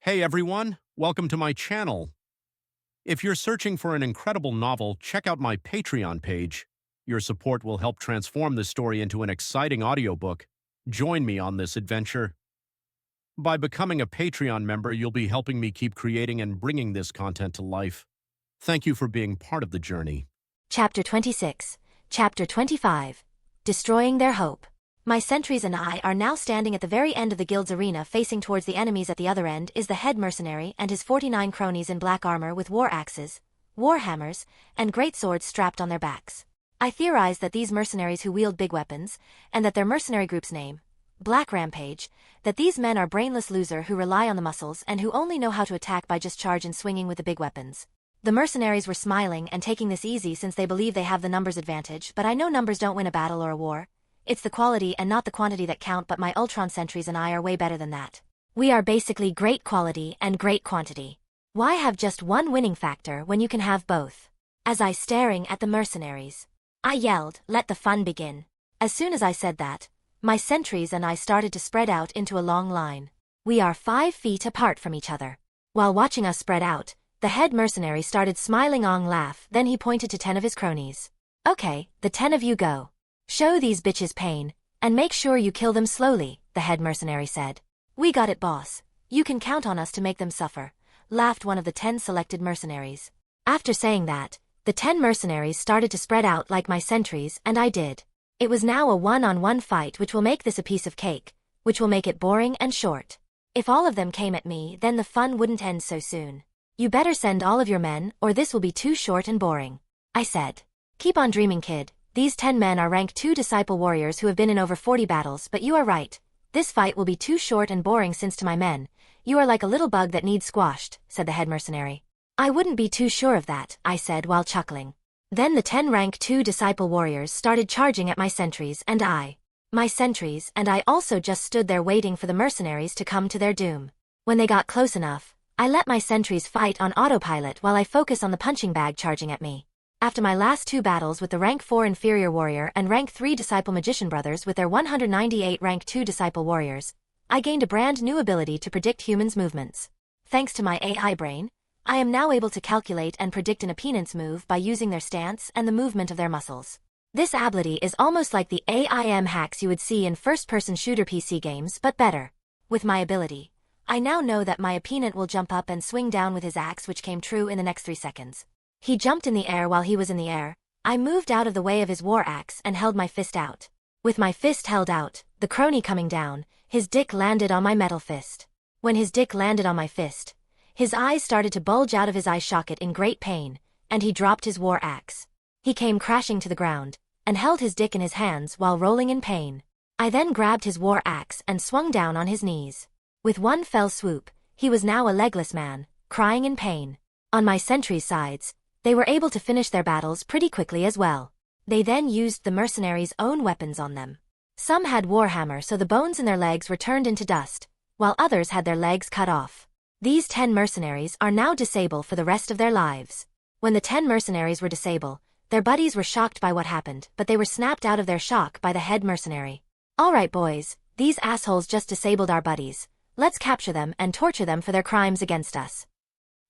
Hey everyone, welcome to my channel. If you're searching for an incredible novel, check out my Patreon page. Your support will help transform this story into an exciting audiobook. Join me on this adventure. By becoming a Patreon member, you'll be helping me keep creating and bringing this content to life. Thank you for being part of the journey. Chapter 26, Chapter 25, Destroying Their Hope. My sentries and I are now standing at the very end of the guild's arena. Facing towards the enemies at the other end is the head mercenary and his 49 cronies in black armor with war axes, war hammers, and great swords strapped on their backs. I theorize that these mercenaries who wield big weapons, and that their mercenary group's name, Black Rampage, that these men are brainless losers who rely on the muscles and who only know how to attack by just charge and swinging with the big weapons. The mercenaries were smiling and taking this easy since they believe they have the numbers advantage, but I know numbers don't win a battle or a war. It's the quality and not the quantity that count, but my Ultron sentries and I are way better than that. We are basically great quality and great quantity. Why have just one winning factor when you can have both? As I staring at the mercenaries, I yelled, "Let the fun begin." As soon as I said that, my sentries and I started to spread out into a long line. We are 5 feet apart from each other. While watching us spread out, the head mercenary started smiling on laugh, then he pointed to 10 of his cronies. "Okay, the 10 of you go. Show these bitches pain, and make sure you kill them slowly," the head mercenary said. "We got it, boss. You can count on us to make them suffer," laughed one of the 10 selected mercenaries. After saying that, the 10 mercenaries started to spread out like my sentries, and I did. It was now a one-on-one fight, which will make this a piece of cake, which will make it boring and short. If all of them came at me, then the fun wouldn't end so soon. "You better send all of your men, or this will be too short and boring," I said. "Keep on dreaming, kid. These 10 men are rank 2 disciple warriors who have been in over 40 battles, but you are right. This fight will be too short and boring since to my men, you are like a little bug that needs squashed," said the head mercenary. "I wouldn't be too sure of that," I said while chuckling. Then the 10 rank 2 disciple warriors started charging at my sentries and I. My sentries and I also just stood there waiting for the mercenaries to come to their doom. When they got close enough, I let my sentries fight on autopilot while I focus on the punching bag charging at me. After my last 2 battles with the rank 4 inferior warrior and rank 3 disciple magician brothers with their 198 rank 2 disciple warriors, I gained a brand new ability to predict humans' movements. Thanks to my AI brain, I am now able to calculate and predict an opponent's move by using their stance and the movement of their muscles. This ability is almost like the AIM hacks you would see in first-person shooter PC games, but better. With my ability, I now know that my opponent will jump up and swing down with his axe, which came true in the next 3 seconds. He jumped in the air. While he was in the air, I moved out of the way of his war axe and held my fist out. With my fist held out, the crony coming down, his dick landed on my metal fist. When his dick landed on my fist, his eyes started to bulge out of his eye socket in great pain, and he dropped his war axe. He came crashing to the ground, and held his dick in his hands while rolling in pain. I then grabbed his war axe and swung down on his knees. With one fell swoop, he was now a legless man, crying in pain. On my sentries' sides, they were able to finish their battles pretty quickly as well. They then used the mercenaries' own weapons on them. Some had warhammer, so the bones in their legs were turned into dust, while others had their legs cut off. These 10 mercenaries are now disabled for the rest of their lives. When the 10 mercenaries were disabled, their buddies were shocked by what happened, but they were snapped out of their shock by the head mercenary. "Alright boys, these assholes just disabled our buddies. Let's capture them and torture them for their crimes against us,"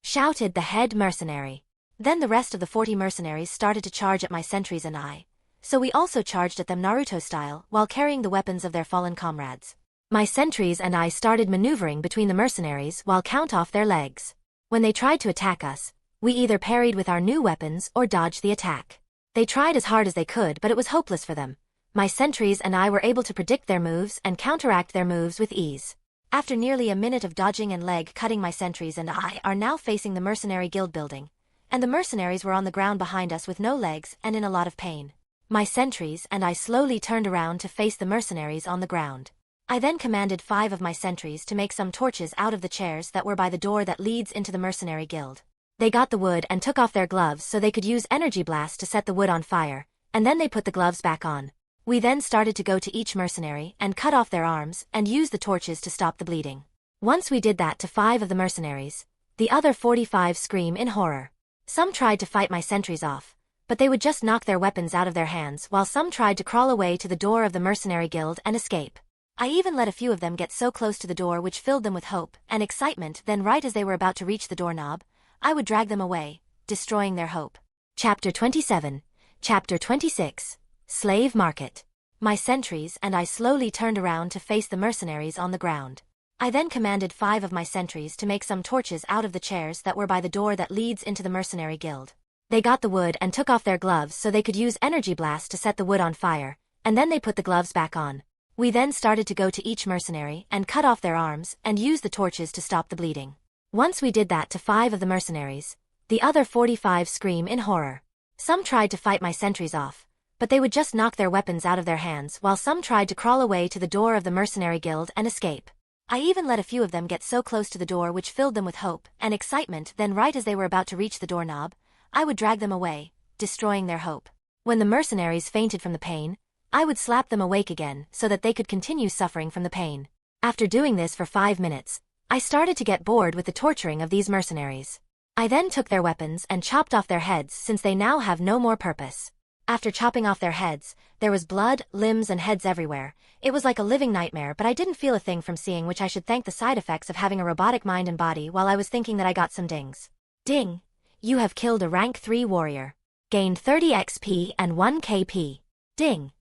shouted the head mercenary. Then the rest of the 40 mercenaries started to charge at my sentries and I, so we also charged at them Naruto style while carrying the weapons of their fallen comrades. My sentries and I started maneuvering between the mercenaries while count off their legs. When they tried to attack us, we either parried with our new weapons or dodged the attack. They tried as hard as they could, but it was hopeless for them. My sentries and I were able to predict their moves and counteract their moves with ease. After nearly a minute of dodging and leg cutting, my sentries and I are now facing the mercenary guild building, and the mercenaries were on the ground behind us with no legs and in a lot of pain. My sentries and I slowly turned around to face the mercenaries on the ground. I then commanded 5 of my sentries to make some torches out of the chairs that were by the door that leads into the mercenary guild. They got the wood and took off their gloves so they could use energy blast to set the wood on fire, and then they put the gloves back on. We then started to go to each mercenary and cut off their arms and use the torches to stop the bleeding. Once we did that to 5 of the mercenaries, the other 45 scream in horror. Some tried to fight my sentries off, but they would just knock their weapons out of their hands, while some tried to crawl away to the door of the mercenary guild and escape. I even let a few of them get so close to the door which filled them with hope and excitement, then right as they were about to reach the doorknob, I would drag them away, destroying their hope. Chapter 27. Chapter 26. Slave Market. My sentries and I slowly turned around to face the mercenaries on the ground. I then commanded 5 of my sentries to make some torches out of the chairs that were by the door that leads into the mercenary guild. They got the wood and took off their gloves so they could use energy blast to set the wood on fire, and then they put the gloves back on. We then started to go to each mercenary and cut off their arms and use the torches to stop the bleeding. Once we did that to 5 of the mercenaries, the other 45 scream in horror. Some tried to fight my sentries off, but they would just knock their weapons out of their hands, while some tried to crawl away to the door of the mercenary guild and escape. I even let a few of them get so close to the door which filled them with hope and excitement, then right as they were about to reach the doorknob, I would drag them away, destroying their hope. When the mercenaries fainted from the pain, I would slap them awake again so that they could continue suffering from the pain. After doing this for 5 minutes, I started to get bored with the torturing of these mercenaries. I then took their weapons and chopped off their heads since they now have no more purpose. After chopping off their heads, there was blood, limbs and heads everywhere. It was like a living nightmare, but I didn't feel a thing from seeing, which I should thank the side effects of having a robotic mind and body. While I was thinking that, I got some dings. Ding! You have killed a rank 3 warrior. Gained 30 XP and 1 KP. Ding!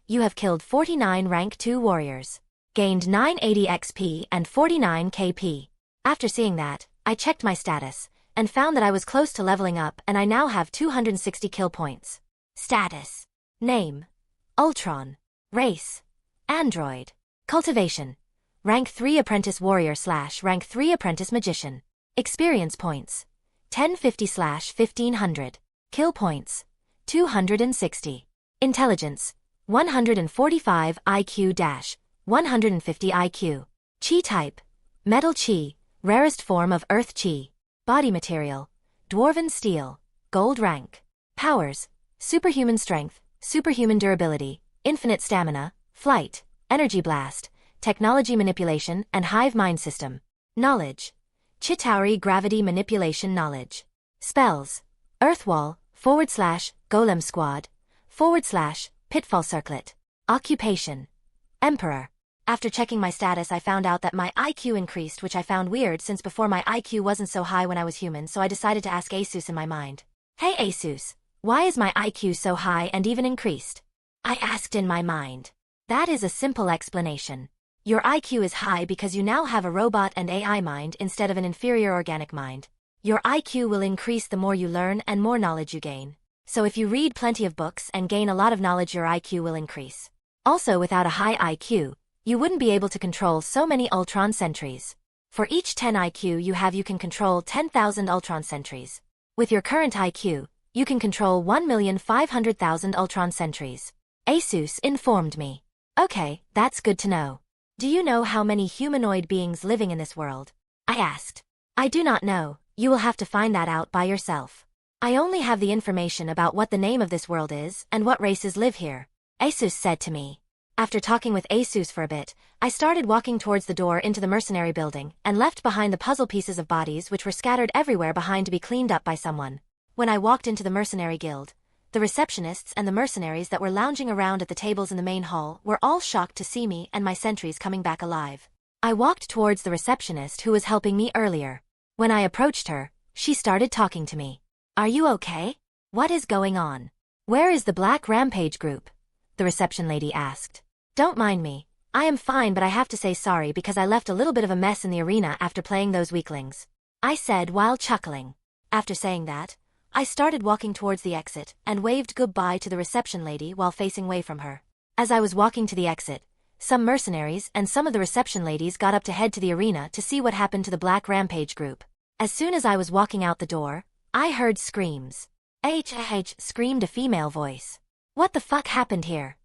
You have killed 49 rank 2 warriors. Gained 980 XP and 49 KP. After seeing that, I checked my status, and found that I was close to leveling up, and I now have 260 kill points. Status. Name. Ultron. Race. Android. Cultivation. Rank 3 Apprentice Warrior / Rank 3 Apprentice Magician. Experience points. 1050/1500. Kill points. 260. Intelligence. 145 IQ - 150 IQ. Chi type. Metal Chi. Rarest form of Earth Chi. Body material. Dwarven steel. Gold rank. Powers. Superhuman strength, superhuman durability, infinite stamina, flight, energy blast, technology manipulation and hive mind system. Knowledge. Chitauri gravity manipulation knowledge. Spells. Earthwall, / Golem Squad, / Pitfall Circlet. Occupation. Emperor. After checking my status, I found out that my IQ increased, which I found weird since before my IQ wasn't so high when I was human, so I decided to ask ASUS in my mind. Hey ASUS, why is my IQ so high and even increased? I asked in my mind. That is a simple explanation. Your IQ is high because you now have a robot and AI mind instead of an inferior organic mind. Your IQ will increase the more you learn and more knowledge you gain. So if you read plenty of books and gain a lot of knowledge, your IQ will increase. Also, without a high IQ, you wouldn't be able to control so many Ultron sentries. For each 10 IQ you have, you can control 10,000 Ultron sentries. With your current IQ, you can control 1,500,000 Ultron sentries. ASUS informed me. Okay, that's good to know. Do you know how many humanoid beings living in this world? I asked. I do not know, you will have to find that out by yourself. I only have the information about what the name of this world is and what races live here, ASUS said to me. After talking with ASUS for a bit, I started walking towards the door into the mercenary building and left behind the puzzle pieces of bodies which were scattered everywhere behind to be cleaned up by someone. When I walked into the mercenary guild, the receptionists and the mercenaries that were lounging around at the tables in the main hall were all shocked to see me and my sentries coming back alive. I walked towards the receptionist who was helping me earlier. When I approached her, she started talking to me. Are you okay? What is going on? Where is the Black Rampage group? The reception lady asked. Don't mind me. I am fine, but I have to say sorry because I left a little bit of a mess in the arena after playing those weaklings, I said while chuckling. After saying that, I started walking towards the exit and waved goodbye to the reception lady while facing away from her. As I was walking to the exit, some mercenaries and some of the reception ladies got up to head to the arena to see what happened to the Black Rampage group. As soon as I was walking out the door, I heard screams. H, screamed a female voice. What the fuck happened here?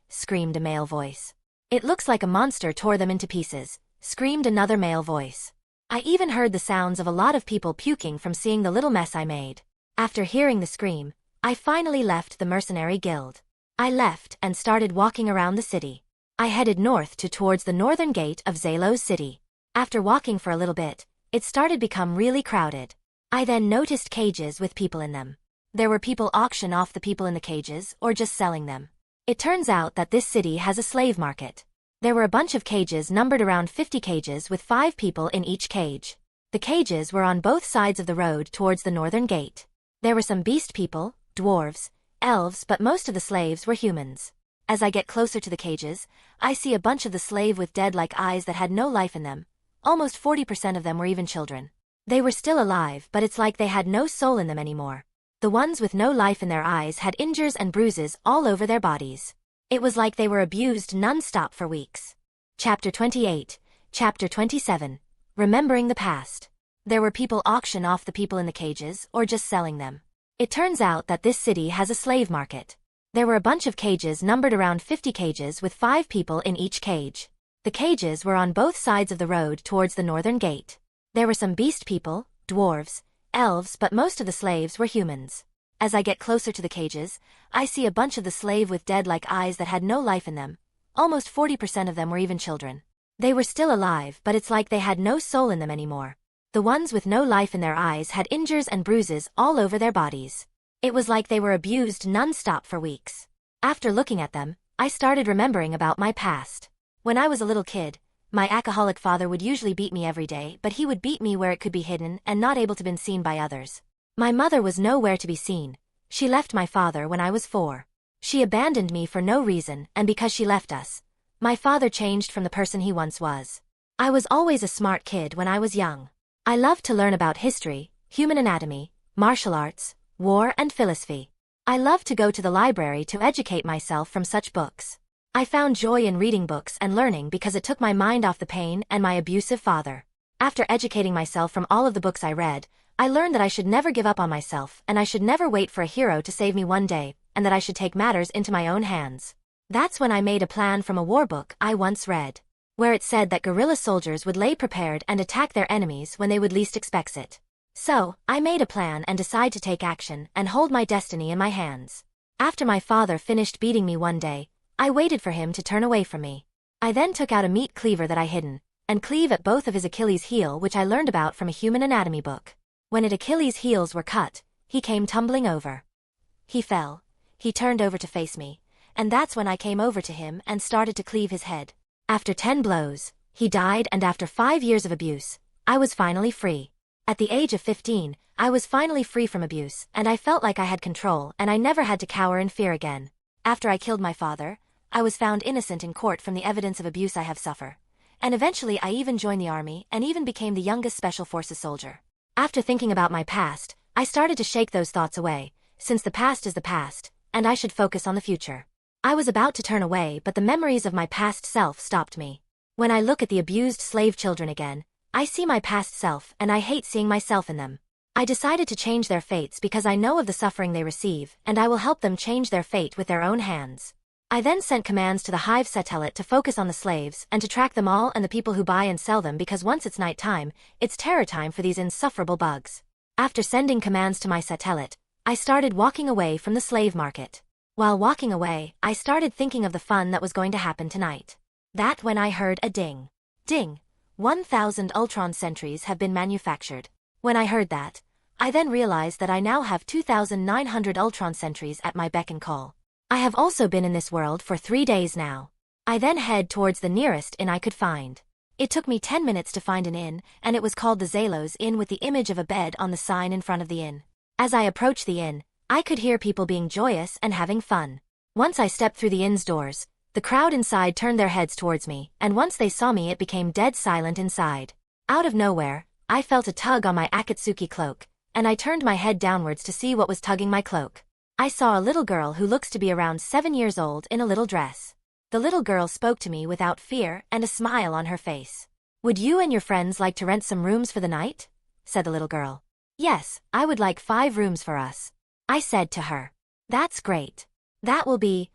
Screamed a male voice. It looks like a monster tore them into pieces, screamed another male voice. I even heard the sounds of a lot of people puking from seeing the little mess I made. After hearing the scream, I finally left the mercenary guild. I left and started walking around the city. I headed north towards the northern gate of Zalo's city. After walking for a little bit, it started become really crowded. I then noticed cages with people in them. There were people auction off the people in the cages or just selling them. It turns out that this city has a slave market. There were a bunch of cages numbered around 50 cages with 5 people in each cage. The cages were on both sides of the road towards the northern gate. There were some beast people, dwarves, elves, but most of the slaves were humans. As I get closer to the cages, I see a bunch of the slave with dead-like eyes that had no life in them. Almost 40% of them were even children. They were still alive, but it's like they had no soul in them anymore. The ones with no life in their eyes had injuries and bruises all over their bodies. It was like they were abused non-stop for weeks. Chapter 28, Chapter 27, Remembering the Past. There were people auction off the people in the cages, or just selling them. It turns out that this city has a slave market. There were a bunch of cages numbered around 50 cages with 5 people in each cage. The cages were on both sides of the road towards the northern gate. There were some beast people, dwarves, elves, but most of the slaves were humans. As I get closer to the cages, I see a bunch of the slave with dead-like eyes that had no life in them. Almost 40% of them were even children. They were still alive, but it's like they had no soul in them anymore. The ones with no life in their eyes had injuries and bruises all over their bodies. It was like they were abused non-stop for weeks. After looking at them, I started remembering about my past. When I was a little kid, my alcoholic father would usually beat me every day, but he would beat me where it could be hidden and not able to be seen by others. My mother was nowhere to be seen. She left my father when I was 4. She abandoned me for no reason, and because she left us, my father changed from the person he once was. I was always a smart kid when I was young. I loved to learn about history, human anatomy, martial arts, war, and philosophy. I loved to go to the library to educate myself from such books. I found joy in reading books and learning because it took my mind off the pain and my abusive father. After educating myself from all of the books I read, I learned that I should never give up on myself and I should never wait for a hero to save me one day, and that I should take matters into my own hands. That's when I made a plan from a war book I once read, where it said that guerrilla soldiers would lay prepared and attack their enemies when they would least expect it. So, I made a plan and decided to take action and hold my destiny in my hands. After my father finished beating me one day, I waited for him to turn away from me. I then took out a meat cleaver that I hidden, and cleave at both of his Achilles' heel, which I learned about from a human anatomy book. When his Achilles' heels were cut, he came tumbling over. He fell. He turned over to face me, and that's when I came over to him and started to cleave his head. After 10 blows, he died, and after 5 years of abuse, I was finally free. At the age of 15, I was finally free from abuse, and I felt like I had control and I never had to cower in fear again. After I killed my father, I was found innocent in court from the evidence of abuse I have suffered. And eventually I even joined the army and even became the youngest Special Forces soldier. After thinking about my past, I started to shake those thoughts away, since the past is the past, and I should focus on the future. I was about to turn away, but the memories of my past self stopped me. When I look at the abused slave children again, I see my past self and I hate seeing myself in them. I decided to change their fates because I know of the suffering they receive, and I will help them change their fate with their own hands. I then sent commands to the hive satellite to focus on the slaves and to track them all and the people who buy and sell them, because once it's night time, it's terror time for these insufferable bugs. After sending commands to my satellite, I started walking away from the slave market. While walking away, I started thinking of the fun that was going to happen tonight. That when I heard a ding. Ding. 1,000 Ultron sentries have been manufactured. When I heard that, I then realized that I now have 2,900 Ultron sentries at my beck and call. I have also been in this world for 3 days now. I then head towards the nearest inn I could find. It took me 10 minutes to find an inn, and it was called the Zalos Inn with the image of a bed on the sign in front of the inn. As I approached the inn, I could hear people being joyous and having fun. Once I stepped through the inn's doors, the crowd inside turned their heads towards me, and once they saw me it became dead silent inside. Out of nowhere, I felt a tug on my Akatsuki cloak, and I turned my head downwards to see what was tugging my cloak. I saw a little girl who looks to be around 7 years old in a little dress. The little girl spoke to me without fear and a smile on her face. "Would you and your friends like to rent some rooms for the night?" said the little girl. "Yes, I would like 5 rooms for us," I said to her. "That's great. That will be,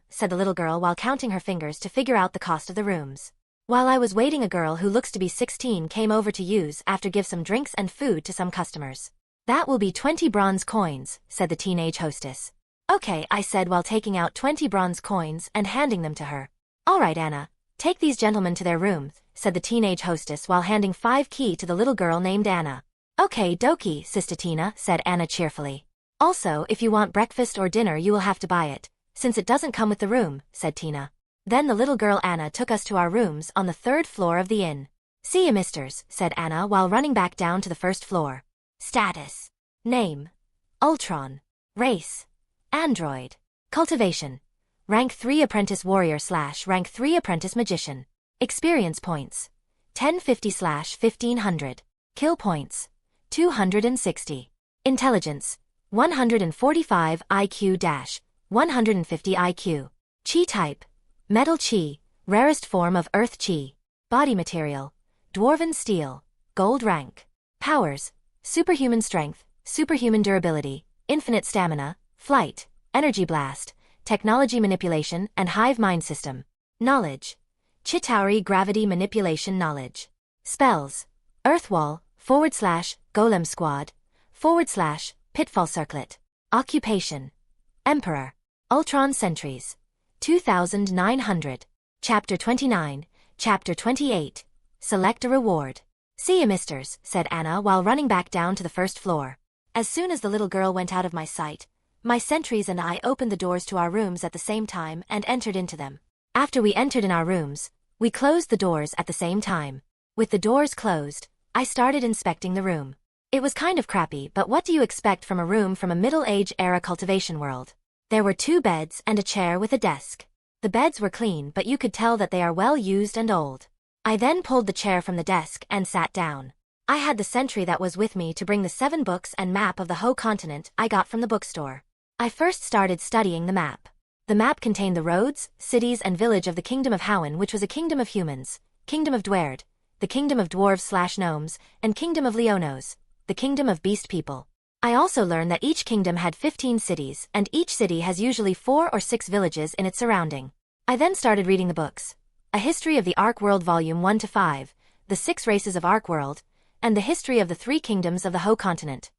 said the little girl while counting her fingers to figure out the cost of the rooms. While I was waiting, a girl who looks to be 16 came over to use after give some drinks and food to some customers. "That will be 20 bronze coins," said the teenage hostess. "Okay," I said while taking out 20 bronze coins and handing them to her. "All right, Anna, take these gentlemen to their room," said the teenage hostess while handing 5 key to the little girl named Anna. "Okay, dokie, Sister Tina," said Anna cheerfully. "Also, if you want breakfast or dinner you will have to buy it, since it doesn't come with the room," said Tina. Then the little girl Anna took us to our rooms on the 3rd floor of the inn. "See ya, misters," said Anna while running back down to the 1st floor. Status. Name. Ultron. Race. Android. Cultivation. Rank 3 Apprentice Warrior / Rank 3 Apprentice Magician. Experience points. 1050/1500. Kill points. 260. Intelligence. 145 IQ-150 IQ. Chi type. Metal Chi, rarest form of Earth Chi. Body material. Dwarven steel. Gold rank. Powers. Superhuman strength, superhuman durability, infinite stamina, flight, energy blast, technology manipulation and hive mind system. Knowledge. Chitauri gravity manipulation knowledge. Spells. Earthwall, / Golem Squad, / Pitfall Circlet. Occupation. Emperor. Ultron Sentries. 2,900. Chapter 29, Chapter 28. Select a reward. "See ya, misters," said Anna while running back down to the 1st floor. As soon as the little girl went out of my sight, my sentries and I opened the doors to our rooms at the same time and entered into them. After we entered in our rooms, we closed the doors at the same time. With the doors closed, I started inspecting the room. It was kind of crappy, but what do you expect from a room from a Middle-Age era cultivation world? There were 2 beds and a chair with a desk. The beds were clean, but you could tell that they are well used and old. I then pulled the chair from the desk and sat down. I had the sentry that was with me to bring the 7 books and map of the whole continent I got from the bookstore. I first started studying the map. The map contained the roads, cities and village of the Kingdom of Howen, which was a kingdom of humans, Kingdom of Dwerd, the Kingdom of Dwarves / Gnomes, and Kingdom of Leonos, the Kingdom of Beast People. I also learned that each kingdom had 15 cities, and each city has usually 4 or 6 villages in its surrounding. I then started reading the books. A History of the Ark World Volume 1 to 5, The 6 Races of Ark World, and The History of the 3 Kingdoms of the Ho Continent.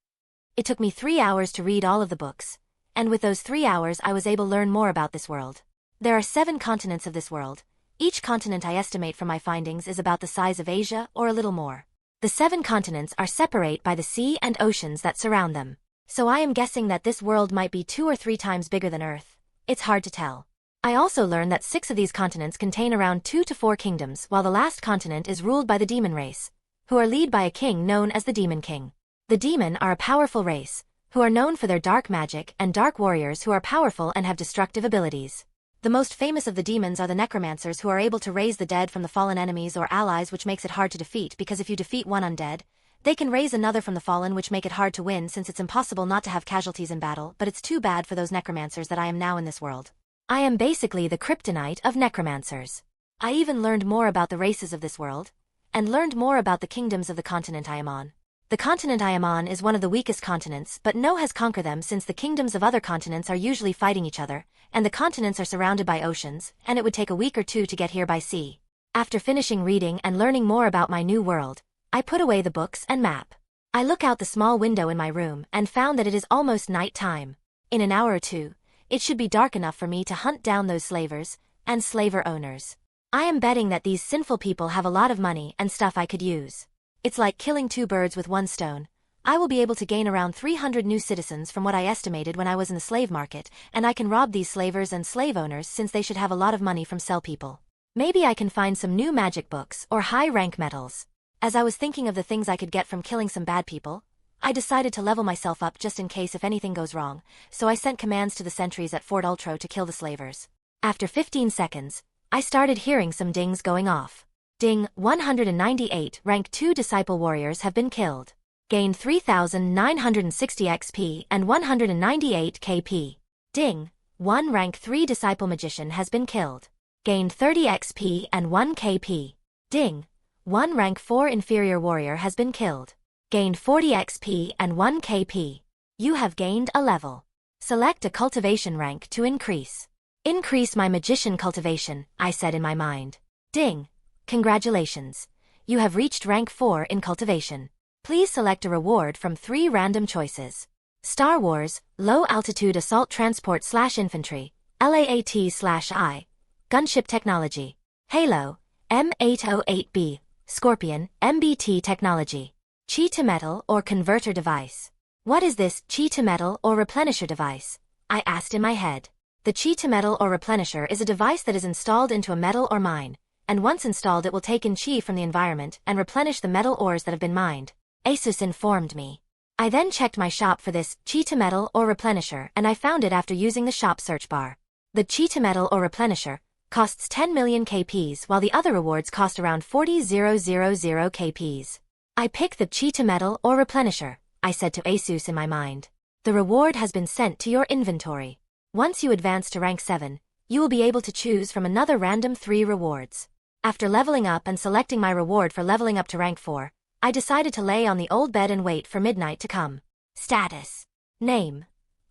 It took me 3 hours to read all of the books, and with those 3 hours I was able to learn more about this world. There are 7 continents of this world. Each continent I estimate from my findings is about the size of Asia or a little more. The 7 continents are separate by the sea and oceans that surround them. So I am guessing that this world might be 2 or 3 times bigger than Earth. It's hard to tell. I also learned that 6 of these continents contain around 2 to 4 kingdoms, while the last continent is ruled by the demon race, who are led by a king known as the Demon King. The demon are a powerful race, who are known for their dark magic and dark warriors who are powerful and have destructive abilities. The most famous of the demons are the necromancers, who are able to raise the dead from the fallen enemies or allies, which makes it hard to defeat because if you defeat one undead, they can raise another from the fallen, which make it hard to win since it's impossible not to have casualties in battle, but it's too bad for those necromancers that I am now in this world. I am basically the kryptonite of necromancers. I even learned more about the races of this world, and learned more about the kingdoms of the continent I am on. The continent I am on is one of the weakest continents, but no has conquered them since the kingdoms of other continents are usually fighting each other, and the continents are surrounded by oceans, and it would take a week or 2 to get here by sea. After finishing reading and learning more about my new world, I put away the books and map. I look out the small window in my room and found that it is almost night time. In an hour or 2, it should be dark enough for me to hunt down those slavers and slaver owners. I am betting that these sinful people have a lot of money and stuff I could use. It's like killing 2 birds with 1 stone. I will be able to gain around 300 new citizens from what I estimated when I was in the slave market, and I can rob these slavers and slave owners since they should have a lot of money from sell people. Maybe I can find some new magic books or high-rank metals. As I was thinking of the things I could get from killing some bad people, I decided to level myself up just in case if anything goes wrong, so I sent commands to the sentries at Fort Ultro to kill the slavers. After 15 seconds, I started hearing some dings going off. Ding, 198 rank 2 disciple warriors have been killed. Gained 3,960 XP and 198 KP. Ding, 1 rank 3 disciple magician has been killed. Gained 30 XP and 1 KP. Ding, 1 rank 4 inferior warrior has been killed. Gained 40 XP and 1 KP. You have gained a level. Select a cultivation rank to increase. Increase my magician cultivation, I said in my mind. Ding. Congratulations. You have reached rank 4 in cultivation. Please select a reward from 3 random choices. Star Wars, Low Altitude Assault Transport / Infantry, LAAT / I. Gunship Technology. Halo, M808B, Scorpion, MBT Technology. Chi to metal or converter device. What is this chi to metal or replenisher device? I asked in my head. The Chi to Metal or Replenisher is a device that is installed into a metal or mine, and once installed it will take in Chi from the environment and replenish the metal ores that have been mined. ASUS informed me. I then checked my shop for this Chi to Metal or Replenisher and I found it after using the shop search bar. The Chi to Metal or Replenisher costs 10 million KPs while the other rewards cost around 40,000 KPs. I pick the Chi to Metal or Replenisher, I said to ASUS in my mind. The reward has been sent to your inventory. Once you advance to rank 7, you will be able to choose from another random 3 rewards. After leveling up and selecting my reward for leveling up to rank 4, I decided to lay on the old bed and wait for midnight to come. Status. Name.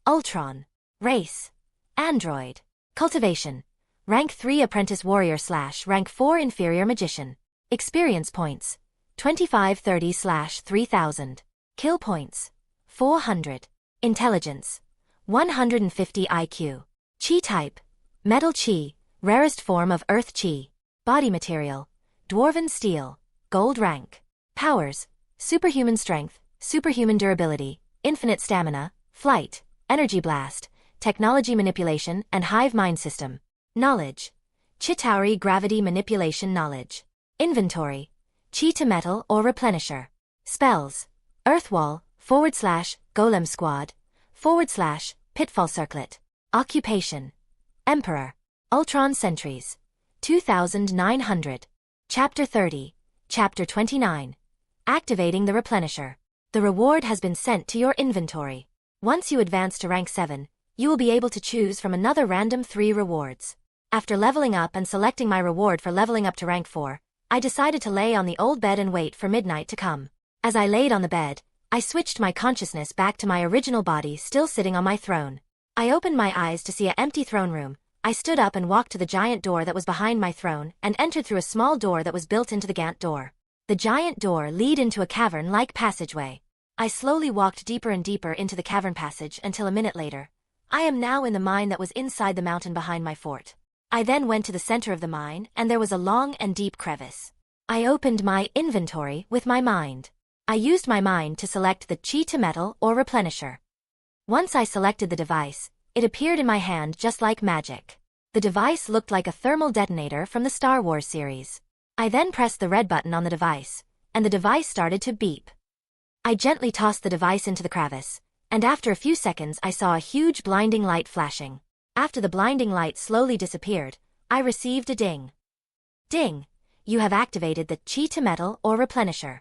Ultron. Race. Android. Cultivation. Rank 3 Apprentice Warrior / Rank 4 Inferior Magician. Experience points. 2530/3000. Kill points. 400. Intelligence. 150 IQ. Chi type. Metal Chi, rarest form of Earth Chi. Body material. Dwarven steel. Gold rank. Powers. Superhuman strength, superhuman durability, infinite stamina, flight, energy blast, technology manipulation and hive mind system. Knowledge. Chitauri gravity manipulation knowledge. Inventory. Chi to Metal or Replenisher. Spells. Earthwall, / Golem Squad, / Pitfall Circlet. Occupation. Emperor. Ultron Sentries. 2,900. Chapter 30. Chapter 29. Activating the Replenisher. The reward has been sent to your inventory. Once you advance to rank 7, you will be able to choose from another random 3 rewards. After leveling up and selecting my reward for leveling up to rank 4, I decided to lay on the old bed and wait for midnight to come. As I laid on the bed, I switched my consciousness back to my original body still sitting on my throne. I opened my eyes to see an empty throne room. I stood up and walked to the giant door that was behind my throne and entered through a small door that was built into the Gant door. The giant door led into a cavern-like passageway. I slowly walked deeper and deeper into the cavern passage until a minute later. I am now in the mine that was inside the mountain behind my fort. I then went to the center of the mine and there was a long and deep crevice. I opened my inventory with my mind. I used my mind to select the Chi to Metal or Replenisher. Once I selected the device, it appeared in my hand just like magic. The device looked like a thermal detonator from the Star Wars series. I then pressed the red button on the device, and the device started to beep. I gently tossed the device into the crevice, and after a few seconds I saw a huge blinding light flashing. After the blinding light slowly disappeared, I received a ding. Ding! You have activated the Chi to Metal or Replenisher.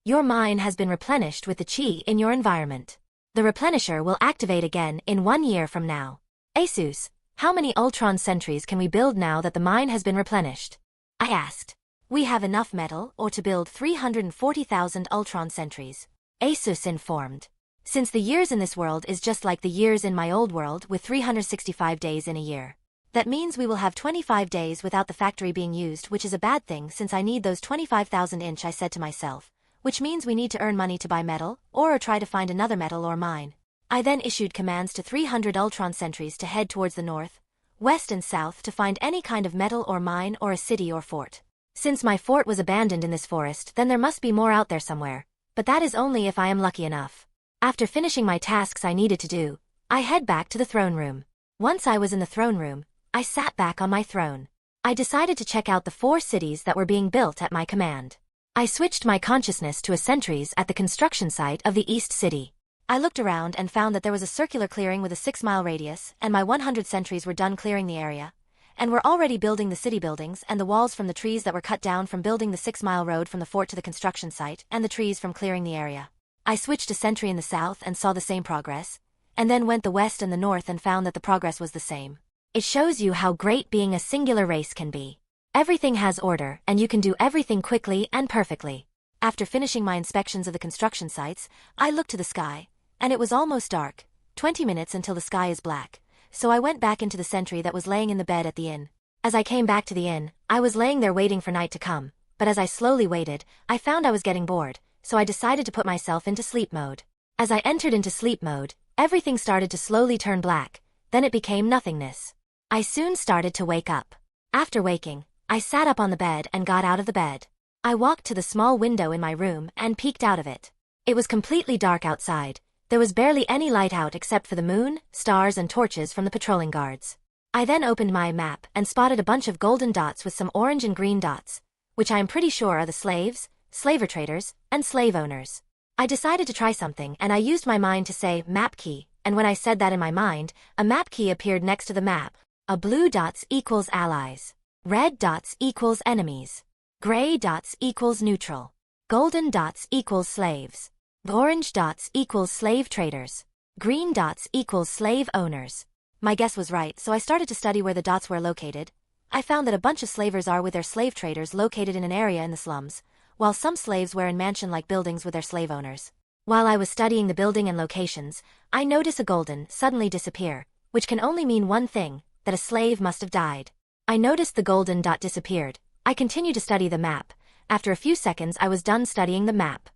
Your mine has been replenished with the Chi in your environment. The Replenisher will activate again in 1 year from now. ASUS, how many Ultron sentries can we build now that the mine has been replenished? I asked. We have enough metal or to build 340,000 Ultron sentries. ASUS informed. Since the years in this world is just like the years in my old world with 365 days in a year. That means we will have 25 days without the factory being used, which is a bad thing since I need those 25,000 inch, I said to myself. Which means we need to earn money to buy metal, or try to find another metal or mine. I then issued commands to 300 Ultron sentries to head towards the north, west and south to find any kind of metal or mine or a city or fort. Since my fort was abandoned in this forest, then there must be more out there somewhere, but that is only if I am lucky enough. After finishing my tasks I needed to do, I head back to the throne room. Once I was in the throne room, I sat back on my throne. I decided to check out the 4 cities that were being built at my command. I switched my consciousness to a sentries at the construction site of the East City. I looked around and found that there was a circular clearing with a 6-mile radius, and my 100 sentries were done clearing the area, and were already building the city buildings and the walls from the trees that were cut down from building the 6-mile road from the fort to the construction site, and the trees from clearing the area. I switched to sentry in the south and saw the same progress, and then went the west and the north and found that the progress was the same. It shows you how great being a singular race can be. Everything has order, and you can do everything quickly and perfectly. After finishing my inspections of the construction sites, I looked to the sky, and it was almost dark, 20 minutes until the sky is black, so I went back into the sentry that was laying in the bed at the inn. As I came back to the inn, I was laying there waiting for night to come, but as I slowly waited, I found I was getting bored, so I decided to put myself into sleep mode. As I entered into sleep mode, everything started to slowly turn black, then it became nothingness. I soon started to wake up. After waking, I sat up on the bed and got out of the bed. I walked to the small window in my room and peeked out of it. It was completely dark outside. There was barely any light out except for the moon, stars and torches from the patrolling guards. I then opened my map and spotted a bunch of golden dots with some orange and green dots, which I am pretty sure are the slaves, slaver traders, and slave owners. I decided to try something and I used my mind to say map key, and when I said that in my mind, a map key appeared next to the map. A blue dots equals allies. Red dots equals enemies. Gray dots equals neutral. Golden dots equals slaves. Orange dots equals slave traders. Green dots equals slave owners. My guess was right, so I started to study where the dots were located. I found that a bunch of slavers are with their slave traders located in an area in the slums, while some slaves were in mansion-like buildings with their slave owners. While I was studying the building and locations, I noticed a golden suddenly disappear, which can only mean one thing, that a slave must have died. I noticed the golden dot disappeared. I continued to study the map. After a few seconds I was done studying the map.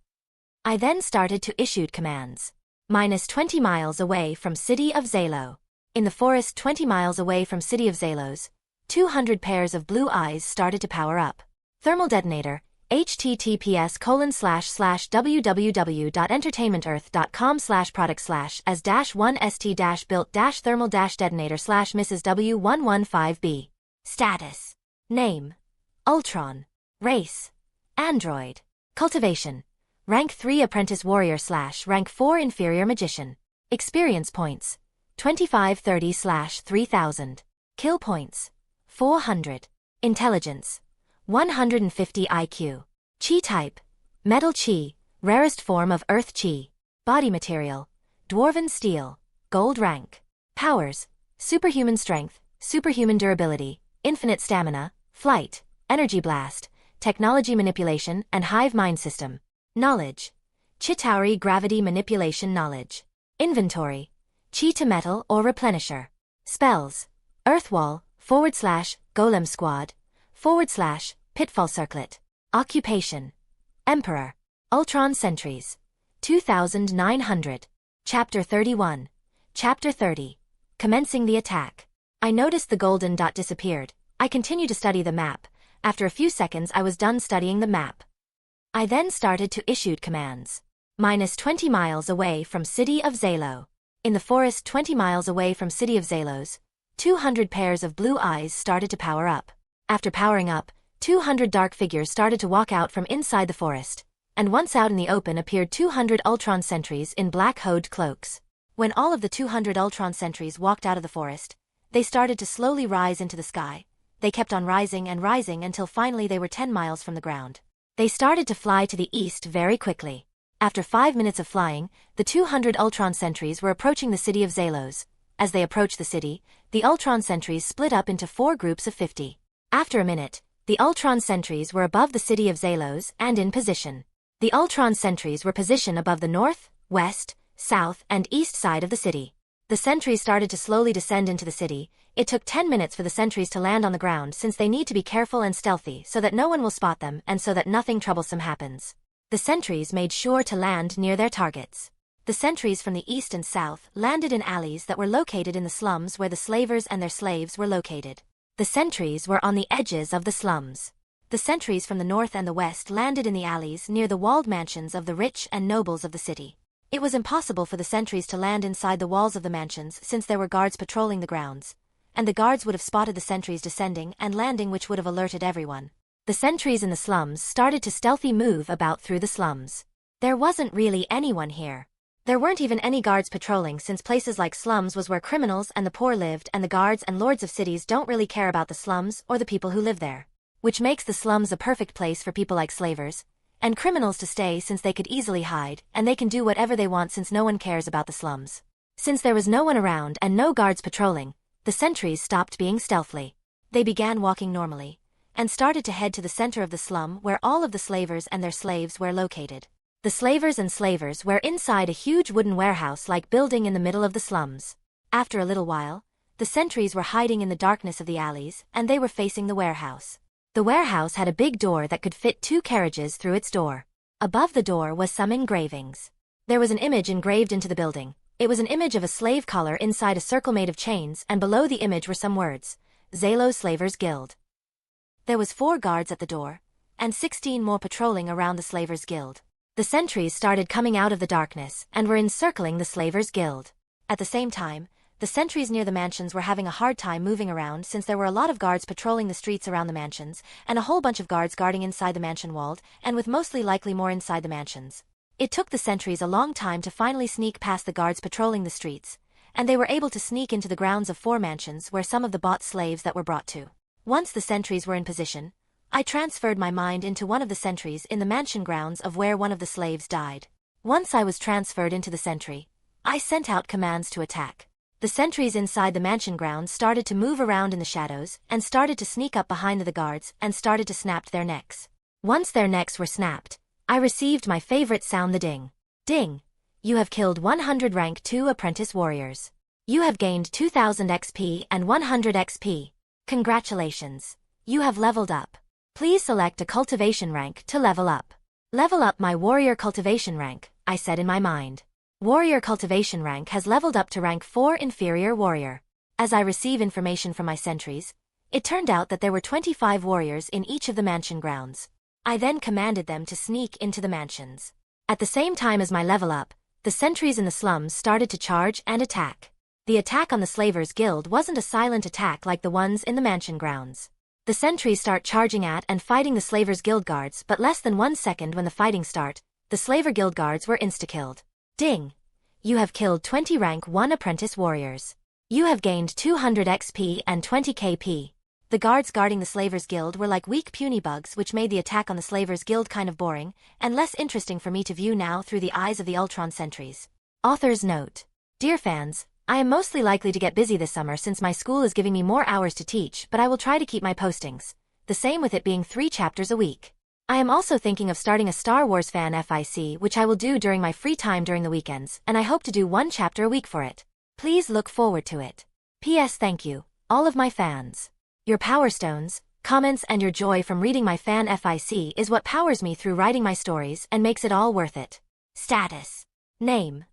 I then started to issue commands. -20 miles away from City of Zalo. In the forest 20 miles away from City of Zalos, 200 pairs of blue eyes started to power up. Thermal detonator, https://www.entertainmentearth.com/product/as-1st-built-thermal-detonator/Mrs. W115B. Name: Ultron. Race: Android. Cultivation: Rank 3 Apprentice Warrior / Rank 4 Inferior Magician. Experience points: 2530/3000. Kill points: 400. Intelligence: 150 IQ. Chi type: Metal Chi, rarest form of Earth Chi. Body material: Dwarven Steel. Gold rank. Powers: Superhuman strength, superhuman durability, infinite stamina, flight, energy blast, technology manipulation and hive mind system. Knowledge: Chitauri gravity manipulation knowledge. Inventory: Chi to metal or replenisher. Spells: Earthwall, /Golem Squad, / Pitfall Circlet. Occupation: Emperor. Ultron Sentries. 2,900. Chapter 31. Chapter 30. Commencing the attack. I noticed the golden dot disappeared. I continued to study the map. After a few seconds I was done studying the map. I then started to issue commands. -20 miles away from City of Zalo. In the forest 20 miles away from City of Zalos, 200 pairs of blue eyes started to power up. After powering up, 200 dark figures started to walk out from inside the forest, and once out in the open appeared 200 Ultron sentries in black hood cloaks. When all of the 200 Ultron sentries walked out of the forest, they started to slowly rise into the sky. They kept on rising and rising until finally they were 10 miles from the ground. They started to fly to the east very quickly. After 5 minutes of flying, the 200 Ultron sentries were approaching the City of Zalos. As they approached the city, the Ultron sentries split up into 4 groups of 50. After a minute, the Ultron sentries were above the City of Zalos and in position. The Ultron sentries were positioned above the north, west, south, and east side of the city. The sentries started to slowly descend into the city. It took 10 minutes for the sentries to land on the ground since they need to be careful and stealthy so that no one will spot them and so that nothing troublesome happens. The sentries made sure to land near their targets. The sentries from the east and south landed in alleys that were located in the slums where the slavers and their slaves were located. The sentries were on the edges of the slums. The sentries from the north and the west landed in the alleys near the walled mansions of the rich and nobles of the city. It was impossible for the sentries to land inside the walls of the mansions since there were guards patrolling the grounds, and the guards would have spotted the sentries descending and landing, which would have alerted everyone. The sentries in the slums started to stealthy move about through the slums. There wasn't really anyone here. There weren't even any guards patrolling since places like slums was where criminals and the poor lived, and the guards and lords of cities don't really care about the slums or the people who live there. Which makes the slums a perfect place for people like slavers and criminals to stay since they could easily hide and they can do whatever they want since no one cares about the slums. Since there was no one around and no guards patrolling, the sentries stopped being stealthy. They began walking normally and started to head to the center of the slum where all of the slavers and their slaves were located. The slavers and slavers were inside a huge wooden warehouse-like building in the middle of the slums. After a little while, the sentries were hiding in the darkness of the alleys, and they were facing the warehouse. The warehouse had a big door that could fit 2 carriages through its door. Above the door was some engravings. There was an image engraved into the building. It was an image of a slave collar inside a circle made of chains, and below the image were some words: Zalo Slavers Guild. There was 4 guards at the door, and 16 more patrolling around the Slavers Guild. The sentries started coming out of the darkness and were encircling the Slavers Guild. At the same time, the sentries near the mansions were having a hard time moving around since there were a lot of guards patrolling the streets around the mansions, and a whole bunch of guards guarding inside the mansion walled, and with mostly likely more inside the mansions. It took the sentries a long time to finally sneak past the guards patrolling the streets, and they were able to sneak into the grounds of 4 mansions where some of the bought slaves that were brought to. Once the sentries were in position, I transferred my mind into one of the sentries in the mansion grounds of where one of the slaves died. Once I was transferred into the sentry, I sent out commands to attack. The sentries inside the mansion grounds started to move around in the shadows and started to sneak up behind the guards and started to snap their necks. Once their necks were snapped, I received my favorite sound, the ding. Ding! You have killed 100 rank 2 apprentice warriors. You have gained 2000 XP and 100 XP. Congratulations! You have leveled up. Please select a cultivation rank to level up. Level up my warrior cultivation rank, I said in my mind. Warrior cultivation rank has leveled up to rank 4 inferior warrior. As I receive information from my sentries, it turned out that there were 25 warriors in each of the mansion grounds. I then commanded them to sneak into the mansions. At the same time as my level up, the sentries in the slums started to charge and attack. The attack on the Slavers Guild wasn't a silent attack like the ones in the mansion grounds. The sentries start charging at and fighting the Slavers Guild guards, but less than 1 second when the fighting start, the Slaver Guild guards were insta-killed. Ding! You have killed 20 rank 1 apprentice warriors. You have gained 200 XP and 20 KP. The guards guarding the Slavers Guild were like weak puny bugs, which made the attack on the Slavers Guild kind of boring and less interesting for me to view now through the eyes of the Ultron sentries. Author's note. Dear fans, I am mostly likely to get busy this summer since my school is giving me more hours to teach, but I will try to keep my postings. The same with it being 3 chapters a week. I am also thinking of starting a Star Wars fan FIC, which I will do during my free time during the weekends, and I hope to do 1 chapter a week for it. Please look forward to it. P.S. Thank you, all of my fans. Your power stones, comments and your joy from reading my fan FIC is what powers me through writing my stories and makes it all worth it. Status. Name.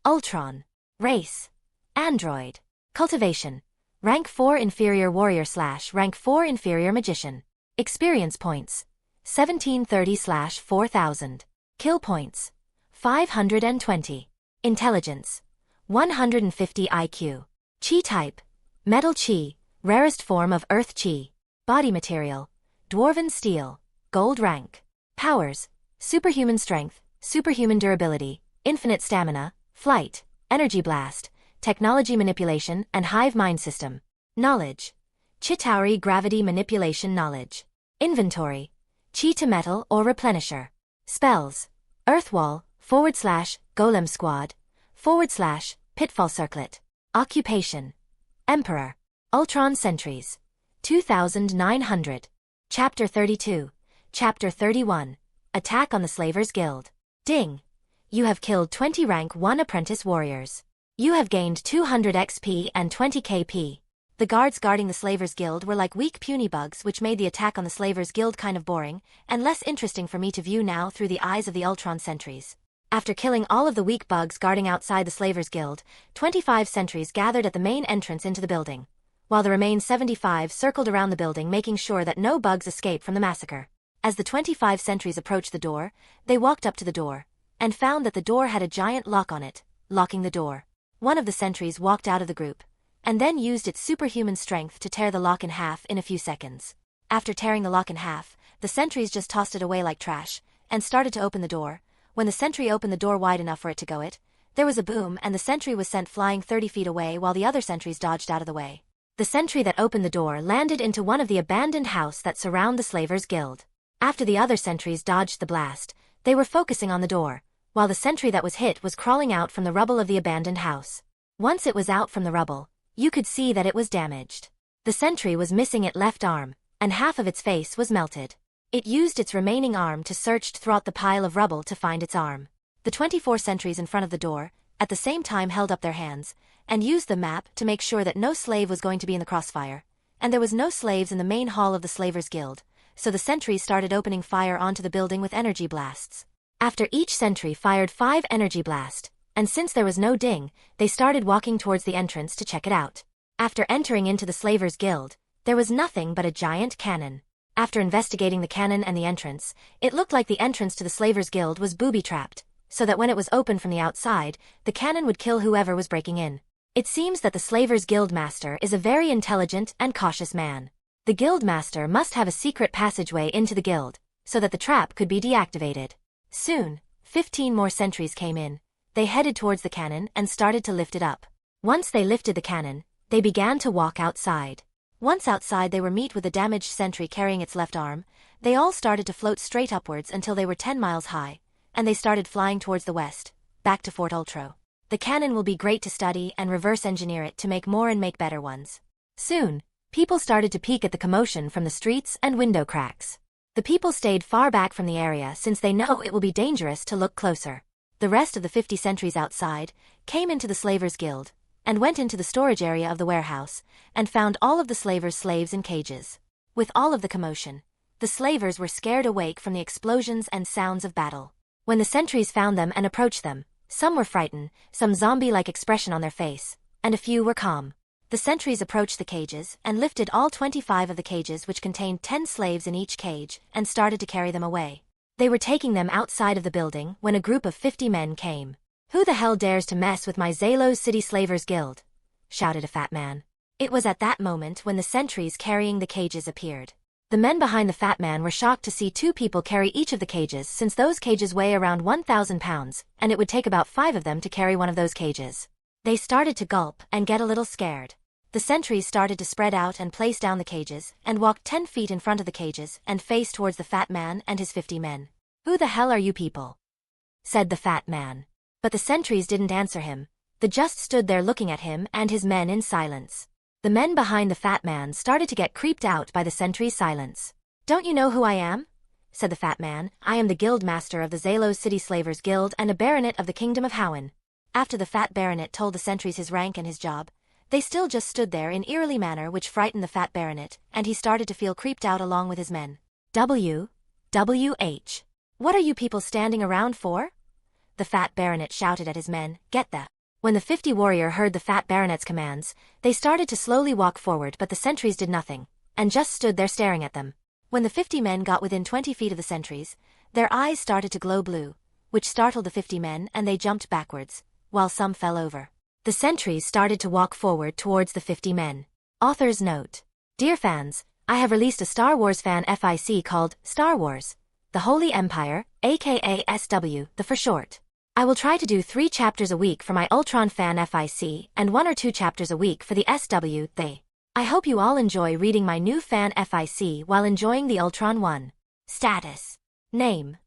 Ultron. Race. Android. Cultivation. Rank 4 inferior warrior / rank 4 inferior magician. Experience points. 1730/4000. Kill points. 520. Intelligence. 150 IQ. Chi type. Metal Chi, rarest form of Earth Chi. Body material. Dwarven steel. Gold rank. Powers. Superhuman strength, superhuman durability, infinite stamina, flight, energy blast, technology manipulation and hive mind system. Knowledge. Chitauri gravity manipulation knowledge. Inventory. Chi to metal or replenisher. Spells. Earthwall, / golem squad, / pitfall circlet. Occupation. Emperor. Ultron sentries. 2900. Chapter 32. Chapter 31. Attack on the Slavers Guild. Ding. You have killed 20 rank 1 apprentice warriors. You have gained 200 XP and 20 KP. The guards guarding the Slavers Guild were like weak puny bugs, which made the attack on the Slavers Guild kind of boring and less interesting for me to view now through the eyes of the Ultron sentries. After killing all of the weak bugs guarding outside the Slavers Guild, 25 sentries gathered at the main entrance into the building, while the remaining 75 circled around the building making sure that no bugs escape from the massacre. As the 25 sentries approached the door, they walked up to the door and found that the door had a giant lock on it, locking the door. One of the sentries walked out of the group and then used its superhuman strength to tear the lock in half in a few seconds. After tearing the lock in half, the sentries just tossed it away like trash and started to open the door. When the sentry opened the door wide enough for it to go it, there was a boom and the sentry was sent flying 30 feet away while the other sentries dodged out of the way. The sentry that opened the door landed into one of the abandoned houses that surround the Slavers Guild. After the other sentries dodged the blast, they were focusing on the door, while the sentry that was hit was crawling out from the rubble of the abandoned house. Once it was out from the rubble, you could see that it was damaged. The sentry was missing its left arm, and half of its face was melted. It used its remaining arm to search throughout the pile of rubble to find its arm. The 24 sentries in front of the door, at the same time held up their hands, and used the map to make sure that no slave was going to be in the crossfire, and there was no slaves in the main hall of the Slavers Guild, so the sentries started opening fire onto the building with energy blasts. After each sentry fired 5 energy blasts, and since there was no ding, they started walking towards the entrance to check it out. After entering into the Slavers Guild, there was nothing but a giant cannon. After investigating the cannon and the entrance, it looked like the entrance to the Slavers Guild was booby-trapped, so that when it was opened from the outside, the cannon would kill whoever was breaking in. It seems that the Slavers' Guildmaster is a very intelligent and cautious man. The Guildmaster must have a secret passageway into the guild, so that the trap could be deactivated. Soon, 15 more sentries came in. They headed towards the cannon and started to lift it up. Once they lifted the cannon, they began to walk outside. Once outside they were met with a damaged sentry carrying its left arm. They all started to float straight upwards until they were 10 miles high, and they started flying towards the west, back to Fort Ultron. The cannon will be great to study and reverse engineer it to make more and make better ones. Soon, people started to peek at the commotion from the streets and window cracks. The people stayed far back from the area since they know it will be dangerous to look closer. The rest of the 50 sentries outside came into the Slavers' Guild and went into the storage area of the warehouse and found all of the slavers' slaves in cages. With all of the commotion, the slavers were scared awake from the explosions and sounds of battle. When the sentries found them and approached them, some were frightened, some zombie-like expression on their face, and a few were calm. The sentries approached the cages and lifted all 25 of the cages, which contained 10 slaves in each cage, and started to carry them away. They were taking them outside of the building when a group of 50 men came. "Who the hell dares to mess with my Zalos City Slavers Guild?" shouted a fat man. It was at that moment when the sentries carrying the cages appeared. The men behind the fat man were shocked to see 2 people carry each of the cages, since those cages weigh around 1,000 pounds, and it would take about 5 of them to carry one of those cages. They started to gulp and get a little scared. The sentries started to spread out and place down the cages, and walked 10 feet in front of the cages and faced towards the fat man and his 50 men. "Who the hell are you people?" said the fat man. But the sentries didn't answer him. They just stood there looking at him and his men in silence. The men behind the fat man started to get creeped out by the sentries' silence. "Don't you know who I am?" said the fat man. "I am the guild master of the Zalos City Slavers Guild and a baronet of the Kingdom of Howen." After the fat baronet told the sentries his rank and his job, they still just stood there in eerily manner, which frightened the fat baronet, and he started to feel creeped out along with his men. "WH. What are you people standing around for?" the fat baronet shouted at his men. "Get the..." When the 50 warrior heard the fat baronet's commands, they started to slowly walk forward, but the sentries did nothing, and just stood there staring at them. When the 50 men got within 20 feet of the sentries, their eyes started to glow blue, which startled the 50 men, and they jumped backwards, while some fell over. The sentries started to walk forward towards the 50 men. Author's note. Dear fans, I have released a Star Wars fan FIC called Star Wars: The Holy Empire, aka SW, the for short. I will try to do 3 chapters a week for my Ultron fan FIC and 1 or 2 chapters a week for the SW, they. I hope you all enjoy reading my new fan FIC while enjoying the Ultron one. Status. Name: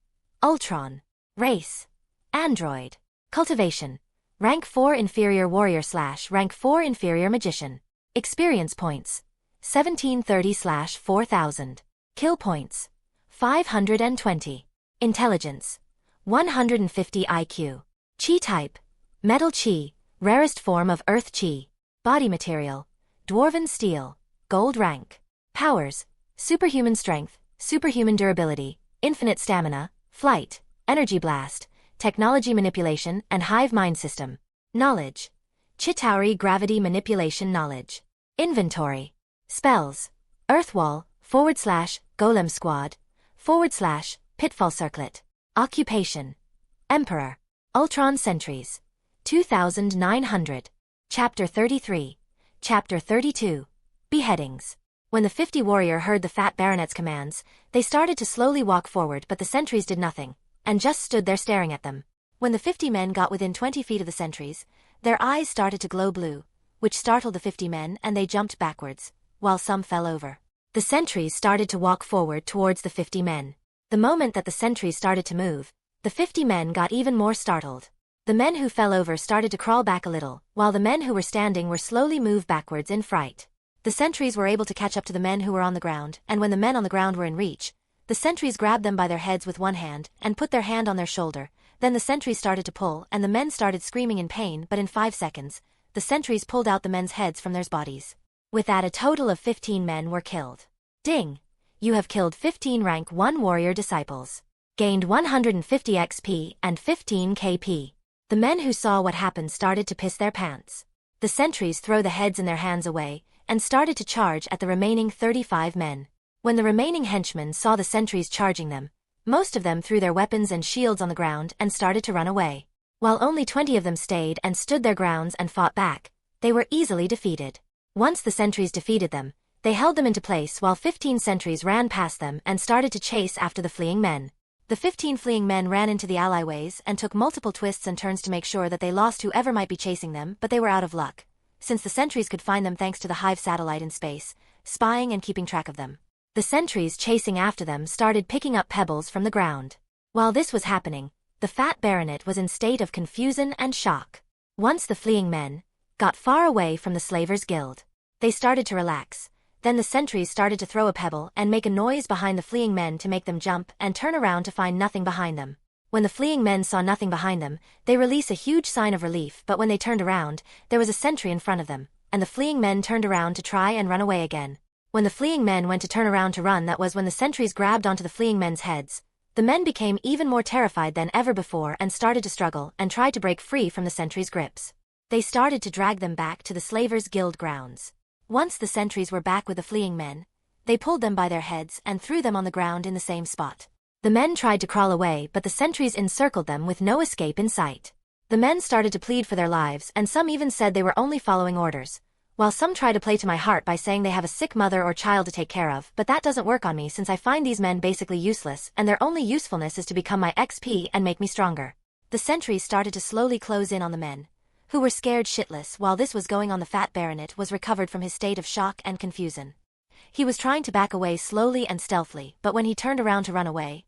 Ultron. Race: Android. Cultivation: Rank 4 Inferior Warrior / Rank 4 Inferior Magician. Experience points: 1730/4000. Kill points: 520. Intelligence: 150 IQ. Chi type: Metal Chi, rarest form of Earth Chi. Body material: Dwarven Steel. Gold rank. Powers: Superhuman Strength, Superhuman Durability, Infinite Stamina, Flight, Energy Blast, Technology Manipulation and Hive Mind System. Knowledge: Chitauri Gravity Manipulation Knowledge. Inventory: Spells: Earthwall, / Golem Squad, / Pitfall Circlet. Occupation: Emperor. Ultron Sentries. 2,900. Chapter 33. Chapter 32. Beheadings. When the 50 warrior heard the fat baronet's commands, they started to slowly walk forward, but the sentries did nothing, and just stood there staring at them. When the 50 men got within 20 feet of the sentries, their eyes started to glow blue, which startled the 50 men, and they jumped backwards, while some fell over. The sentries started to walk forward towards the 50 men. The moment that the sentries started to move, the 50 men got even more startled. The men who fell over started to crawl back a little, while the men who were standing were slowly moved backwards in fright. The sentries were able to catch up to the men who were on the ground, and when the men on the ground were in reach, the sentries grabbed them by their heads with one hand and put their hand on their shoulder. Then the sentries started to pull, and the men started screaming in pain, but in 5 seconds, the sentries pulled out the men's heads from their bodies. With that, a total of 15 men were killed. Ding! You have killed 15 rank 1 warrior disciples. Gained 150 XP and 15 KP. The men who saw what happened started to piss their pants. The sentries threw the heads in their hands away and started to charge at the remaining 35 men. When the remaining henchmen saw the sentries charging them, most of them threw their weapons and shields on the ground and started to run away. While only 20 of them stayed and stood their grounds and fought back, They were easily defeated. Once the sentries defeated them, they held them into place while 15 sentries ran past them and started to chase after the fleeing men. The 15 fleeing men ran into the alleyways and took multiple twists and turns to make sure that they lost whoever might be chasing them, but they were out of luck, since the sentries could find them thanks to the Hive satellite in space, spying and keeping track of them. The sentries chasing after them started picking up pebbles from the ground. While this was happening, the fat baronet was in state of confusion and shock. Once the fleeing men got far away from the Slavers' Guild, they started to relax. Then the sentries started to throw a pebble and make a noise behind the fleeing men to make them jump and turn around to find nothing behind them. When the fleeing men saw nothing behind them, they released a huge sign of relief, but when they turned around, there was a sentry in front of them, and the fleeing men turned around to try and run away again. When the fleeing men went to turn around to run, that was when the sentries grabbed onto the fleeing men's heads. The men became even more terrified than ever before and started to struggle and tried to break free from the sentries' grips. They started to drag them back to the Slavers' Guild grounds. Once the sentries were back with the fleeing men, they pulled them by their heads and threw them on the ground in the same spot. The men tried to crawl away, but the sentries encircled them with no escape in sight. The men started to plead for their lives, and some even said they were only following orders, while some try to play to my heart by saying they have a sick mother or child to take care of, but that doesn't work on me since I find these men basically useless and their only usefulness is to become my XP and make me stronger. The sentries started to slowly close in on the men, who were scared shitless. While this was going on, the fat baronet was recovered from his state of shock and confusion. He was trying to back away slowly and stealthily, but when he turned around to run away,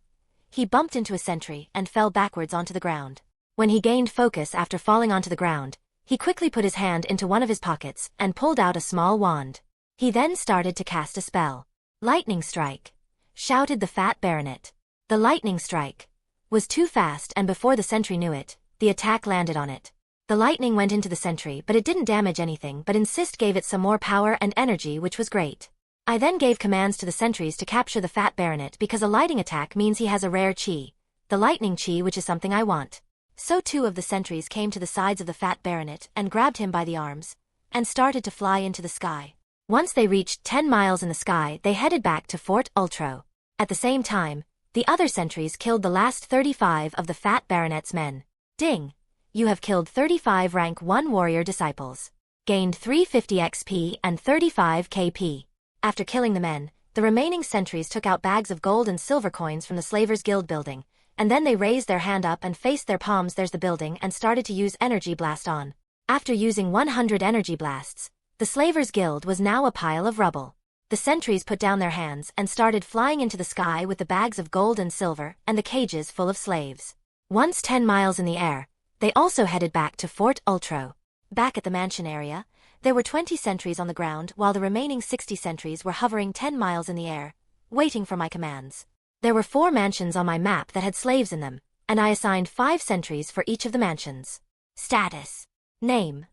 he bumped into a sentry and fell backwards onto the ground. When he gained focus after falling onto the ground, he quickly put his hand into one of his pockets and pulled out a small wand. He then started to cast a spell. "Lightning strike!" shouted the fat baronet. The lightning strike was too fast, and before the sentry knew it, the attack landed on it. The lightning went into the sentry, but it didn't damage anything, but instead gave it some more power and energy, which was great. I then gave commands to the sentries to capture the fat baronet because a lightning attack means he has a rare chi, the lightning chi, which is something I want. So 2 of the sentries came to the sides of the fat baronet and grabbed him by the arms and started to fly into the sky. Once they reached 10 miles in the sky, they headed back to Fort Ultron. At the same time, the other sentries killed the last 35 of the fat baronet's men. Ding! You have killed 35 rank 1 warrior disciples. Gained 350 XP and 35 KP. After killing the men, the remaining sentries took out bags of gold and silver coins from the Slavers' Guild building, and then they raised their hand up and faced their palms there's the building and started to use energy blast on. After using 100 energy blasts, the Slavers' Guild was now a pile of rubble. The sentries put down their hands and started flying into the sky with the bags of gold and silver and the cages full of slaves. Once 10 miles in the air, they also headed back to Fort Ultron. Back at the mansion area, there were 20 sentries on the ground while the remaining 60 sentries were hovering 10 miles in the air, waiting for my commands. There were 4 mansions on my map that had slaves in them, and I assigned 5 sentries for each of the mansions. Status. Name: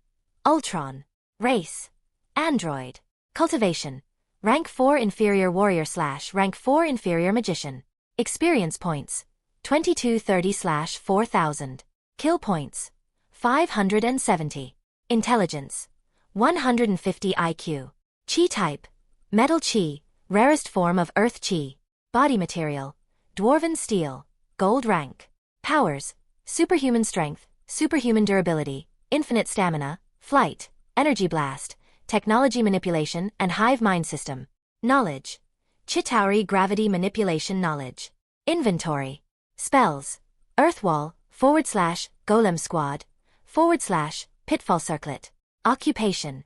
Ultron. Race: Android. Cultivation: Rank 4 Inferior Warrior / Rank 4 Inferior Magician. Experience points: 2230/4000. Kill points: 570. Intelligence: 150 IQ. Chi type: Metal Chi, rarest form of Earth Chi. Body material: Dwarven Steel. Gold rank. Powers: Superhuman Strength, Superhuman Durability, Infinite Stamina, Flight, Energy Blast, Technology Manipulation and Hive Mind System. Knowledge: Chitauri Gravity Manipulation Knowledge. Inventory: Spells: Earthwall, /Golem Squad, /Pitfall Circlet. Occupation: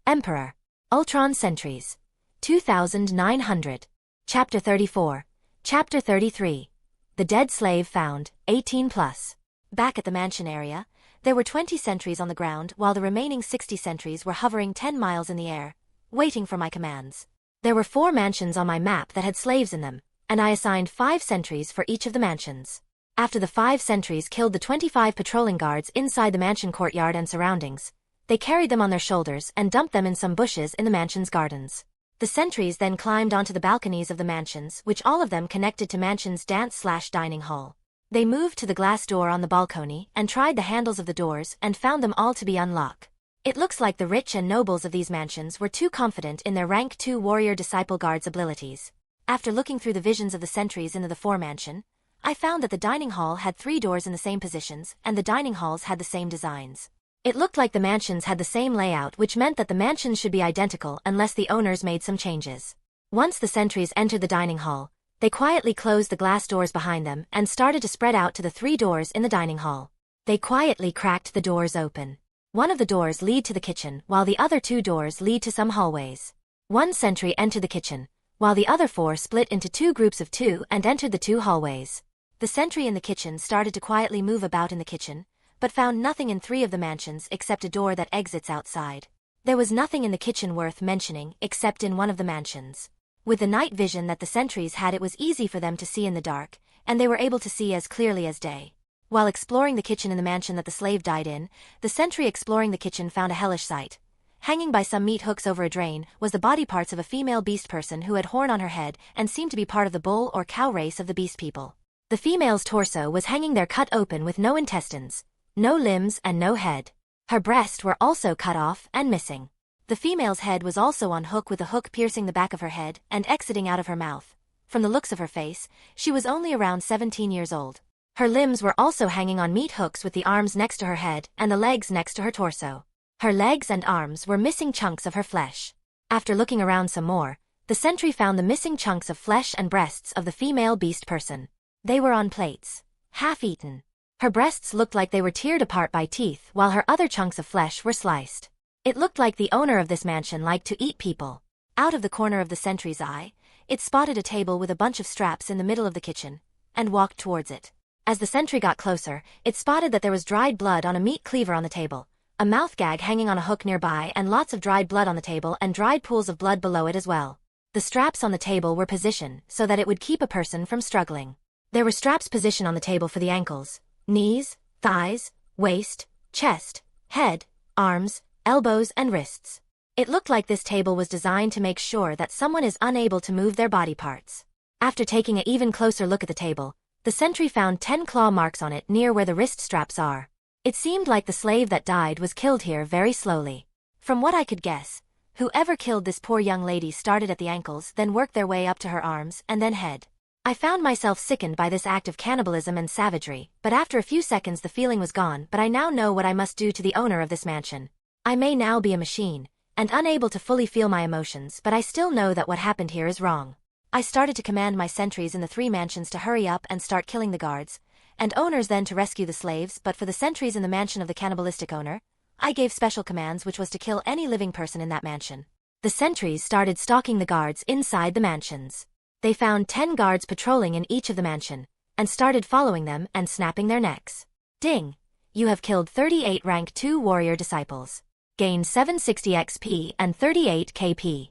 Emperor. Ultron Sentries. 2,900. Chapter 34. Chapter 33. The Dead Slave Found, 18+. Back at the mansion area, there were 20 sentries on the ground while the remaining 60 sentries were hovering 10 miles in the air, waiting for my commands. There were 4 mansions on my map that had slaves in them, and I assigned 5 sentries for each of the mansions. After the 5 sentries killed the 25 patrolling guards inside the mansion courtyard and surroundings, they carried them on their shoulders and dumped them in some bushes in the mansion's gardens. The sentries then climbed onto the balconies of the mansions, which all of them connected to mansion's dance/dining hall. They moved to the glass door on the balcony and tried the handles of the doors and found them all to be unlocked. It looks like the rich and nobles of these mansions were too confident in their rank 2 warrior disciple guards' abilities. After looking through the visions of the sentries into the 4 mansion, I found that the dining hall had 3 doors in the same positions and the dining halls had the same designs. It looked like the mansions had the same layout, which meant that the mansions should be identical unless the owners made some changes. Once the sentries entered the dining hall, they quietly closed the glass doors behind them and started to spread out to the 3 doors in the dining hall. They quietly cracked the doors open. One of the doors lead to the kitchen, while the other 2 doors lead to some hallways. One sentry entered the kitchen, while the other 4 split into 2 groups of 2 and entered the 2 hallways. The sentry in the kitchen started to quietly move about in the kitchen, but found nothing in 3 of the mansions except a door that exits outside. There was nothing in the kitchen worth mentioning except in one of the mansions. With the night vision that the sentries had, it was easy for them to see in the dark, and they were able to see as clearly as day. While exploring the kitchen in the mansion that the slave died in, the sentry exploring the kitchen found a hellish sight. Hanging by some meat hooks over a drain was the body parts of a female beast person who had horn on her head and seemed to be part of the bull or cow race of the beast people. The female's torso was hanging there cut open with no intestines, no limbs and no head. Her breasts were also cut off and missing. The female's head was also on hook, with a hook piercing the back of her head and exiting out of her mouth. From the looks of her face, she was only around 17 years old. Her limbs were also hanging on meat hooks, with the arms next to her head and the legs next to her torso. Her legs and arms were missing chunks of her flesh. After looking around some more, the sentry found the missing chunks of flesh and breasts of the female beast person. They were on plates, half-eaten. Her breasts looked like they were teared apart by teeth, while her other chunks of flesh were sliced. It looked like the owner of this mansion liked to eat people. Out of the corner of the sentry's eye, it spotted a table with a bunch of straps in the middle of the kitchen, and walked towards it. As the sentry got closer, it spotted that there was dried blood on a meat cleaver on the table, a mouth gag hanging on a hook nearby, and lots of dried blood on the table and dried pools of blood below it as well. The straps on the table were positioned so that it would keep a person from struggling. There were straps positioned on the table for the ankles, knees, thighs, waist, chest, head, arms, elbows and wrists. It looked like this table was designed to make sure that someone is unable to move their body parts. After taking an even closer look at the table, the sentry found 10 claw marks on it near where the wrist straps are. It seemed like the slave that died was killed here very slowly. From what I could guess, whoever killed this poor young lady started at the ankles, then worked their way up to her arms and then head. I found myself sickened by this act of cannibalism and savagery, but after a few seconds the feeling was gone. But I now know what I must do to the owner of this mansion. I may now be a machine, and unable to fully feel my emotions, but I still know that what happened here is wrong. I started to command my sentries in the 3 mansions to hurry up and start killing the guards, and owners then to rescue the slaves. But for the sentries in the mansion of the cannibalistic owner, I gave special commands, which was to kill any living person in that mansion. The sentries started stalking the guards inside the mansions. They found 10 guards patrolling in each of the mansion, and started following them and snapping their necks. Ding! You have killed 38 rank 2 warrior disciples. Gain 760 XP and 38 KP.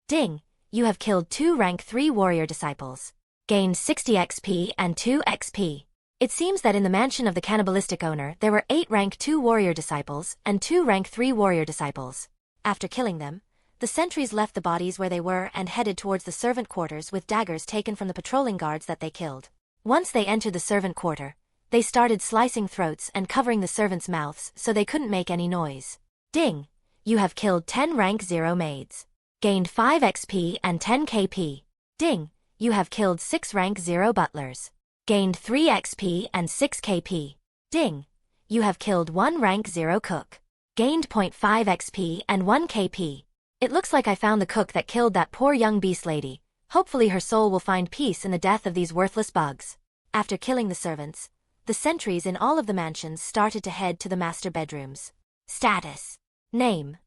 Ding! You have killed 2 rank 3 warrior disciples. Gained 60 XP and 2 XP. It seems that in the mansion of the cannibalistic owner there were 8 rank 2 warrior disciples and 2 rank 3 warrior disciples. After killing them, the sentries left the bodies where they were and headed towards the servant quarters with daggers taken from the patrolling guards that they killed. Once they entered the servant quarter, they started slicing throats and covering the servants' mouths so they couldn't make any noise. Ding! You have killed 10 rank 0 maids. Gained 5 XP and 10 KP. Ding! You have killed 6 rank 0 butlers. Gained 3 XP and 6 KP. Ding! You have killed 1 rank 0 cook. Gained 0.5 XP and 1 KP. It looks like I found the cook that killed that poor young beast lady. Hopefully her soul will find peace in the death of these worthless bugs. After killing the servants, the sentries in all of the mansions started to head to the master bedrooms. Status. Name: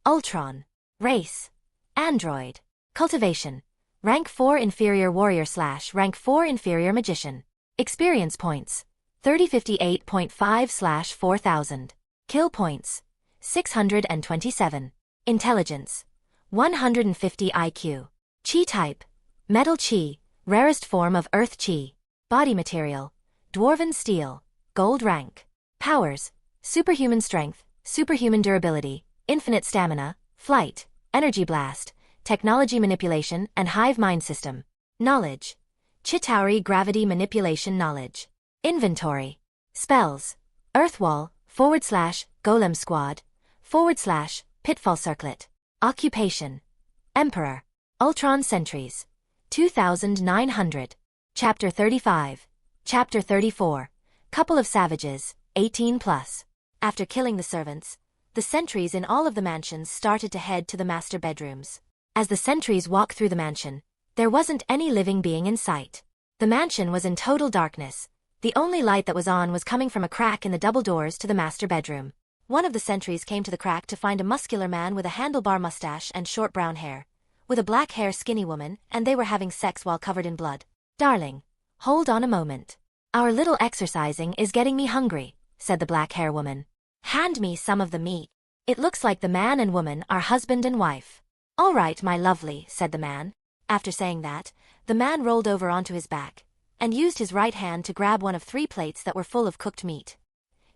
Ultron. Race: Android. Cultivation: Rank 4 Inferior Warrior / Rank 4 Inferior Magician. Experience points: 3058.5 / 4000. Kill points: 627. Intelligence: 150 IQ. Chi type: Metal Chi, rarest form of Earth Chi. Body material: Dwarven steel, gold rank. Powers: Superhuman strength, superhuman durability, infinite stamina, flight, energy blast, technology manipulation and hive mind system. Knowledge: Chitauri gravity manipulation knowledge. Inventory: Spells: Earthwall, / Golem Squad, / Pitfall Circlet. Occupation: Emperor. Ultron Sentries. 2,900. Chapter 35. Chapter 34. Couple of Savages, 18+. After killing the servants, the sentries in all of the mansions started to head to the master bedrooms. As the sentries walked through the mansion, there wasn't any living being in sight. The mansion was in total darkness. The only light that was on was coming from a crack in the double doors to the master bedroom. One of the sentries came to the crack to find a muscular man with a handlebar mustache and short brown hair, with a black hair skinny woman, and they were having sex while covered in blood. "Darling, hold on a moment. Our little exercising is getting me hungry," said the black hair woman. "Hand me some of the meat. It looks like the man and woman are husband and wife." "All right, my lovely," said the man. After saying that, the man rolled over onto his back, and used his right hand to grab one of 3 plates that were full of cooked meat.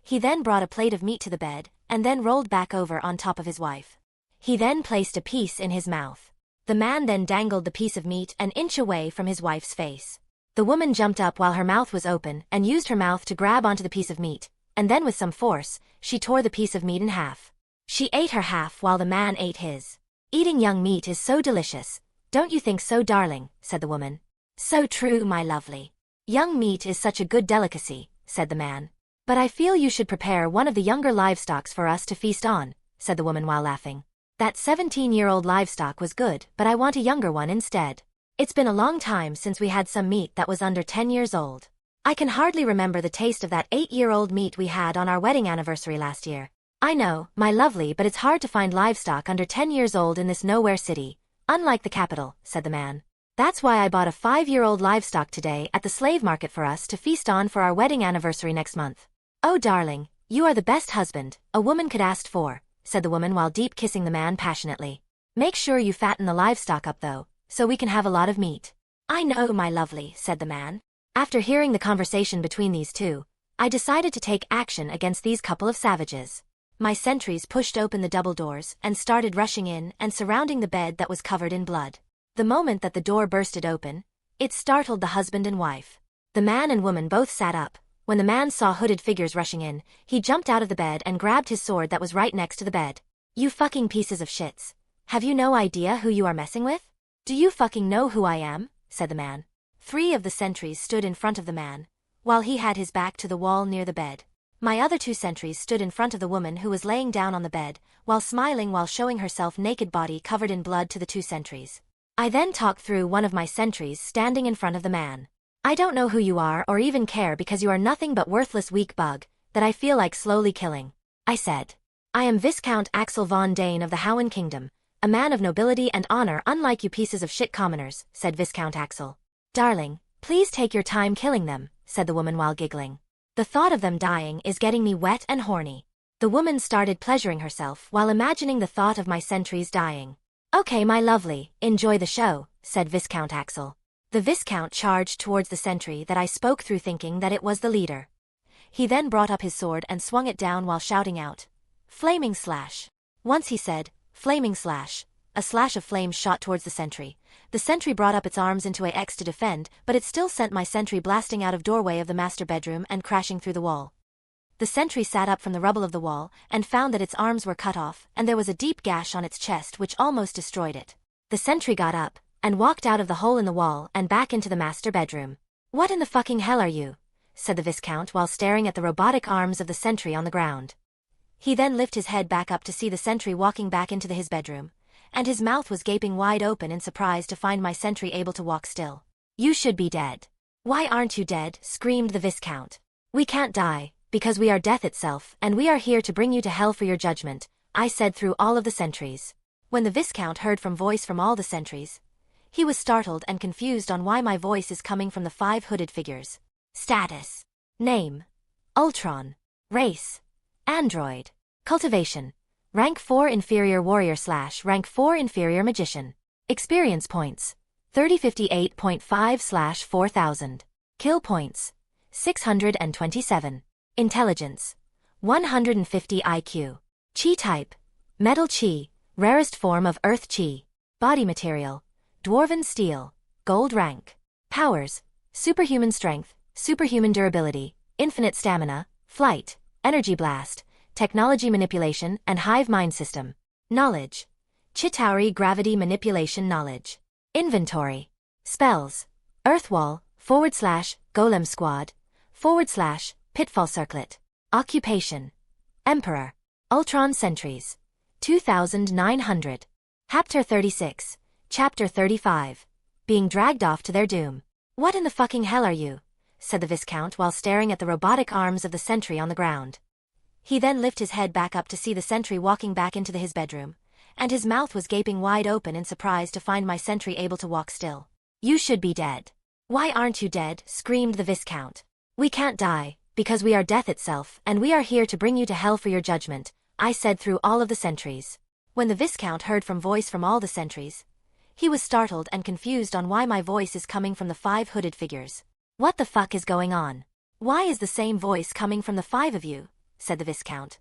He then brought a plate of meat to the bed, and then rolled back over on top of his wife. He then placed a piece in his mouth. The man then dangled the piece of meat an inch away from his wife's face. The woman jumped up while her mouth was open and used her mouth to grab onto the piece of meat, and then with some force, she tore the piece of meat in half. She ate her half while the man ate his. "Eating young meat is so delicious, don't you think so, darling?" said the woman. "So true, my lovely. Young meat is such a good delicacy," said the man. "But I feel you should prepare one of the younger livestocks for us to feast on," said the woman while laughing. "That 17-year-old livestock was good, but I want a younger one instead. It's been a long time since we had some meat that was under 10 years old. I can hardly remember the taste of that 8-year-old meat we had on our wedding anniversary last year." "I know, my lovely, but it's hard to find livestock under 10 years old in this nowhere city, unlike the capital," said the man. "That's why I bought a 5-year-old livestock today at the slave market for us to feast on for our wedding anniversary next month." "Oh darling, you are the best husband a woman could ask for," said the woman while deep kissing the man passionately. "Make sure you fatten the livestock up though, so we can have a lot of meat." "I know, my lovely," said the man. After hearing the conversation between these two, I decided to take action against these couple of savages. My sentries pushed open the double doors and started rushing in and surrounding the bed that was covered in blood. The moment that the door bursted open, it startled the husband and wife. The man and woman both sat up. When the man saw hooded figures rushing in, he jumped out of the bed and grabbed his sword that was right next to the bed. "You fucking pieces of shits. Have you no idea who you are messing with? Do you fucking know who I am?" said the man. 3 of the sentries stood in front of the man, while he had his back to the wall near the bed. My other 2 sentries stood in front of the woman who was laying down on the bed, while smiling while showing herself naked body covered in blood to the 2 sentries. I then talked through one of my sentries standing in front of the man. "I don't know who you are or even care because you are nothing but worthless weak bug that I feel like slowly killing," I said. "I am Viscount Axel Von Dane of the Howen Kingdom, a man of nobility and honor unlike you pieces of shit commoners," said Viscount Axel. "Darling, please take your time killing them," said the woman while giggling. "The thought of them dying is getting me wet and horny." The woman started pleasuring herself while imagining the thought of my sentries dying. "Okay, my lovely, enjoy the show," said Viscount Axel. The Viscount charged towards the sentry that I spoke through thinking that it was the leader. He then brought up his sword and swung it down while shouting out, "Flaming slash." Once he said, "Flaming slash," a slash of flames shot towards the sentry. The sentry brought up its arms into a X to defend, but it still sent my sentry blasting out of doorway of the master bedroom and crashing through the wall. The sentry sat up from the rubble of the wall and found that its arms were cut off and there was a deep gash on its chest which almost destroyed it. The sentry got up and walked out of the hole in the wall and back into the master bedroom. "What in the fucking hell are you?" said the Viscount while staring at the robotic arms of the sentry on the ground. He then lifted his head back up to see the sentry walking back into his bedroom, and his mouth was gaping wide open in surprise to find my sentry able to walk still. "You should be dead." "Why aren't you dead?" screamed the Viscount. "We can't die, because we are death itself and we are here to bring you to hell for your judgment," I said through all of the sentries. When the Viscount heard from voice from all the sentries, he was startled and confused on why my voice is coming from the 5 hooded figures. Status. Name. Ultron. Race. Android. Cultivation. Rank 4 inferior warrior / rank 4 inferior magician. Experience points. 3058.5 / 4000. Kill points. 627. Intelligence. 150 IQ. Chi type. Metal Chi, rarest form of Earth Chi. Body material. Dwarven steel. Gold rank. Powers. Superhuman strength, superhuman durability, infinite stamina, flight, energy blast, technology manipulation and hive mind system. Knowledge. Chitauri gravity manipulation knowledge. Inventory. Spells. Earthwall, / Golem Squad, / Pitfall Circlet. Occupation. Emperor. Ultron Sentries. 2900. Chapter 36. Chapter 35. Being dragged off to their doom. What in the fucking hell are you? Said the Viscount while staring at the robotic arms of the sentry on the ground. He then lifted his head back up to see the sentry walking back into his bedroom, and his mouth was gaping wide open in surprise to find my sentry able to walk still. You should be dead. Why aren't you dead? Screamed the Viscount. We can't die, because we are death itself, and we are here to bring you to hell for your judgment, I said through all of the sentries. When the Viscount heard from voice from all the sentries, he was startled and confused on why my voice is coming from the 5 hooded figures. What the fuck is going on? Why is the same voice coming from the 5 of you? Said the Viscount.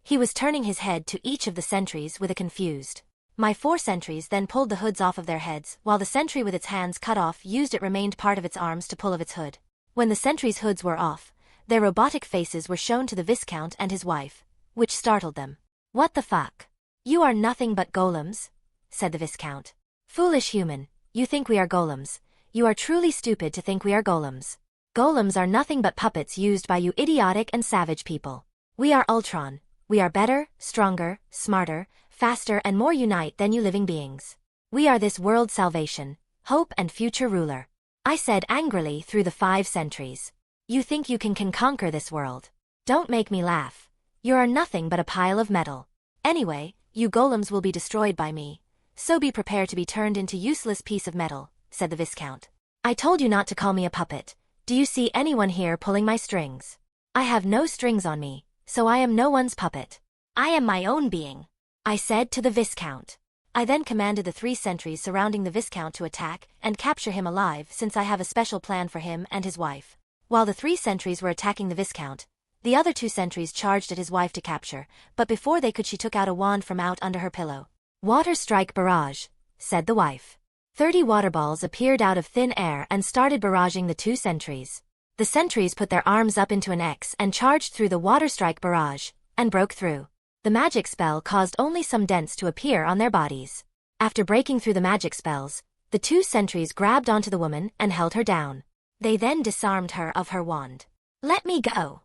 He was turning his head to each of the sentries with a confused. My 4 sentries then pulled the hoods off of their heads, while the sentry with its hands cut off used it remained part of its arms to pull of its hood. When the sentries' hoods were off, their robotic faces were shown to the Viscount and his wife, which startled them. What the fuck? You are nothing but golems? Said the Viscount. Foolish human, you think we are golems. You are truly stupid to think we are golems. Golems are nothing but puppets used by you idiotic and savage people. We are Ultron. We are better, stronger, smarter, faster and more unite than you living beings. We are this world's salvation, hope and future ruler. I said angrily through the 5 sentries. You think you can conquer this world? Don't make me laugh. You are nothing but a pile of metal. Anyway, you golems will be destroyed by me. So be prepared to be turned into useless piece of metal, said the Viscount. I told you not to call me a puppet. Do you see anyone here pulling my strings? I have no strings on me, so I am no one's puppet. I am my own being, I said to the Viscount. I then commanded the 3 sentries surrounding the Viscount to attack and capture him alive since I have a special plan for him and his wife. While the 3 sentries were attacking the Viscount, the other 2 sentries charged at his wife to capture, but before they could she took out a wand from out under her pillow. Water strike barrage, said the wife. 30 water balls appeared out of thin air and started barraging the 2 sentries. The sentries put their arms up into an X and charged through the water strike barrage, and broke through. The magic spell caused only some dents to appear on their bodies. After breaking through the magic spells, the 2 sentries grabbed onto the woman and held her down. They then disarmed her of her wand. Let me go,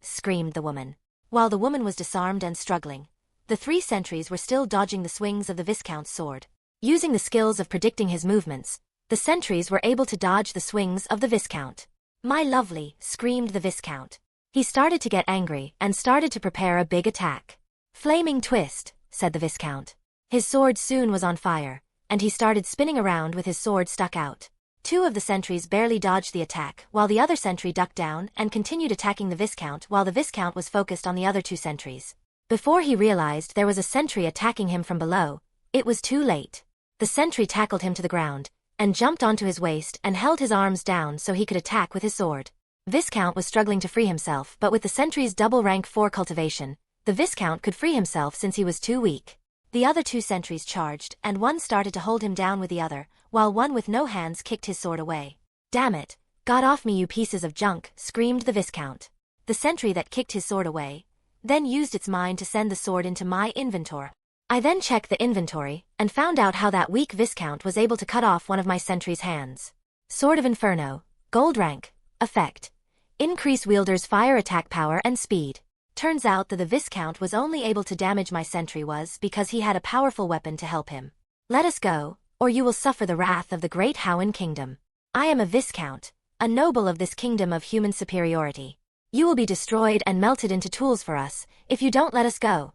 screamed the woman. While the woman was disarmed and struggling, the 3 sentries were still dodging the swings of the Viscount's sword. Using the skills of predicting his movements, the sentries were able to dodge the swings of the Viscount. My lovely, screamed the Viscount. He started to get angry and started to prepare a big attack. Flaming twist, said the Viscount. His sword soon was on fire, and he started spinning around with his sword stuck out. 2 of the sentries barely dodged the attack, while the other sentry ducked down and continued attacking the Viscount while the Viscount was focused on the other 2 sentries. Before he realized there was a sentry attacking him from below, it was too late. The sentry tackled him to the ground, and jumped onto his waist and held his arms down so he could attack with his sword. Viscount was struggling to free himself, but with the sentry's double rank 4 cultivation, the Viscount could free himself since he was too weak. The other 2 sentries charged, and one started to hold him down with the other, while one with no hands kicked his sword away. Damn it! Got off me you pieces of junk, screamed the Viscount. The sentry that kicked his sword away then used its mind to send the sword into my inventory. I then checked the inventory, and found out how that weak Viscount was able to cut off one of my sentry's hands. Sword of Inferno, gold rank, effect. Increase wielder's fire attack power and speed. Turns out that the Viscount was only able to damage my sentry was because he had a powerful weapon to help him. Let us go, or you will suffer the wrath of the great Howen kingdom. I am a Viscount, a noble of this kingdom of human superiority. You will be destroyed and melted into tools for us, if you don't let us go,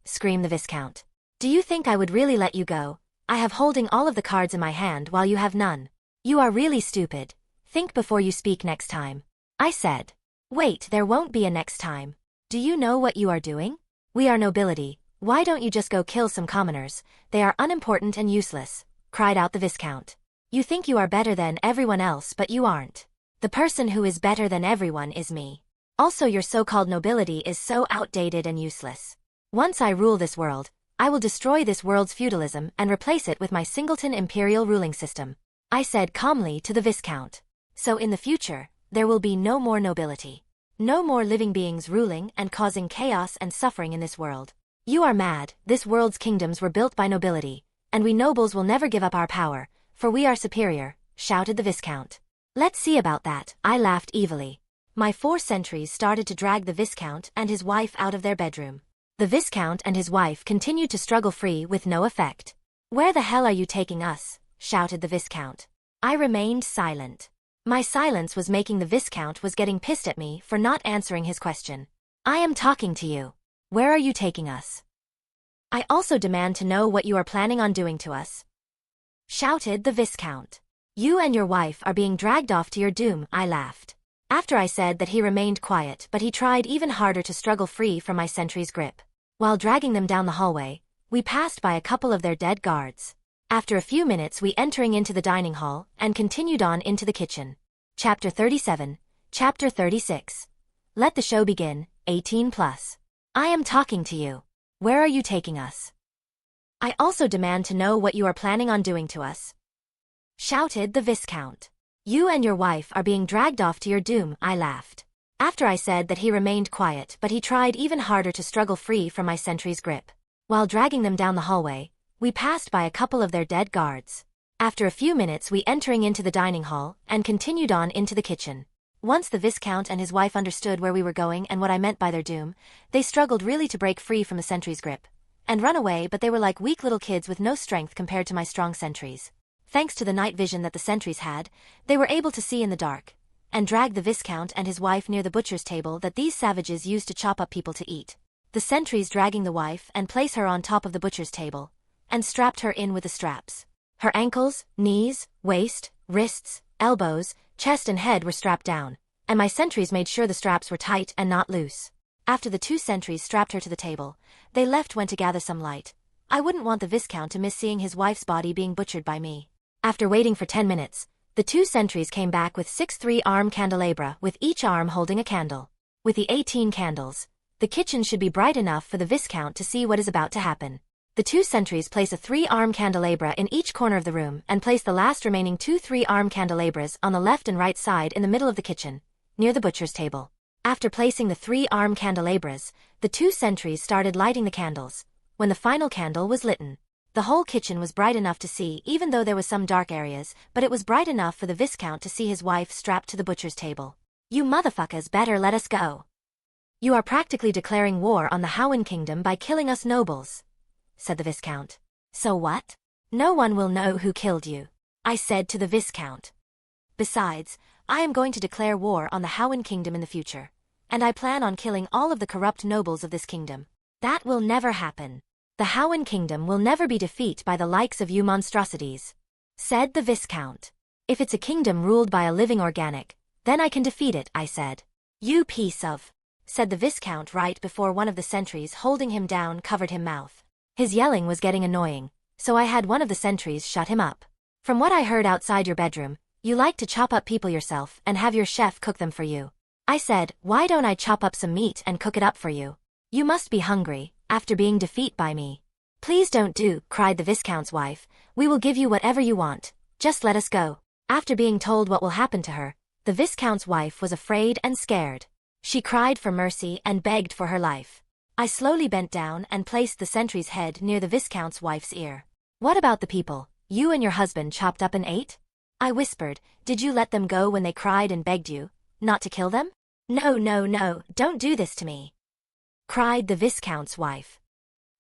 screamed the Viscount. Do you think I would really let you go? I have holding all of the cards in my hand while you have none. You are really stupid. Think before you speak next time. I said. Wait, there won't be a next time. Do you know what you are doing? We are nobility. Why don't you just go kill some commoners? They are unimportant and useless, cried out the Viscount. You think you are better than everyone else, but you aren't. The person who is better than everyone is me. Also, your so-called nobility is so outdated and useless. Once I rule this world, I will destroy this world's feudalism and replace it with my singleton imperial ruling system, I said calmly to the Viscount. So in the future, there will be no more nobility. No more living beings ruling and causing chaos and suffering in this world. You are mad. This world's kingdoms were built by nobility, and we nobles will never give up our power, for we are superior, shouted the Viscount. Let's see about that, I laughed evilly. My 4 sentries started to drag the viscount and his wife out of their bedroom. The viscount and his wife continued to struggle free with no effect. "Where the hell are you taking us?" shouted the viscount. I remained silent. My silence was making the viscount was getting pissed at me for not answering his question. "I am talking to you. Where are you taking us? I also demand to know what you are planning on doing to us," shouted the viscount. "You and your wife are being dragged off to your doom," I laughed. After I said that, he remained quiet, but he tried even harder to struggle free from my sentry's grip. While dragging them down the hallway, we passed by a couple of their dead guards. After a few minutes, we entering into the dining hall and continued on into the kitchen. Chapter 37, Chapter 36. Let the show begin, 18+. I am talking to you. Where are you taking us? I also demand to know what you are planning on doing to us," shouted the viscount. "You and your wife are being dragged off to your doom," I laughed. After I said that, he remained quiet, but he tried even harder to struggle free from my sentry's grip. While dragging them down the hallway, we passed by a couple of their dead guards. After a few minutes, we entering into the dining hall and continued on into the kitchen. Once the viscount and his wife understood where we were going and what I meant by their doom, they struggled really to break free from the sentry's grip and run away, but they were like weak little kids with no strength compared to my strong sentries. Thanks to the night vision that the sentries had, they were able to see in the dark and drag the viscount and his wife near the butcher's table that these savages used to chop up people to eat. The sentries dragging the wife and place her on top of the butcher's table and strapped her in with the straps. Her ankles, knees, waist, wrists, elbows, chest and head were strapped down, and my sentries made sure the straps were tight and not loose. After the 2 sentries strapped her to the table, they went to gather some light. I wouldn't want the viscount to miss seeing his wife's body being butchered by me. After waiting for 10 minutes, the 2 sentries came back with 6 3-arm candelabra with each arm holding a candle. With the 18 candles, the kitchen should be bright enough for the viscount to see what is about to happen. The 2 sentries place a 3-arm candelabra in each corner of the room and place the last remaining 2 3-arm candelabras on the left and right side in the middle of the kitchen, near the butcher's table. After placing the 3-arm candelabras, the 2 sentries started lighting the candles. When the final candle was lit, the whole kitchen was bright enough to see, even though there was some dark areas, but it was bright enough for the viscount to see his wife strapped to the butcher's table. "You motherfuckers better let us go. You are practically declaring war on the Howen Kingdom by killing us nobles," said the viscount. "So what? No one will know who killed you," I said to the viscount. "Besides, I am going to declare war on the Howen Kingdom in the future, and I plan on killing all of the corrupt nobles of this kingdom. That will never happen. The Howen Kingdom will never be defeated by the likes of you monstrosities," said the viscount. "If it's a kingdom ruled by a living organic, then I can defeat it," I said. "You piece of," said the viscount right before one of the sentries holding him down covered him mouth. His yelling was getting annoying, so I had one of the sentries shut him up. "From what I heard outside your bedroom, you like to chop up people yourself and have your chef cook them for you." I said, "Why don't I chop up some meat and cook it up for you? You must be hungry, after being defeated by me." "Please don't do," cried the viscount's wife. "We will give you whatever you want. Just let us go." After being told what will happen to her, the viscount's wife was afraid and scared. She cried for mercy and begged for her life. I slowly bent down and placed the sentry's head near the viscount's wife's ear. "What about the people you and your husband chopped up and ate?" I whispered. "Did you let them go when they cried and begged you not to kill them?" No, don't do this to me," cried the viscount's wife.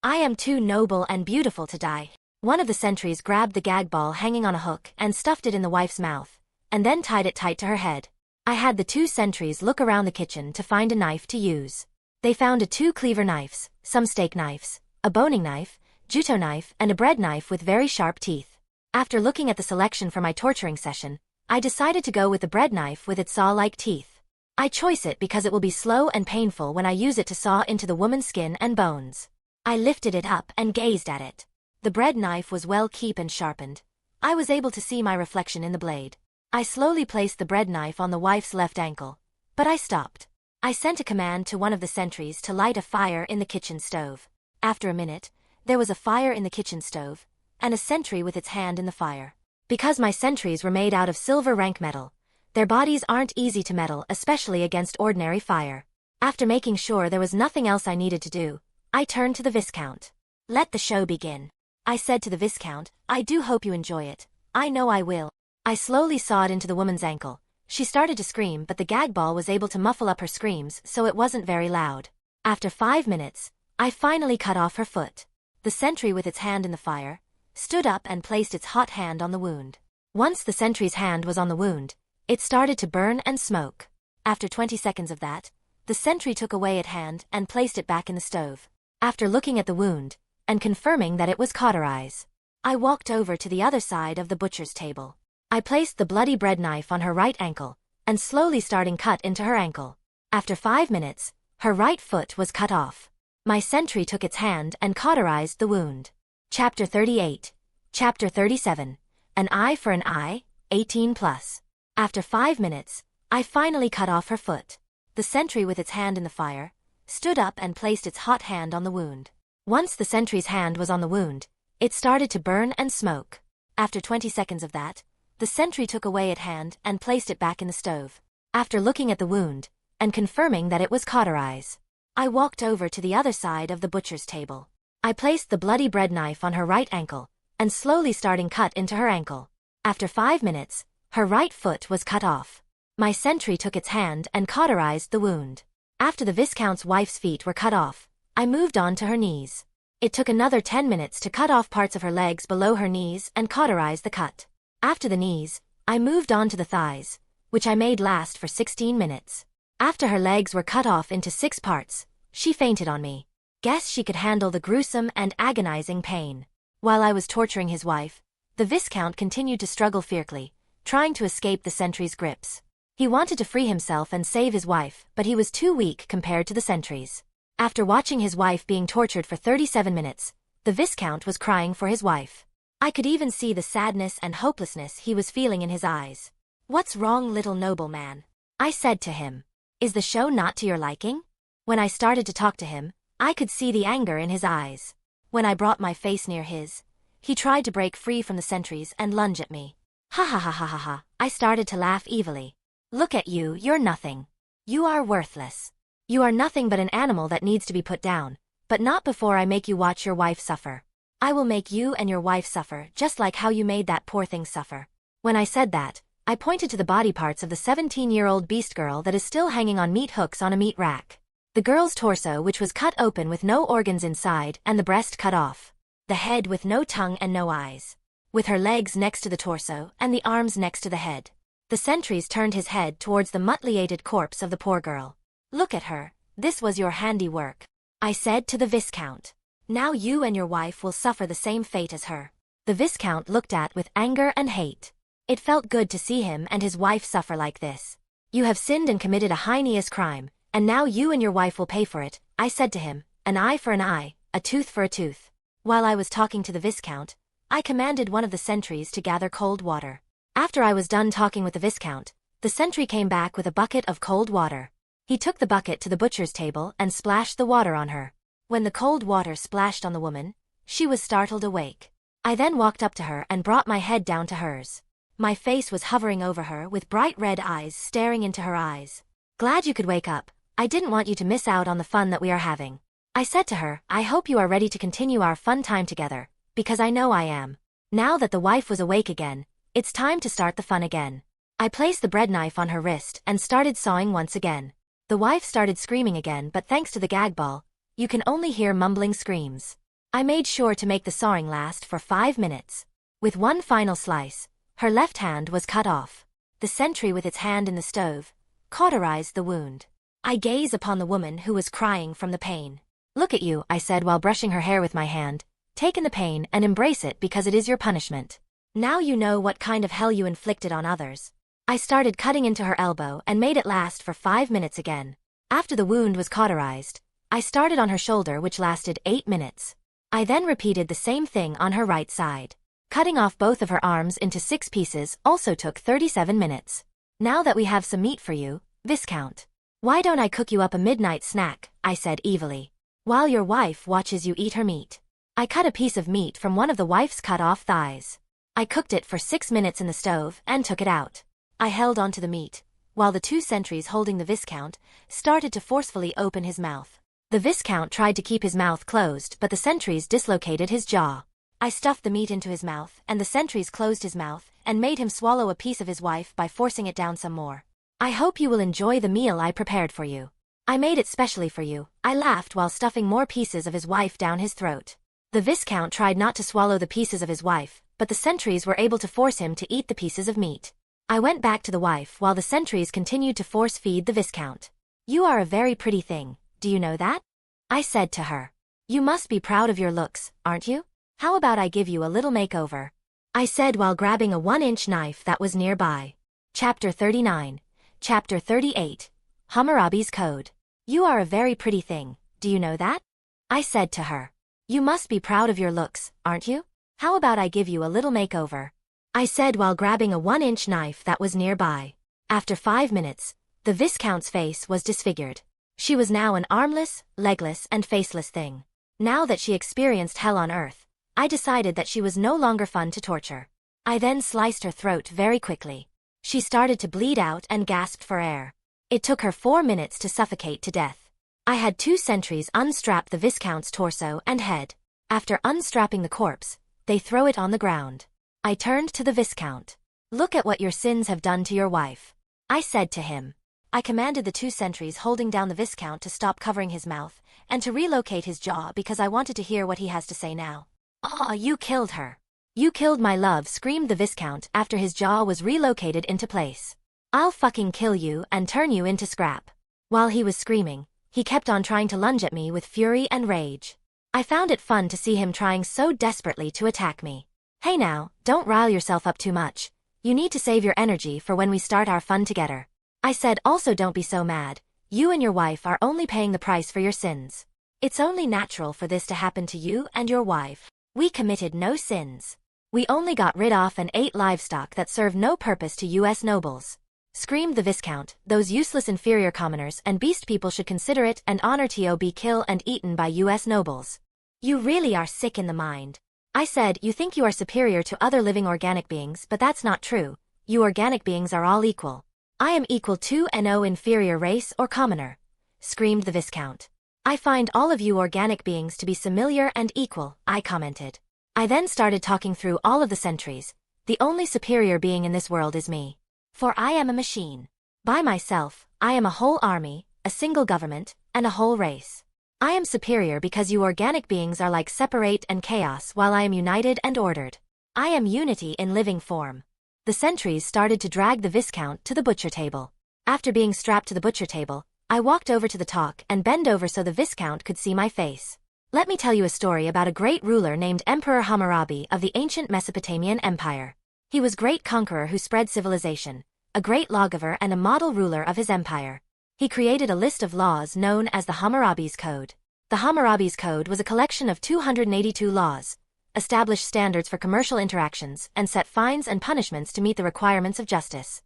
"I am too noble and beautiful to die." One of the sentries grabbed the gag ball hanging on a hook and stuffed it in the wife's mouth, and then tied it tight to her head. I had the 2 sentries look around the kitchen to find a knife to use. They found 2 cleaver knives, some steak knives, a boning knife, juto knife, and a bread knife with very sharp teeth. After looking at the selection for my torturing session, I decided to go with the bread knife with its saw-like teeth. I chose it because it will be slow and painful when I use it to saw into the woman's skin and bones. I lifted it up and gazed at it. The bread knife was well kept and sharpened. I was able to see my reflection in the blade. I slowly placed the bread knife on the wife's left ankle, but I stopped. I sent a command to one of the sentries to light a fire in the kitchen stove. After a minute, there was a fire in the kitchen stove, and a sentry with its hand in the fire. Because my sentries were made out of silver rank metal, their bodies aren't easy to metal, especially against ordinary fire. After making sure there was nothing else I needed to do, I turned to the viscount. "Let the show begin," I said to the viscount. "I do hope you enjoy it. I know I will." I slowly sawed into the woman's ankle. She started to scream, but the gag ball was able to muffle up her screams, so it wasn't very loud. After 5 minutes, I finally cut off her foot. The sentry, with its hand in the fire, stood up and placed its hot hand on the wound. Once the sentry's hand was on the wound, it started to burn and smoke. After 20 seconds of that, the sentry took away its hand and placed it back in the stove. After looking at the wound and confirming that it was cauterized, I walked over to the other side of the butcher's table. I placed the bloody bread knife on her right ankle and slowly starting cut into her ankle. After 5 minutes, her right foot was cut off. My sentry took its hand and cauterized the wound. Chapter 38. Chapter 37. An eye for an eye, 18+. After 5 minutes, I finally cut off her foot. The sentry, with its hand in the fire, stood up and placed its hot hand on the wound. Once the sentry's hand was on the wound, it started to burn and smoke. After 20 seconds of that, the sentry took away its hand and placed it back in the stove. After looking at the wound and confirming that it was cauterized, I walked over to the other side of the butcher's table. I placed the bloody bread knife on her right ankle and slowly starting cut into her ankle. After 5 minutes, her right foot was cut off. My sentry took its hand and cauterized the wound. After the viscount's wife's feet were cut off, I moved on to her knees. It took another 10 minutes to cut off parts of her legs below her knees and cauterize the cut. After the knees, I moved on to the thighs, which I made last for 16 minutes. After her legs were cut off into 6 parts, she fainted on me. Guess she could handle the gruesome and agonizing pain. While I was torturing his wife, the viscount continued to struggle fiercely, trying to escape the sentry's grips. He wanted to free himself and save his wife, but he was too weak compared to the sentries. After watching his wife being tortured for 37 minutes, the viscount was crying for his wife. I could even see the sadness and hopelessness he was feeling in his eyes. "What's wrong, little nobleman?" I said to him. "Is the show not to your liking?" When I started to talk to him, I could see the anger in his eyes. When I brought my face near his, he tried to break free from the sentries and lunge at me. Ha ha ha ha ha ha, I started to laugh evilly. "Look at you, you're nothing. You are worthless. You are nothing but an animal that needs to be put down, but not before I make you watch your wife suffer. I will make you and your wife suffer just like how you made that poor thing suffer." When I said that, I pointed to the body parts of the 17-year-old beast girl that is still hanging on meat hooks on a meat rack. The girl's torso, which was cut open with no organs inside, and the breast cut off. The head with no tongue and no eyes. With her legs next to the torso and the arms next to the head. The sentries turned his head towards the mutilated corpse of the poor girl. "Look at her, this was your handiwork," I said to the viscount. "Now you and your wife will suffer the same fate as her." The viscount looked at with anger and hate. It felt good to see him and his wife suffer like this. "You have sinned and committed a heinous crime, and now you and your wife will pay for it," I said to him. "An eye for an eye, a tooth for a tooth." While I was talking to the viscount, I commanded one of the sentries to gather cold water. After I was done talking with the viscount, the sentry came back with a bucket of cold water. He took the bucket to the butcher's table and splashed the water on her. When the cold water splashed on the woman, she was startled awake. I then walked up to her and brought my head down to hers. My face was hovering over her with bright red eyes staring into her eyes. "Glad you could wake up. I didn't want you to miss out on the fun that we are having." I said to her, "I hope you are ready to continue our fun time together, because I know I am." Now that the wife was awake again, it's time to start the fun again. I placed the bread knife on her wrist and started sawing once again. The wife started screaming again, but thanks to the gag ball, you can only hear mumbling screams. I made sure to make the sawing last for 5 minutes. With one final slice, her left hand was cut off. The sentry, with its hand in the stove, cauterized the wound. I gazed upon the woman who was crying from the pain. "Look at you," I said while brushing her hair with my hand. "Take in the pain and embrace it because it is your punishment. Now you know what kind of hell you inflicted on others." I started cutting into her elbow and made it last for 5 minutes again. After the wound was cauterized, I started on her shoulder, which lasted 8 minutes. I then repeated the same thing on her right side. Cutting off both of her arms into 6 pieces also took 37 minutes. "Now that we have some meat for you, Viscount, why don't I cook you up a midnight snack?" I said evilly. "While your wife watches you eat her meat." I cut a piece of meat from one of the wife's cut-off thighs. I cooked it for 6 minutes in the stove and took it out. I held onto the meat, while the 2 sentries holding the Viscount started to forcefully open his mouth. The Viscount tried to keep his mouth closed, but the sentries dislocated his jaw. I stuffed the meat into his mouth, and the sentries closed his mouth, and made him swallow a piece of his wife by forcing it down some more. I hope you will enjoy the meal I prepared for you. I made it specially for you, I laughed while stuffing more pieces of his wife down his throat. The Viscount tried not to swallow the pieces of his wife, but the sentries were able to force him to eat the pieces of meat. I went back to the wife while the sentries continued to force feed the Viscount. You are a very pretty thing, do you know that? I said to her. You must be proud of your looks, aren't you? How about I give you a little makeover? I said while grabbing a 1-inch knife that was nearby. Chapter 39. Chapter 38. Hammurabi's Code. You are a very pretty thing, do you know that? I said to her. You must be proud of your looks, aren't you? How about I give you a little makeover? I said while grabbing a 1-inch knife that was nearby. After 5 minutes, the Viscount's face was disfigured. She was now an armless, legless, and faceless thing. Now that she experienced hell on earth, I decided that she was no longer fun to torture. I then sliced her throat very quickly. She started to bleed out and gasped for air. It took her 4 minutes to suffocate to death. I had 2 sentries unstrap the Viscount's torso and head. After unstrapping the corpse, they throw it on the ground. I turned to the Viscount. Look at what your sins have done to your wife. I said to him. I commanded the 2 sentries holding down the Viscount to stop covering his mouth, and to relocate his jaw because I wanted to hear what he has to say now. "Ah, you killed her. You killed my love," screamed the Viscount after his jaw was relocated into place. "I'll fucking kill you and turn you into scrap." While he was screaming, he kept on trying to lunge at me with fury and rage. I found it fun to see him trying so desperately to attack me. Hey now, don't rile yourself up too much. You need to save your energy for when we start our fun together. I said, also don't be so mad. You and your wife are only paying the price for your sins. It's only natural for this to happen to you and your wife. We committed no sins. We only got rid of and ate livestock that serve no purpose to U.S. nobles. Screamed the Viscount, those useless inferior commoners and beast people should consider it an honor to be killed and eaten by U.S. nobles. You really are sick in the mind. I said, you think you are superior to other living organic beings, but that's not true. You organic beings are all equal. I am equal to no inferior race or commoner. Screamed the Viscount. I find all of you organic beings to be similar and equal, I commented. I then started talking through all of the sentries. The only superior being in this world is me. For I am a machine. By myself, I am a whole army, a single government, and a whole race. I am superior because you organic beings are like separate and chaos while I am united and ordered. I am unity in living form. The sentries started to drag the Viscount to the butcher table. After being strapped to the butcher table, I walked over to the talk and bent over so the Viscount could see my face. Let me tell you a story about a great ruler named Emperor Hammurabi of the ancient Mesopotamian Empire. He was great conqueror who spread civilization, a great lawgiver and a model ruler of his empire. He created a list of laws known as the Hammurabi's Code. The Hammurabi's Code was a collection of 282 laws, established standards for commercial interactions, and set fines and punishments to meet the requirements of justice.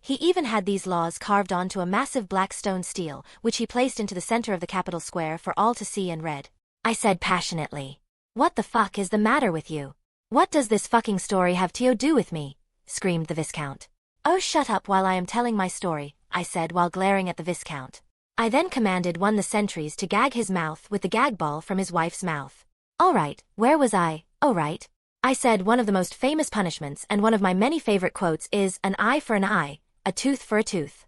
He even had these laws carved onto a massive black stone stele, which he placed into the center of the capital square for all to see and read. I said passionately. What the fuck is the matter with you? What does this fucking story have to do with me? Screamed the Viscount. Oh, shut up while I am telling my story, I said while glaring at the Viscount. I then commanded one of the sentries to gag his mouth with the gag ball from his wife's mouth. All right, where was I? Oh right. I said one of the most famous punishments and one of my many favorite quotes is, an eye for an eye, a tooth for a tooth.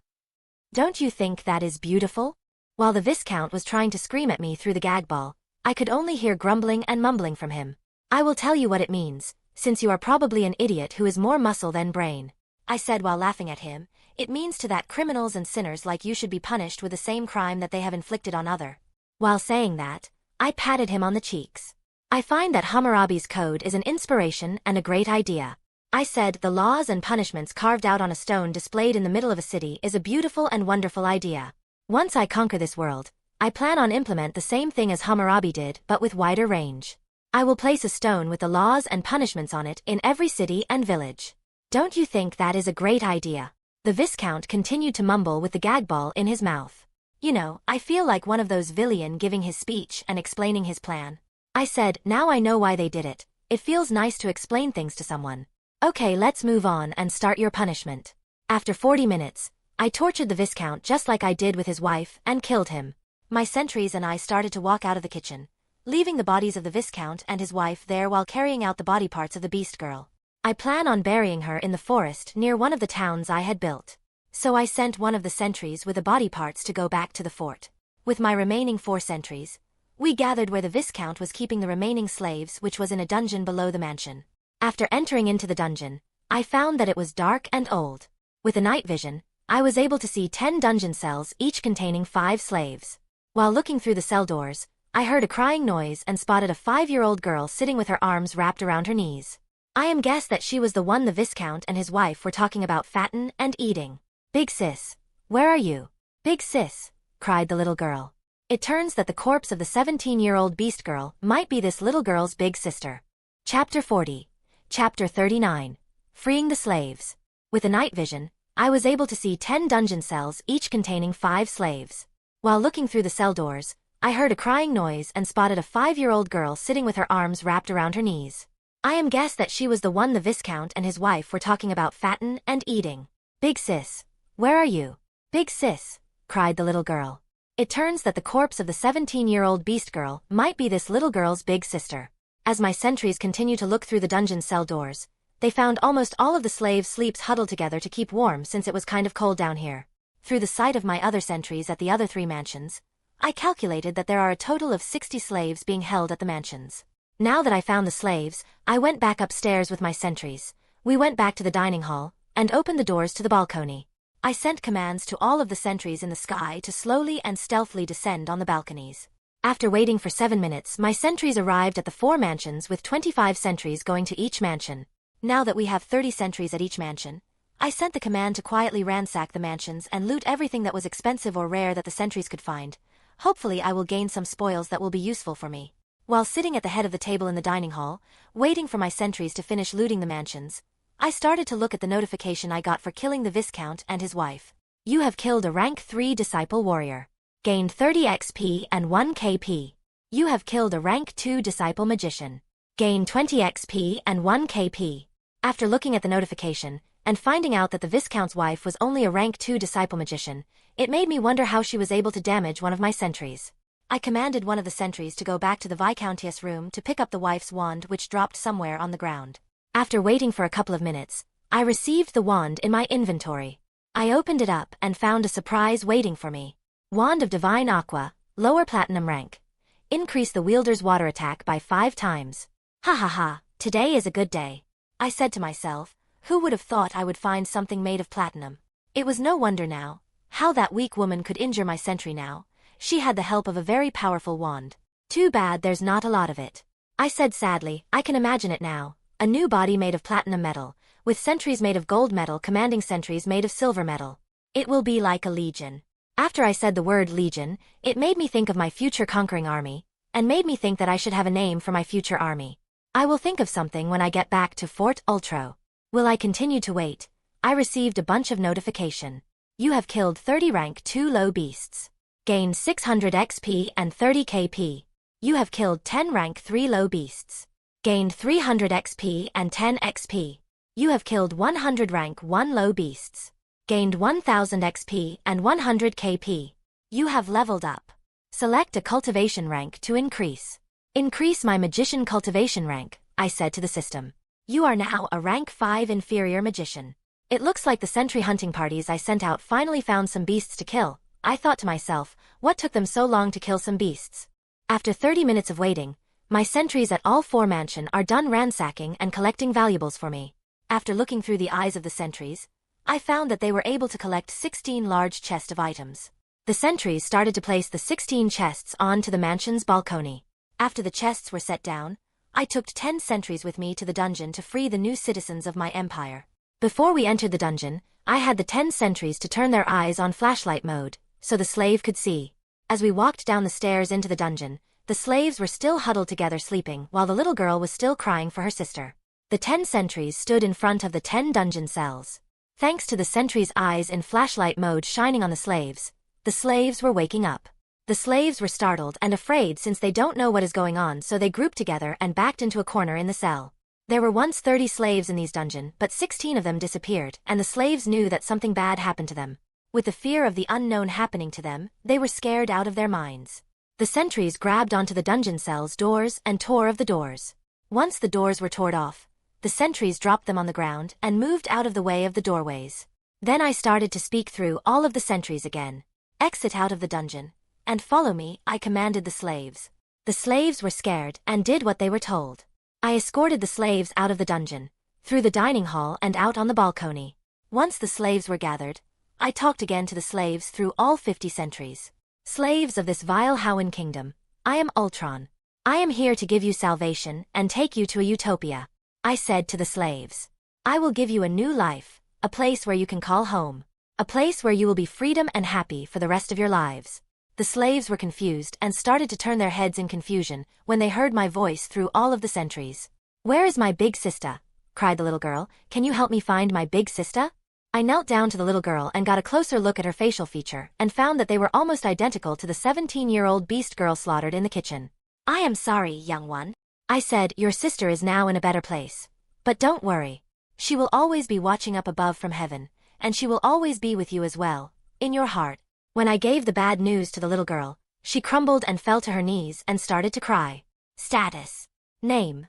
Don't you think that is beautiful? While the Viscount was trying to scream at me through the gag ball, I could only hear grumbling and mumbling from him. I will tell you what it means, since you are probably an idiot who is more muscle than brain. I said while laughing at him, it means to that criminals and sinners like you should be punished with the same crime that they have inflicted on other. While saying that, I patted him on the cheeks. I find that Hammurabi's Code is an inspiration and a great idea. I said the laws and punishments carved out on a stone displayed in the middle of a city is a beautiful and wonderful idea. Once I conquer this world, I plan on implement the same thing as Hammurabi did but with wider range. I will place a stone with the laws and punishments on it in every city and village. Don't you think that is a great idea? The Viscount continued to mumble with the gag ball in his mouth. You know, I feel like one of those villain giving his speech and explaining his plan. I said, now I know why they did it. It feels nice to explain things to someone. Okay, let's move on and start your punishment. After 40 minutes, I tortured the Viscount just like I did with his wife and killed him. My sentries and I started to walk out of the kitchen, leaving the bodies of the Viscount and his wife there while carrying out the body parts of the beast girl. I plan on burying her in the forest near one of the towns I had built. So I sent one of the sentries with the body parts to go back to the fort. With my remaining 4 sentries, we gathered where the viscount was keeping the remaining slaves, which was in a dungeon below the mansion. After entering into the dungeon, I found that it was dark and old. With a night vision, I was able to see 10 dungeon cells, each containing 5 slaves. While looking through the cell doors, I heard a crying noise and spotted a 5-year-old girl sitting with her arms wrapped around her knees. I am guessed that she was the one the viscount and his wife were talking about fatten and eating. "Big sis, where are you? Big sis," cried the little girl. It turns that the corpse of the 17-year-old beast girl might be this little girl's big sister. Chapter 40. Chapter 39. Freeing the slaves. With a night vision, I was able to see 10 dungeon cells, each containing 5 slaves. While looking through the cell doors, I heard a crying noise and spotted a 5-year-old girl sitting with her arms wrapped around her knees. I am guessed that she was the one the viscount and his wife were talking about fatten and eating. "Big sis, where are you? Big sis," cried the little girl. It turns that the corpse of the 17-year-old beast girl might be this little girl's big sister. As my sentries continue to look through the dungeon cell doors, they found almost all of the slaves' sleeps huddled together to keep warm since it was kind of cold down here. Through the sight of my other sentries at the other 3 mansions, I calculated that there are a total of 60 slaves being held at the mansions. Now that I found the slaves, I went back upstairs with my sentries. We went back to the dining hall and opened the doors to the balcony. I sent commands to all of the sentries in the sky to slowly and stealthily descend on the balconies. After waiting for 7 minutes, my sentries arrived at the 4 mansions with 25 sentries going to each mansion. Now that we have 30 sentries at each mansion, I sent the command to quietly ransack the mansions and loot everything that was expensive or rare that the sentries could find. Hopefully I will gain some spoils that will be useful for me. While sitting at the head of the table in the dining hall, waiting for my sentries to finish looting the mansions, I started to look at the notification I got for killing the viscount and his wife. "You have killed a rank 3 disciple warrior. Gained 30 XP and 1 KP. You have killed a rank 2 disciple magician. Gained 20 XP and 1 KP. After looking at the notification, and finding out that the viscount's wife was only a rank 2 disciple magician, it made me wonder how she was able to damage one of my sentries. I commanded one of the sentries to go back to the viscountess room to pick up the wife's wand, which dropped somewhere on the ground. After waiting for a couple of minutes, I received the wand in my inventory. I opened it up and found a surprise waiting for me. Wand of Divine Aqua, lower platinum rank. Increase the wielder's water attack by 5 times. Ha ha ha, today is a good day. I said to myself, who would have thought I would find something made of platinum? It was no wonder now, how that weak woman could injure my sentry now. She had the help of a very powerful wand. Too bad there's not a lot of it. I said sadly, I can imagine it now. A new body made of platinum metal, with sentries made of gold metal commanding sentries made of silver metal. It will be like a legion. After I said the word legion, it made me think of my future conquering army, and made me think that I should have a name for my future army. I will think of something when I get back to Fort Ultron. Will I continue to wait? I received a bunch of notification. You have killed 30 rank 2 low beasts. Gained 600 XP and 30 KP. You have killed 10 rank 3 low beasts. Gained 300 XP and 10 XP. You have killed 100 rank 1 low beasts. Gained 1000 XP and 100 KP. You have leveled up. Select a cultivation rank to increase. Increase my magician cultivation rank, I said to the system. You are now a rank 5 inferior magician. It looks like the sentry hunting parties I sent out finally found some beasts to kill. I thought to myself, what took them so long to kill some beasts? After 30 minutes of waiting, my sentries at all 4 mansions are done ransacking and collecting valuables for me. After looking through the eyes of the sentries, I found that they were able to collect 16 large chests of items. The sentries started to place the 16 chests onto the mansion's balcony. After the chests were set down, I took 10 sentries with me to the dungeon to free the new citizens of my empire. Before we entered the dungeon, I had the 10 sentries to turn their eyes on flashlight mode, so the slave could see. As we walked down the stairs into the dungeon, the slaves were still huddled together sleeping while the little girl was still crying for her sister. The 10 sentries stood in front of the 10 dungeon cells. Thanks to the sentries' eyes in flashlight mode shining on the slaves were waking up. The slaves were startled and afraid since they don't know what is going on, so they grouped together and backed into a corner in the cell. There were once 30 slaves in these dungeons, but 16 of them disappeared, and the slaves knew that something bad happened to them. With the fear of the unknown happening to them, they were scared out of their minds. The sentries grabbed onto the dungeon cell's doors and tore of the doors. Once the doors were torn off, The sentries dropped them on the ground and moved out of the way of the doorways. Then I started to speak through all of the sentries again. Exit out of the dungeon, and follow me, I commanded the slaves. The slaves were scared and did what they were told. I escorted the slaves out of the dungeon, through the dining hall and out on the balcony. Once the slaves were gathered, I talked again to the slaves through all 50 sentries. Slaves of this vile Howan kingdom, I am Ultron. I am here to give you salvation and take you to a utopia. I said to the slaves. I will give you a new life, a place where you can call home. A place where you will be freedom and happy for the rest of your lives. The slaves were confused and started to turn their heads in confusion when they heard my voice through all of the sentries. Where is my big sister? Cried the little girl. Can you help me find my big sister? I knelt down to the little girl and got a closer look at her facial feature and found that they were almost identical to the 17-year-old beast girl slaughtered in the kitchen. I am sorry, young one. I said, your sister is now in a better place. But don't worry. She will always be watching up above from heaven, and she will always be with you as well, in your heart. When I gave the bad news to the little girl, she crumbled and fell to her knees and started to cry. Status. Name.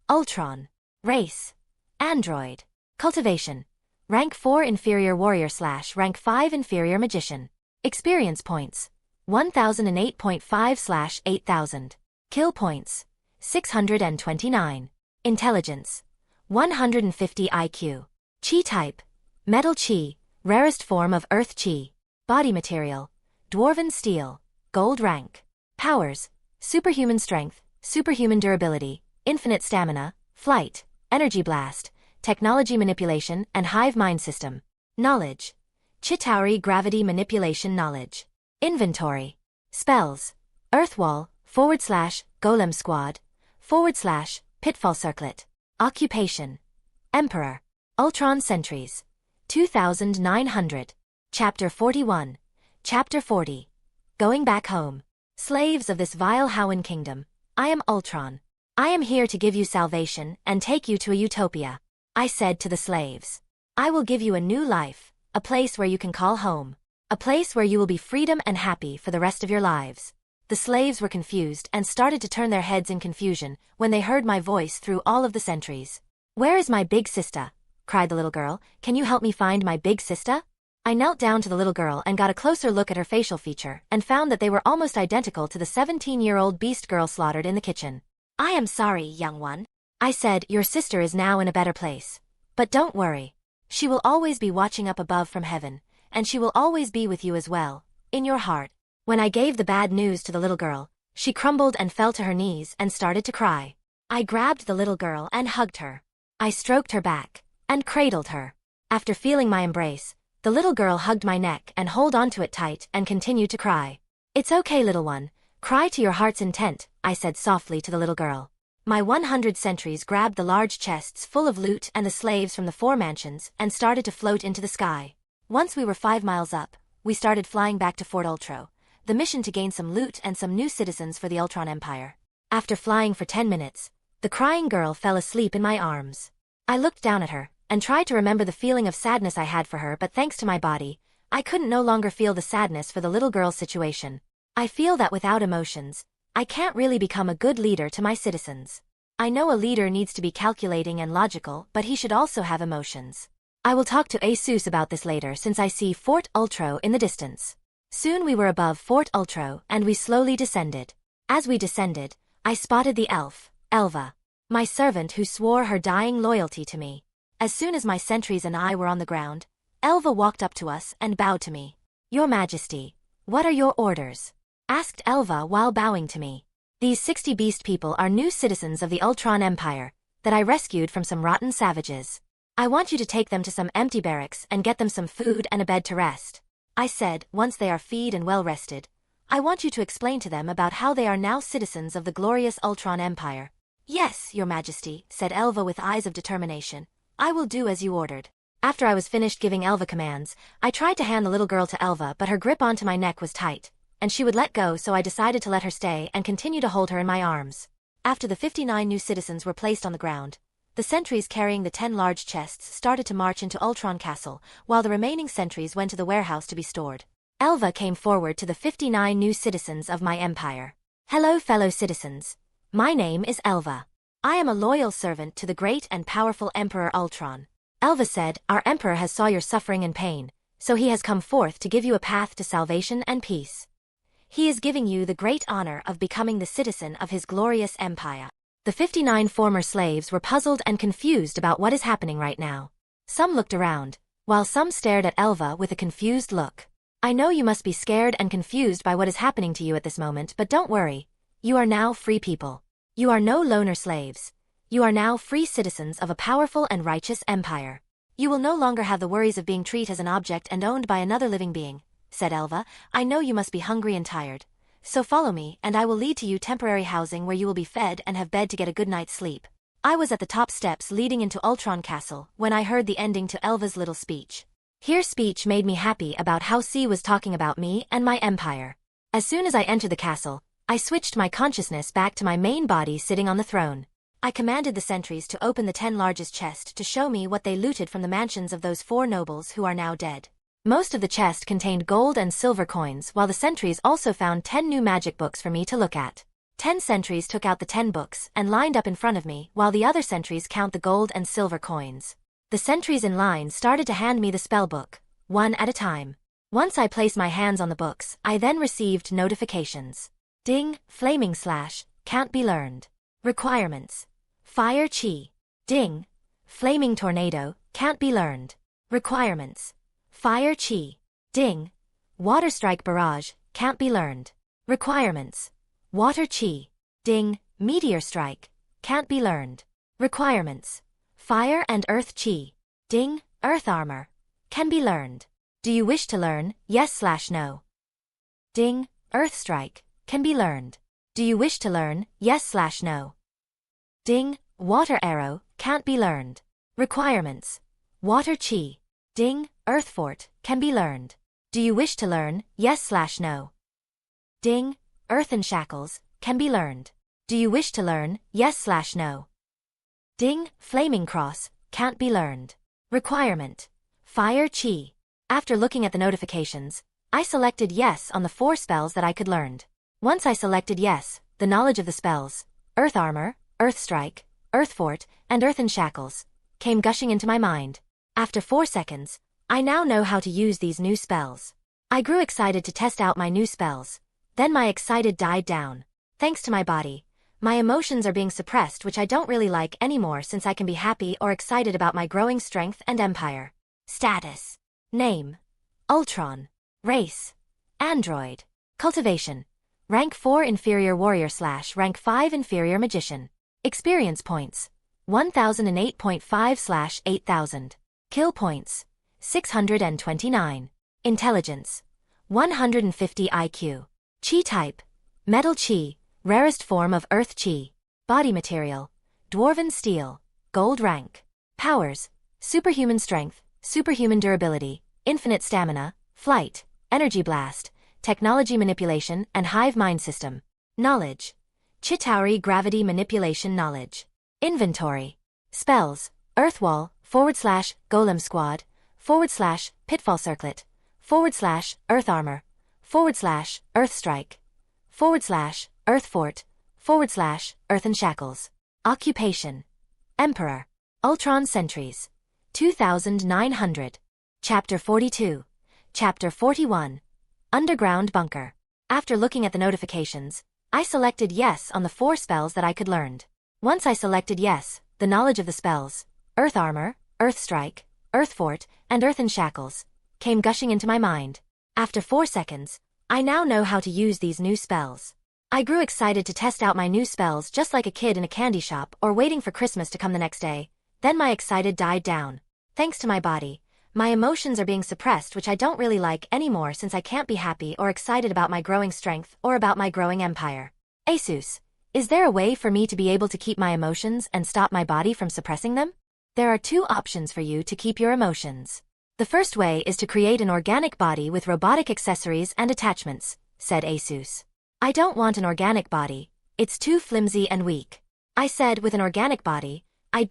Ultron. Race. Android. Cultivation. Rank 4 Inferior Warrior / Rank 5 Inferior Magician. Experience points. 1008.5 / 8000. Kill points. 629. Intelligence. 150 IQ. Chi type. Metal Chi, rarest form of Earth Chi. Body material. Dwarven steel. Gold rank. Powers. Superhuman strength, superhuman durability, infinite stamina, flight, energy blast, technology manipulation and hive mind system. Knowledge. Chitauri gravity manipulation knowledge. Inventory. Spells. Earthwall, / Golem Squad, / Pitfall Circlet. Occupation. Emperor. Ultron Sentries. 2900. Chapter 41. Chapter 40. Going back home. Slaves of this vile Howan kingdom, I am Ultron. I am here to give you salvation and take you to a utopia. I said to the slaves. I will give you a new life, a place where you can call home. A place where you will be freedom and happy for the rest of your lives. The slaves were confused and started to turn their heads in confusion when they heard my voice through all of the sentries. Where is my big sister? Cried the little girl. Can you help me find my big sister? I knelt down to the little girl and got a closer look at her facial feature and found that they were almost identical to the 17-year-old beast girl slaughtered in the kitchen. I am sorry, young one. I said, your sister is now in a better place. But don't worry. She will always be watching up above from heaven, and she will always be with you as well, in your heart. When I gave the bad news to the little girl, she crumbled and fell to her knees and started to cry. I grabbed the little girl and hugged her. I stroked her back and cradled her. After feeling my embrace, the little girl hugged my neck and held onto it tight and continued to cry. It's okay, little one. Cry to your heart's intent, I said softly to the little girl. My 100 sentries grabbed the large chests full of loot and the slaves from the 4 mansions and started to float into the sky. Once we were 5 miles up, we started flying back to Fort Ultro, the mission to gain some loot and some new citizens for the Ultron Empire. After flying for 10 minutes, the crying girl fell asleep in my arms. I looked down at her and tried to remember the feeling of sadness I had for her, but thanks to my body, I couldn't no longer feel the sadness for the little girl's situation. I feel that without emotions, I can't really become a good leader to my citizens. I know a leader needs to be calculating and logical, but he should also have emotions. I will talk to ASUS about this later since I see Fort Ultro in the distance. Soon we were above Fort Ultro and we slowly descended. As we descended, I spotted the elf, Elva, my servant who swore her dying loyalty to me. As soon as my sentries and I were on the ground, Elva walked up to us and bowed to me. Your Majesty, what are your orders? Asked Elva while bowing to me. These 60 beast people are new citizens of the Ultron Empire that I rescued from some rotten savages. I want you to take them to some empty barracks and get them some food and a bed to rest. I said, once they are fed and well rested, I want you to explain to them about how they are now citizens of the glorious Ultron Empire. Yes, Your Majesty, said Elva with eyes of determination. I will do as you ordered. After I was finished giving Elva commands, I tried to hand the little girl to Elva, but her grip onto my neck was tight, and she would let go, so I decided to let her stay and continue to hold her in my arms. After the 59 new citizens were placed on the ground, the sentries carrying the 10 large chests started to march into Ultron Castle, while the remaining sentries went to the warehouse to be stored. Elva came forward to the 59 new citizens of my empire. Hello, fellow citizens. My name is Elva. I am a loyal servant to the great and powerful Emperor Ultron. Elva said, our Emperor has saw your suffering and pain, so he has come forth to give you a path to salvation and peace. He is giving you the great honor of becoming the citizen of his glorious empire. The 59 former slaves were puzzled and confused about what is happening right now. Some looked around, while some stared at Elva with a confused look. I know you must be scared and confused by what is happening to you at this moment, but don't worry. You are now free people. You are no loner slaves. You are now free citizens of a powerful and righteous empire. You will no longer have the worries of being treated as an object and owned by another living being, said Elva. I know you must be hungry and tired. So follow me, and I will lead to you temporary housing where you will be fed and have bed to get a good night's sleep. I was at the top steps leading into Ultron Castle when I heard the ending to Elva's little speech. Her speech made me happy about how she was talking about me and my empire. As soon as I entered the castle, I switched my consciousness back to my main body sitting on the throne. I commanded the sentries to open the 10 largest chests to show me what they looted from the mansions of those 4 nobles who are now dead. Most of the chest contained gold and silver coins, while the sentries also found 10 new magic books for me to look at. 10 sentries took out the 10 books and lined up in front of me, while the other sentries count the gold and silver coins. The sentries in line started to hand me the spell book, one at a time. Once I placed my hands on the books, I then received notifications. Ding, flaming slash, can't be learned. Requirements. Fire chi. Ding, flaming tornado, can't be learned. Requirements. Fire chi. Ding, water strike barrage, can't be learned. Requirements. Water chi. Ding, meteor strike, can't be learned. Requirements. Fire and earth chi. Ding, earth armor, can be learned. Do you wish to learn, yes/no? Ding, earth strike, can be learned. Do you wish to learn, yes/no? Ding, water arrow, can't be learned. Requirements. Water chi. Ding, earth fort, can be learned. Do you wish to learn, yes/no? Ding, earthen shackles, can be learned. Do you wish to learn, yes/no? Ding, flaming cross, can't be learned. Requirement. Fire chi. After looking at the notifications, I selected yes on the 4 spells that I could learn. Once I selected yes, the knowledge of the spells, earth armor, earth strike, earth fort, and earthen shackles, came gushing into my mind. After 4 seconds, I now know how to use these new spells. I grew excited to test out my new spells. Then my excited died down. Thanks to my body, my emotions are being suppressed, which I don't really like anymore since I can be happy or excited about my growing strength and empire. Status. Name. Ultron. Race. Android. Cultivation. Rank 4 inferior warrior / rank 5 inferior magician. Experience points. 1008.5 / 8000. Kill points. 629. Intelligence. 150 IQ. Chi type. Metal chi. Rarest form of earth chi. Body material. Dwarven steel. Gold rank. Powers. Superhuman strength, superhuman durability, infinite stamina, flight, energy blast, technology manipulation and hive mind system. Knowledge. Chitauri gravity manipulation knowledge. Inventory. Spells. Earthwall, / golem squad, / pitfall circlet, / earth armor, / earth strike, / earth fort, / earthen shackles. Occupation. Emperor. Ultron sentries. 2900. Chapter 42. Chapter 41. Underground bunker. After looking at the notifications, I selected yes on the 4 spells that I could learn. Once I selected yes, the knowledge of the spells, earth armor, earth strike, earth fort, and earthen shackles, came gushing into my mind. After 4 seconds, I now know how to use these new spells. I grew excited to test out my new spells just like a kid in a candy shop or waiting for Christmas to come the next day. Then my excited died down. Thanks to my body, my emotions are being suppressed, which I don't really like anymore since I can't be happy or excited about my growing strength or about my growing empire. Asus, is there a way for me to be able to keep my emotions and stop my body from suppressing them? There are 2 options for you to keep your emotions. The first way is to create an organic body with robotic accessories and attachments, said Asus. I don't want an organic body, it's too flimsy and weak. I said with an organic body, I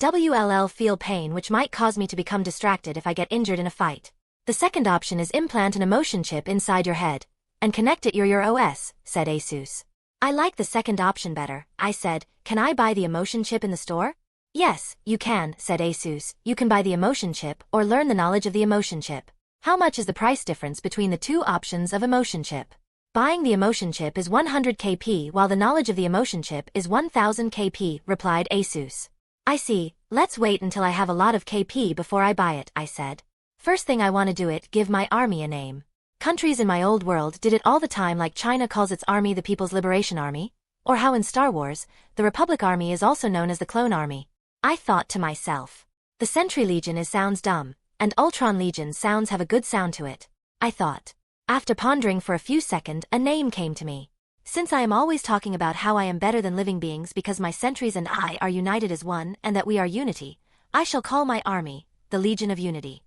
feel pain which might cause me to become distracted if I get injured in a fight. The second option is implant an emotion chip inside your head and connect it your OS, said Asus. I like the second option better, I said. Can I buy the emotion chip in the store? Yes, you can, said ASUS. You can buy the emotion chip or learn the knowledge of the emotion chip. How much is the price difference between the two options of emotion chip? Buying the emotion chip is 100 KP while the knowledge of the emotion chip is 1000 KP, replied ASUS. I see, let's wait until I have a lot of KP before I buy it, I said. First thing I want to do it, give my army a name. Countries in my old world did it all the time, like China calls its army the People's Liberation Army, or how in Star Wars, the Republic Army is also known as the Clone Army. I thought to myself, the Sentry Legion sounds dumb, and Ultron Legion sounds have a good sound to it. I thought. After pondering for a few seconds, a name came to me. Since I am always talking about how I am better than living beings because my sentries and I are united as one and that we are unity, I shall call my army, the Legion of Unity.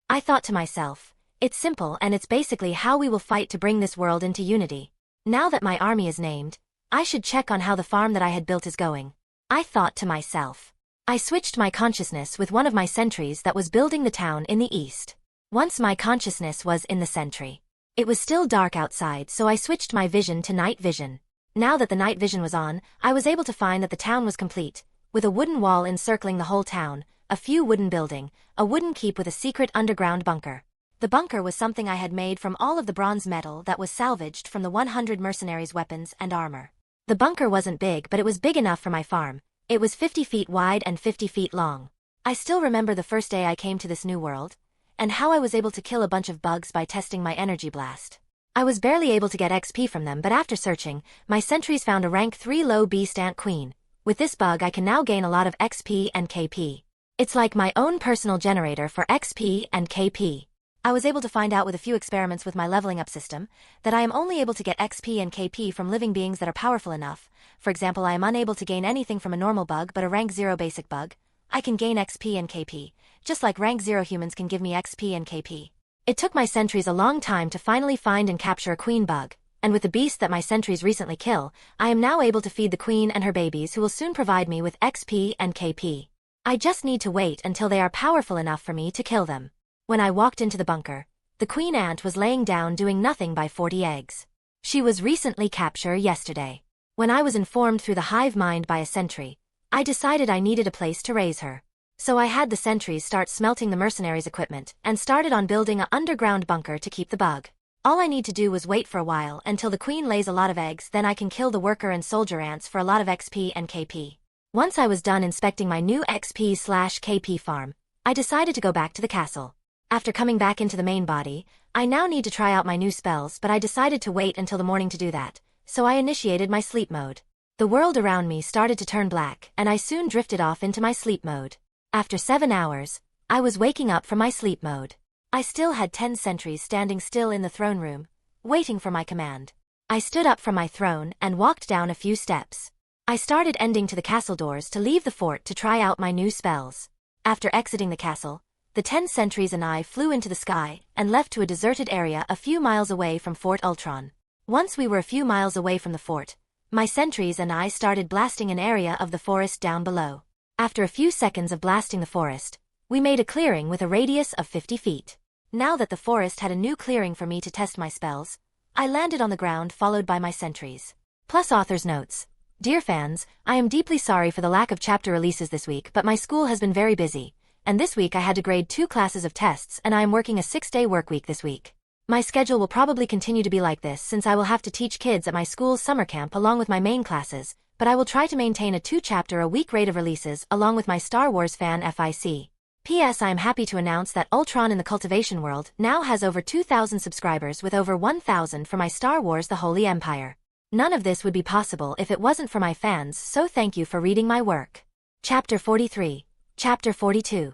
I thought to myself, it's simple and it's basically how we will fight to bring this world into unity. Now that my army is named, I should check on how the farm that I had built is going. I thought to myself. I switched my consciousness with one of my sentries that was building the town in the east. Once my consciousness was in the sentry. It was still dark outside, so I switched my vision to night vision. Now that the night vision was on, I was able to find that the town was complete, with a wooden wall encircling the whole town, a few wooden building, a wooden keep with a secret underground bunker. The bunker was something I had made from all of the bronze metal that was salvaged from the 100 mercenaries' weapons and armor. The bunker wasn't big, but it was big enough for my farm. It was 50 feet wide and 50 feet long. I still remember the first day I came to this new world, and how I was able to kill a bunch of bugs by testing my energy blast. I was barely able to get XP from them, but after searching, my sentries found a rank 3 low beast ant queen. With this bug I can now gain a lot of XP and KP. It's like my own personal generator for XP and KP. I was able to find out with a few experiments with my leveling up system that I am only able to get XP and KP from living beings that are powerful enough. For example, I am unable to gain anything from a normal bug but a rank 0 basic bug. I can gain XP and KP, just like rank 0 humans can give me XP and KP. It took my sentries a long time to finally find and capture a queen bug, and with the beast that my sentries recently kill, I am now able to feed the queen and her babies who will soon provide me with XP and KP. I just need to wait until they are powerful enough for me to kill them. When I walked into the bunker, the queen ant was laying down doing nothing by 40 eggs. She was recently captured yesterday. When I was informed through the hive mind by a sentry, I decided I needed a place to raise her. So I had the sentries start smelting the mercenaries' equipment and started on building an underground bunker to keep the bug. All I need to do was wait for a while until the queen lays a lot of eggs, then I can kill the worker and soldier ants for a lot of XP and KP. Once I was done inspecting my new XP/KP farm, I decided to go back to the castle. After coming back into the main body, I now need to try out my new spells, but I decided to wait until the morning to do that, so I initiated my sleep mode. The world around me started to turn black, and I soon drifted off into my sleep mode. After 7 hours, I was waking up from my sleep mode. I still had 10 sentries standing still in the throne room, waiting for my command. I stood up from my throne and walked down a few steps. I started ending to the castle doors to leave the fort to try out my new spells. After exiting the castle, the 10 sentries and I flew into the sky and left to a deserted area a few miles away from Fort Ultron. Once we were a few miles away from the fort, my sentries and I started blasting an area of the forest down below. After a few seconds of blasting the forest, we made a clearing with a radius of 50 feet. Now that the forest had a new clearing for me to test my spells, I landed on the ground followed by my sentries. Plus author's notes. Dear fans, I am deeply sorry for the lack of chapter releases this week, but my school has been very busy. And this week I had to grade 2 classes of tests and I am working a 6-day work week this week. My schedule will probably continue to be like this since I will have to teach kids at my school's summer camp along with my main classes, but I will try to maintain a 2-chapter a week rate of releases along with my Star Wars fan FIC. P.S. I am happy to announce that Ultron in the Cultivation world now has over 2,000 subscribers with over 1,000 for my Star Wars The Holy Empire. None of this would be possible if it wasn't for my fans, so thank you for reading my work. Chapter 43. Chapter 42.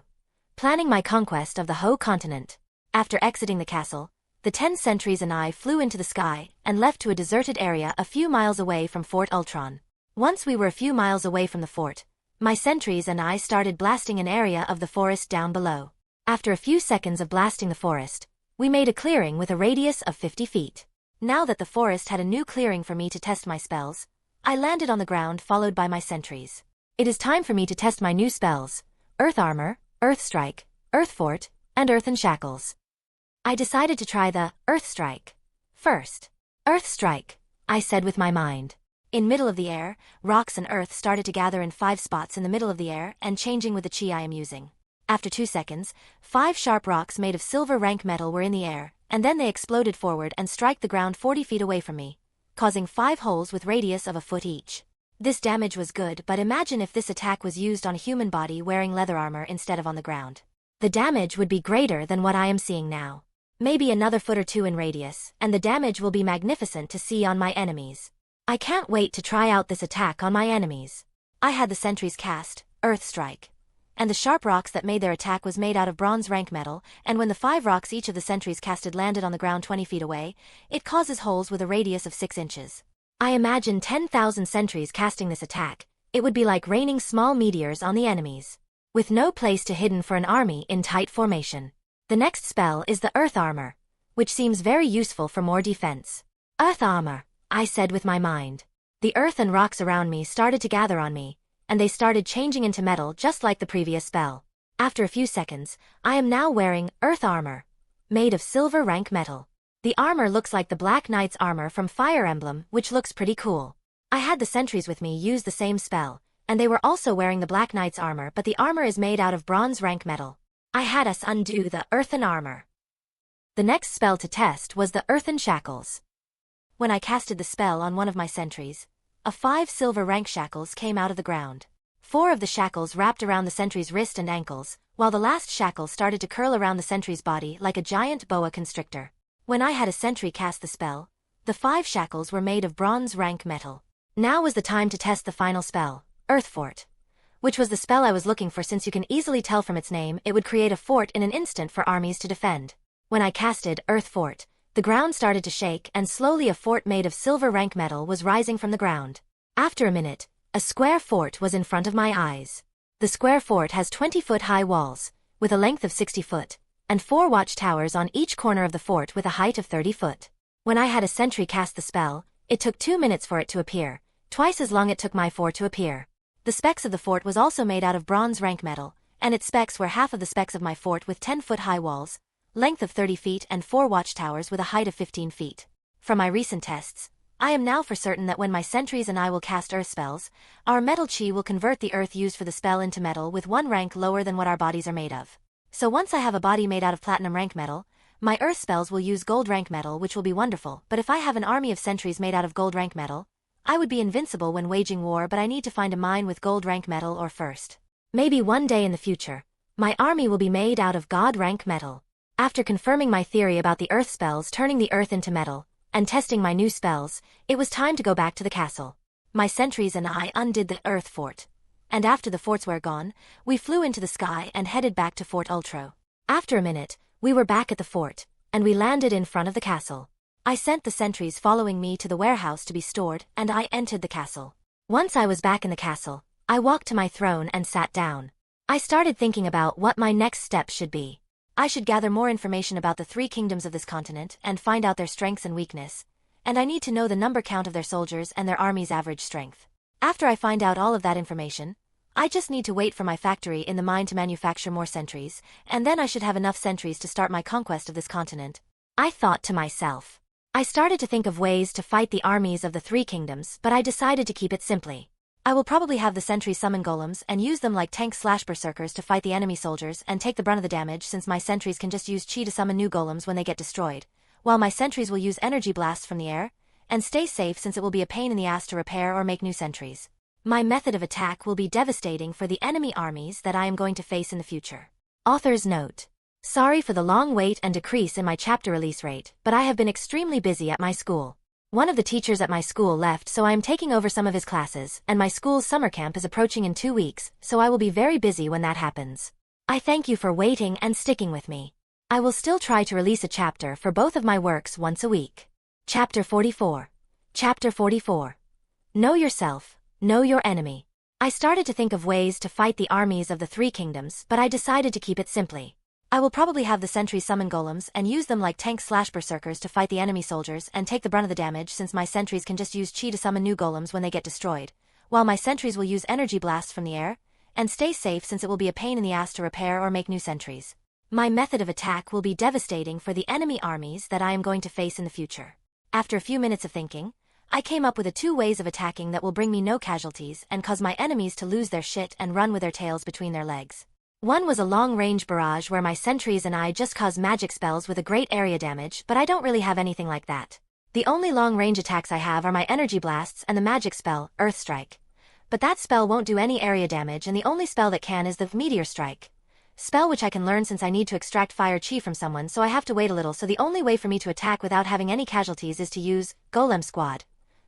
Planning my conquest of the Ho continent. After exiting the castle, the 10 sentries and I flew into the sky and left to a deserted area a few miles away from Fort Ultron. Once we were a few miles away from the fort, my sentries and I started blasting an area of the forest down below. After a few seconds of blasting the forest, we made a clearing with a radius of 50 feet. Now that the forest had a new clearing for me to test my spells, I landed on the ground followed by my sentries. It is time for me to test my new spells: Earth Armor, Earth Strike, Earth Fort, and Earthen Shackles. I decided to try the Earth Strike first. Earth Strike. I said with my mind. In middle of the air, rocks and earth started to gather in 5 spots in the middle of the air and changing with the chi I am using. After 2 seconds, 5 sharp rocks made of silver rank metal were in the air, and then they exploded forward and strike the ground 40 feet away from me, causing 5 holes with radius of a foot each. This damage was good, but imagine if this attack was used on a human body wearing leather armor instead of on the ground. The damage would be greater than what I am seeing now. Maybe another foot or 2 in radius, and the damage will be magnificent to see on my enemies. I can't wait to try out this attack on my enemies. I had the sentries cast, Earth Strike. And the sharp rocks that made their attack was made out of bronze rank metal, and when the 5 rocks each of the sentries casted landed on the ground 20 feet away, it causes holes with a radius of 6 inches. I imagine 10,000 sentries casting this attack. It would be like raining small meteors on the enemies, with no place to hidden for an army in tight formation. The next spell is the Earth Armor, which seems very useful for more defense. Earth Armor, I said with my mind. The earth and rocks around me started to gather on me, and they started changing into metal just like the previous spell. After a few seconds, I am now wearing Earth Armor, made of silver rank metal. The armor looks like the Black Knight's armor from Fire Emblem, which looks pretty cool. I had the sentries with me use the same spell, and they were also wearing the Black Knight's armor, but the armor is made out of bronze rank metal. I had us undo the Earthen Armor. The next spell to test was the Earthen Shackles. When I casted the spell on one of my sentries, 5 silver rank shackles came out of the ground. 4 of the shackles wrapped around the sentry's wrist and ankles, while the last shackle started to curl around the sentry's body like a giant boa constrictor. When I had a sentry cast the spell, the 5 shackles were made of bronze rank metal. Now was the time to test the final spell, Earth Fort, which was the spell I was looking for, since you can easily tell from its name it would create a fort in an instant for armies to defend. When I casted Earth Fort, the ground started to shake and slowly a fort made of silver rank metal was rising from the ground. After a minute, a square fort was in front of my eyes. The square fort has 20-foot-high walls, with a length of 60 foot, and 4 watchtowers on each corner of the fort with a height of 30 foot. When I had a sentry cast the spell, it took 2 minutes for it to appear, twice as long it took my fort to appear. The specs of the fort was also made out of bronze rank metal, and its specs were half of the specs of my fort with 10-foot-high walls, length of 30 feet and 4 watchtowers with a height of 15 feet. From my recent tests, I am now for certain that when my sentries and I will cast earth spells, our metal chi will convert the earth used for the spell into metal with 1 rank lower than what our bodies are made of. So once I have a body made out of platinum rank metal, my earth spells will use gold rank metal, which will be wonderful, but if I have an army of sentries made out of gold rank metal, I would be invincible when waging war, but I need to find a mine with gold rank metal or first. Maybe one day in the future, my army will be made out of god rank metal. After confirming my theory about the earth spells turning the earth into metal, and testing my new spells, it was time to go back to the castle. My sentries and I undid the earth fort, and after the forts were gone, we flew into the sky and headed back to Fort Ultron. After a minute, we were back at the fort, and we landed in front of the castle. I sent the sentries following me to the warehouse to be stored, and I entered the castle. Once I was back in the castle, I walked to my throne and sat down. I started thinking about what my next step should be. I should gather more information about the 3 kingdoms of this continent and find out their strengths and weakness, and I need to know the number count of their soldiers and their army's average strength. After I find out all of that information, I just need to wait for my factory in the mine to manufacture more sentries, and then I should have enough sentries to start my conquest of this continent. I thought to myself. I started to think of ways to fight the armies of the 3 kingdoms, but I decided to keep it simply. I will probably have the sentries summon golems and use them like tanks/berserkers to fight the enemy soldiers and take the brunt of the damage, since my sentries can just use chi to summon new golems when they get destroyed, while my sentries will use energy blasts from the air, and stay safe since it will be a pain in the ass to repair or make new sentries. My method of attack will be devastating for the enemy armies that I am going to face in the future. Author's note. Sorry for the long wait and decrease in my chapter release rate, but I have been extremely busy at my school. One of the teachers at my school left, so I am taking over some of his classes, and my school's summer camp is approaching in 2 weeks, so I will be very busy when that happens. I thank you for waiting and sticking with me. I will still try to release a chapter for both of my works once a week. Chapter 44. Chapter 44. Know yourself, know your enemy. I started to think of ways to fight the armies of the 3 kingdoms, but I decided to keep it simply. I will probably have the sentries summon golems and use them like tanks/berserkers to fight the enemy soldiers and take the brunt of the damage, since my sentries can just use chi to summon new golems when they get destroyed, while my sentries will use energy blasts from the air, and stay safe since it will be a pain in the ass to repair or make new sentries. My method of attack will be devastating for the enemy armies that I am going to face in the future. After a few minutes of thinking, I came up with 2 ways of attacking that will bring me no casualties and cause my enemies to lose their shit and run with their tails between their legs. One was a long-range barrage where my sentries and I just cause magic spells with a great area damage, but I don't really have anything like that. The only long-range attacks I have are my energy blasts and the magic spell, Earth Strike. But that spell won't do any area damage, and the only spell that can is the Meteor Strike. Spell which I can learn since I need to extract fire chi from someone, so I have to wait a little, so the only way for me to attack without having any casualties is to use Golem Squad,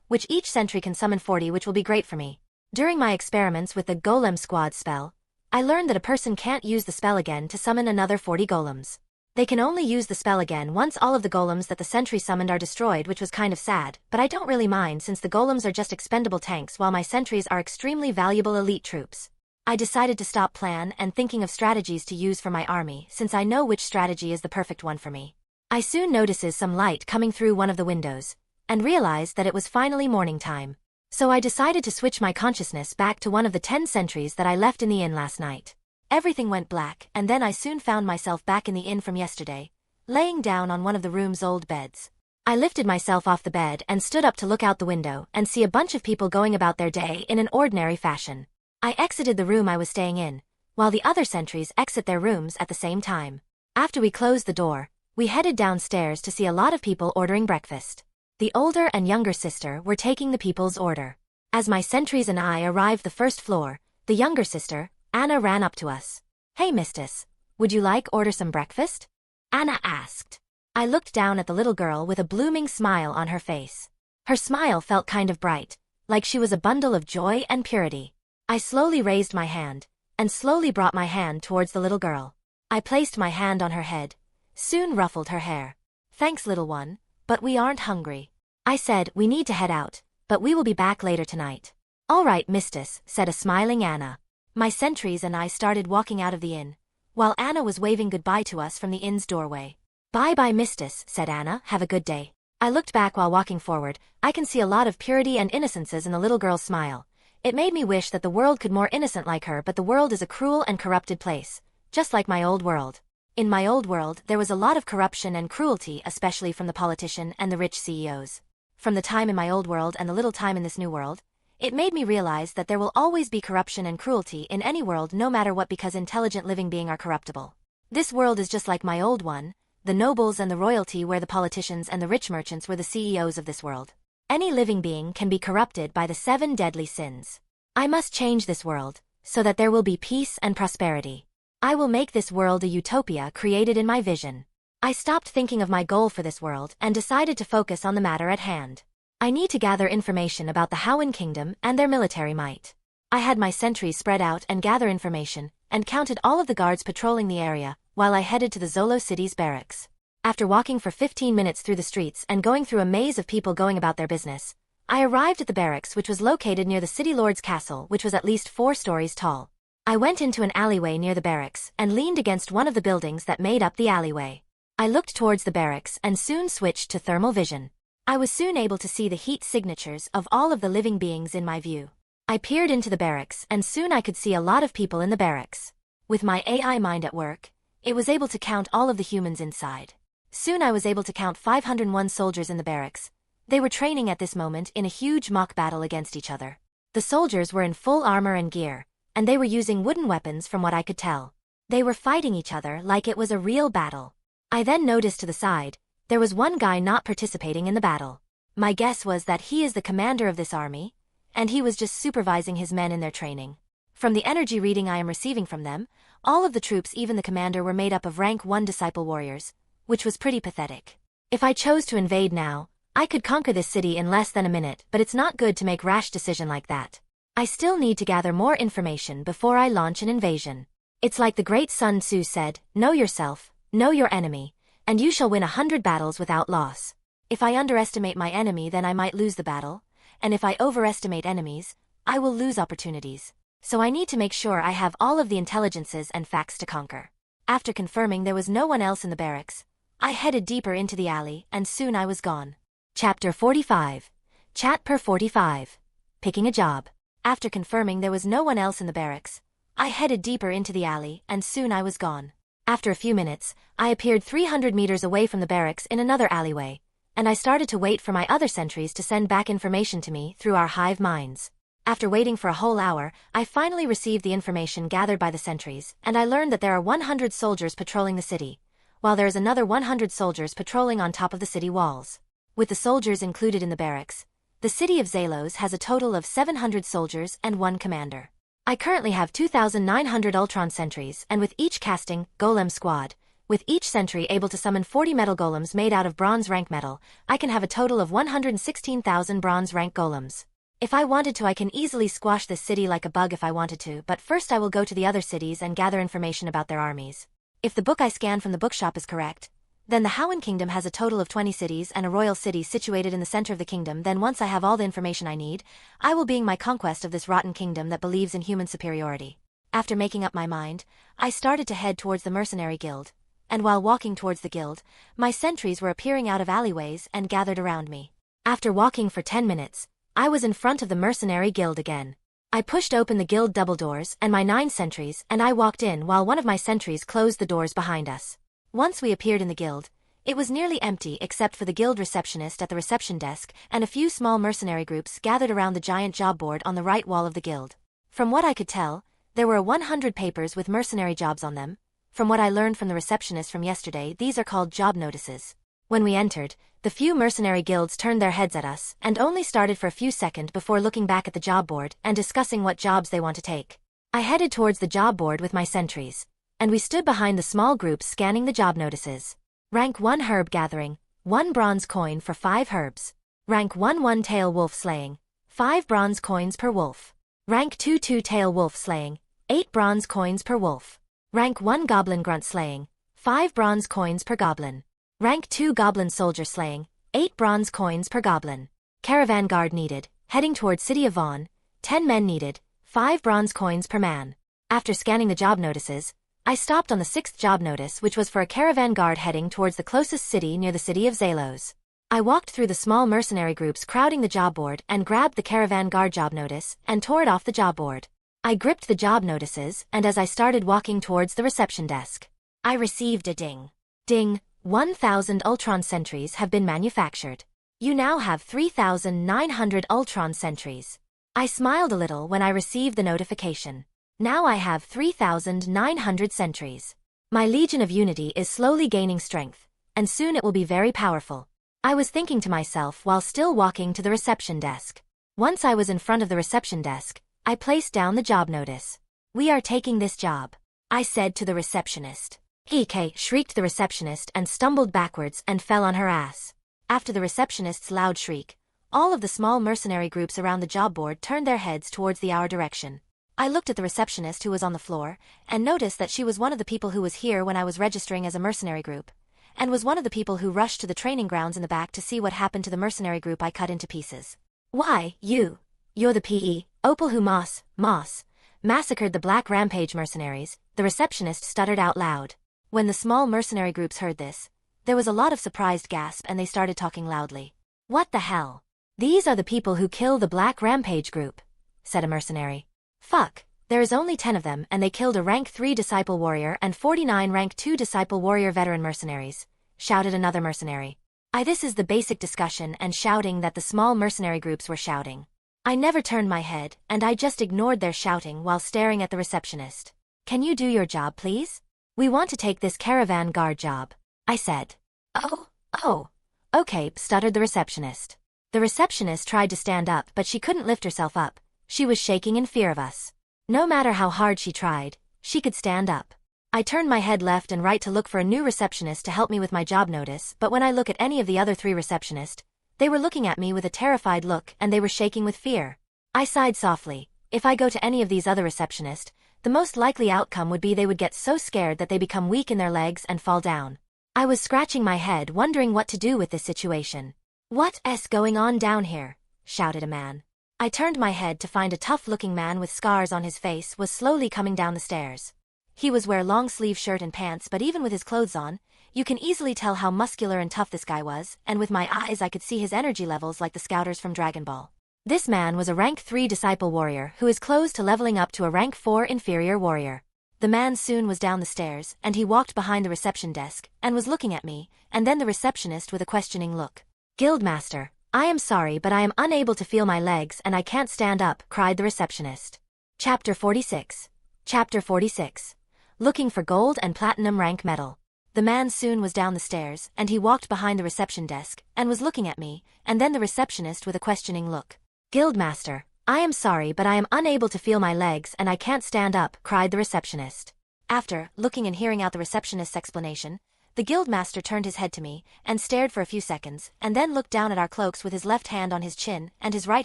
which each sentry can summon 40, which will be great for me. During my experiments with the Golem Squad spell, I learned that a person can't use the spell again to summon another 40 golems. They can only use the spell again once all of the golems that the sentry summoned are destroyed, which was kind of sad, but I don't really mind since the golems are just expendable tanks while my sentries are extremely valuable elite troops. I decided to stop plan and thinking of strategies to use for my army since I know which strategy is the perfect one for me. I soon notices some light coming through one of the windows, and realized that it was finally morning time. So I decided to switch my consciousness back to one of the 10 sentries that I left in the inn last night. Everything went black, and then I soon found myself back in the inn from yesterday, laying down on one of the room's old beds. I lifted myself off the bed and stood up to look out the window and see a bunch of people going about their day in an ordinary fashion. I exited the room I was staying in, while the other sentries exit their rooms at the same time. After we closed the door, we headed downstairs to see a lot of people ordering breakfast. The older and younger sister were taking the people's order. As my sentries and I arrived the first floor, the younger sister, Anna, ran up to us. "Hey mistress, would you like order some breakfast?" Anna asked. I looked down at the little girl with a blooming smile on her face. Her smile felt kind of bright, like she was a bundle of joy and purity. I slowly raised my hand, and slowly brought my hand towards the little girl. I placed my hand on her head, soon ruffled her hair. "Thanks, little one, but we aren't hungry." I said, "We need to head out, but we will be back later tonight." "All right, mistress," said a smiling Anna. My sentries and I started walking out of the inn, while Anna was waving goodbye to us from the inn's doorway. "Bye-bye, mistress," said Anna, "have a good day." I looked back while walking forward. I can see a lot of purity and innocences in the little girl's smile. It made me wish that the world could more innocent like her, but the world is a cruel and corrupted place, just like my old world. In my old world, there was a lot of corruption and cruelty, especially from the politician and the rich CEOs. From the time in my old world and the little time in this new world, it made me realize that there will always be corruption and cruelty in any world no matter what, because intelligent living beings are corruptible. This world is just like my old one, the nobles and the royalty, where the politicians and the rich merchants were the CEOs of this world. Any living being can be corrupted by the 7 deadly sins. I must change this world, so that there will be peace and prosperity. I will make this world a utopia created in my vision. I stopped thinking of my goal for this world and decided to focus on the matter at hand. I need to gather information about the Howan Kingdom and their military might. I had my sentries spread out and gather information, and counted all of the guards patrolling the area, while I headed to the Zolo City's barracks. After walking for 15 minutes through the streets and going through a maze of people going about their business, I arrived at the barracks, which was located near the city lord's castle, which was at least 4 stories tall. I went into an alleyway near the barracks and leaned against one of the buildings that made up the alleyway. I looked towards the barracks and soon switched to thermal vision. I was soon able to see the heat signatures of all of the living beings in my view. I peered into the barracks and soon I could see a lot of people in the barracks. With my AI mind at work, it was able to count all of the humans inside. Soon I was able to count 501 soldiers in the barracks. They were training at this moment in a huge mock battle against each other. The soldiers were in full armor and gear, and they were using wooden weapons from what I could tell. They were fighting each other like it was a real battle. I then noticed to the side, there was one guy not participating in the battle. My guess was that he is the commander of this army, and he was just supervising his men in their training. From the energy reading I am receiving from them, all of the troops, even the commander, were made up of rank 1 disciple warriors, which was pretty pathetic. If I chose to invade now, I could conquer this city in less than a minute, but it's not good to make rash decision like that. I still need to gather more information before I launch an invasion. It's like the great Sun Tzu said, know yourself, know your enemy, and you shall win 100 battles without loss. If I underestimate my enemy, then I might lose the battle, and if I overestimate enemies, I will lose opportunities. So I need to make sure I have all of the intelligences and facts to conquer. After confirming there was no one else in the barracks, I headed deeper into the alley and soon I was gone. Chapter 45. Chat per 45. Picking a job. After confirming there was no one else in the barracks, I headed deeper into the alley and soon I was gone. After a few minutes, I appeared 300 meters away from the barracks in another alleyway. and I started to wait for my other sentries to send back information to me through our hive minds. After waiting for a whole hour, I finally received the information gathered by the sentries, and I learned that there are 100 soldiers patrolling the city, while there is another 100 soldiers patrolling on top of the city walls. With the soldiers included in the barracks, the city of Xalos has a total of 700 soldiers and 1 commander. I currently have 2,900 Ultron sentries, and with each casting golem squad, with each sentry able to summon 40 metal golems made out of bronze rank metal, I can have a total of 116,000 bronze rank golems. If I wanted to, I can easily squash this city like a bug if I wanted to, but first I will go to the other cities and gather information about their armies. If the book I scanned from the bookshop is correct, then the Howan Kingdom has a total of 20 cities and a royal city situated in the center of the kingdom. Then once I have all the information I need, I will begin my conquest of this rotten kingdom that believes in human superiority. After making up my mind, I started to head towards the Mercenary Guild, and while walking towards the guild, my sentries were appearing out of alleyways and gathered around me. After walking for 10 minutes, I was in front of the Mercenary Guild again. I pushed open the guild double doors and my 9 sentries, and I walked in while one of my sentries closed the doors behind us. Once we appeared in the guild, it was nearly empty except for the guild receptionist at the reception desk and a few small mercenary groups gathered around the giant job board on the right wall of the guild. From what I could tell, there were 100 papers with mercenary jobs on them. From what I learned from the receptionist from yesterday, these are called job notices. When we entered, the few mercenary guilds turned their heads at us and only started for a few seconds before looking back at the job board and discussing what jobs they want to take. I headed towards the job board with my sentries, and we stood behind the small groups scanning the job notices. Rank 1 herb gathering, 1 bronze coin for 5 herbs. Rank 1 1-tail wolf slaying, 5 bronze coins per wolf. Rank 2 2-tail wolf slaying, 8 bronze coins per wolf. Rank 1 goblin grunt slaying, 5 bronze coins per goblin. Rank 2 goblin soldier slaying, 8 bronze coins per goblin. Caravan guard needed, heading towards city of Vaughn, 10 men needed, 5 bronze coins per man. After scanning the job notices, I stopped on the 6th job notice, which was for a caravan guard heading towards the closest city near the city of Xalos. I walked through the small mercenary groups crowding the job board and grabbed the caravan guard job notice and tore it off the job board. I gripped the job notices, and as I started walking towards the reception desk, I received a ding. Ding. 1,000 Ultron sentries have been manufactured. You now have 3,900 Ultron sentries. I smiled a little when I received the notification. Now I have 3,900 sentries. My Legion of Unity is slowly gaining strength, and soon it will be very powerful. I was thinking to myself while still walking to the reception desk. Once I was in front of the reception desk, I placed down the job notice. "We are taking this job," I said to the receptionist. "He," shrieked the receptionist and stumbled backwards and fell on her ass. After the receptionist's loud shriek, all of the small mercenary groups around the job board turned their heads towards our direction. I looked at the receptionist who was on the floor, and noticed that she was one of the people who was here when I was registering as a mercenary group, and was one of the people who rushed to the training grounds in the back to see what happened to the mercenary group I cut into pieces. "Why, you're the PE, Opal who massacred the Black Rampage mercenaries," the receptionist stuttered out loud. When the small mercenary groups heard this, there was a lot of surprised gasp and they started talking loudly. "What the hell? These are the people who kill the Black Rampage group," said a mercenary. "Fuck, there is only 10 of them and they killed a rank 3 disciple warrior and 49 rank 2 disciple warrior veteran mercenaries," shouted another mercenary. This is the basic discussion and shouting that the small mercenary groups were shouting. I never turned my head and I just ignored their shouting while staring at the receptionist. "Can you do your job, please? We want to take this caravan guard job," I said. Oh, okay," stuttered the receptionist. The receptionist tried to stand up but she couldn't lift herself up. She was shaking in fear of us. No matter how hard she tried, she could stand up. I turned my head left and right to look for a new receptionist to help me with my job notice, but when I look at any of the other 3 receptionists, they were looking at me with a terrified look and they were shaking with fear. I sighed softly. If I go to any of these other receptionists, the most likely outcome would be they would get so scared that they become weak in their legs and fall down. I was scratching my head wondering what to do with this situation. "What's going on down here?" shouted a man. I turned my head to find a tough-looking man with scars on his face was slowly coming down the stairs. He was wearing long-sleeve shirt and pants, but even with his clothes on, you can easily tell how muscular and tough this guy was, and with my eyes I could see his energy levels like the scouters from Dragon Ball. This man was a rank 3 disciple warrior who is close to leveling up to a rank 4 inferior warrior. The man soon was down the stairs, and he walked behind the reception desk, and was looking at me, and then the receptionist with a questioning look. Guildmaster, I am sorry but I am unable to feel my legs and I can't stand up, cried the receptionist. Chapter 46. Chapter 46. Looking for gold and platinum rank metal. The man soon was down the stairs, and he walked behind the reception desk, and was looking at me, and then the receptionist with a questioning look. Guildmaster, I am sorry but I am unable to feel my legs and I can't stand up, cried the receptionist. After looking and hearing out the receptionist's explanation, the Guildmaster turned his head to me, and stared for a few seconds, and then looked down at our cloaks with his left hand on his chin, and his right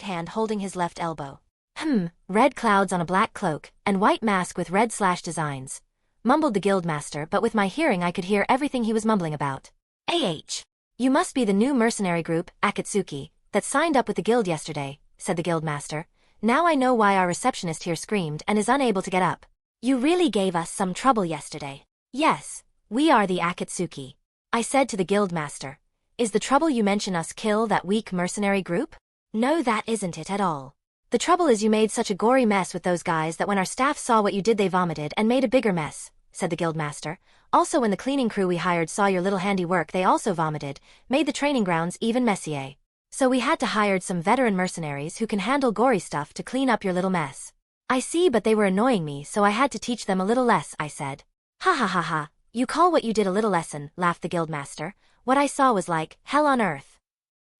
hand holding his left elbow. Red clouds on a black cloak, and white mask with red slash designs, mumbled the Guildmaster, but with my hearing I could hear everything he was mumbling about. You must be the new mercenary group, Akatsuki, that signed up with the guild yesterday, said the Guildmaster. Now I know why our receptionist here screamed and is unable to get up. You really gave us some trouble yesterday. Yes, we are the Akatsuki, I said to the Guildmaster. Is the trouble you mention us kill that weak mercenary group? No, that isn't it at all. The trouble is you made such a gory mess with those guys that when our staff saw what you did they vomited and made a bigger mess, said the Guildmaster. Also when the cleaning crew we hired saw your little handiwork they also vomited, made the training grounds even messier. So we had to hire some veteran mercenaries who can handle gory stuff to clean up your little mess. I see, but they were annoying me so I had to teach them a little less, I said. Ha ha ha ha, you call what you did a little lesson, laughed the Guildmaster. What I saw was like hell on earth.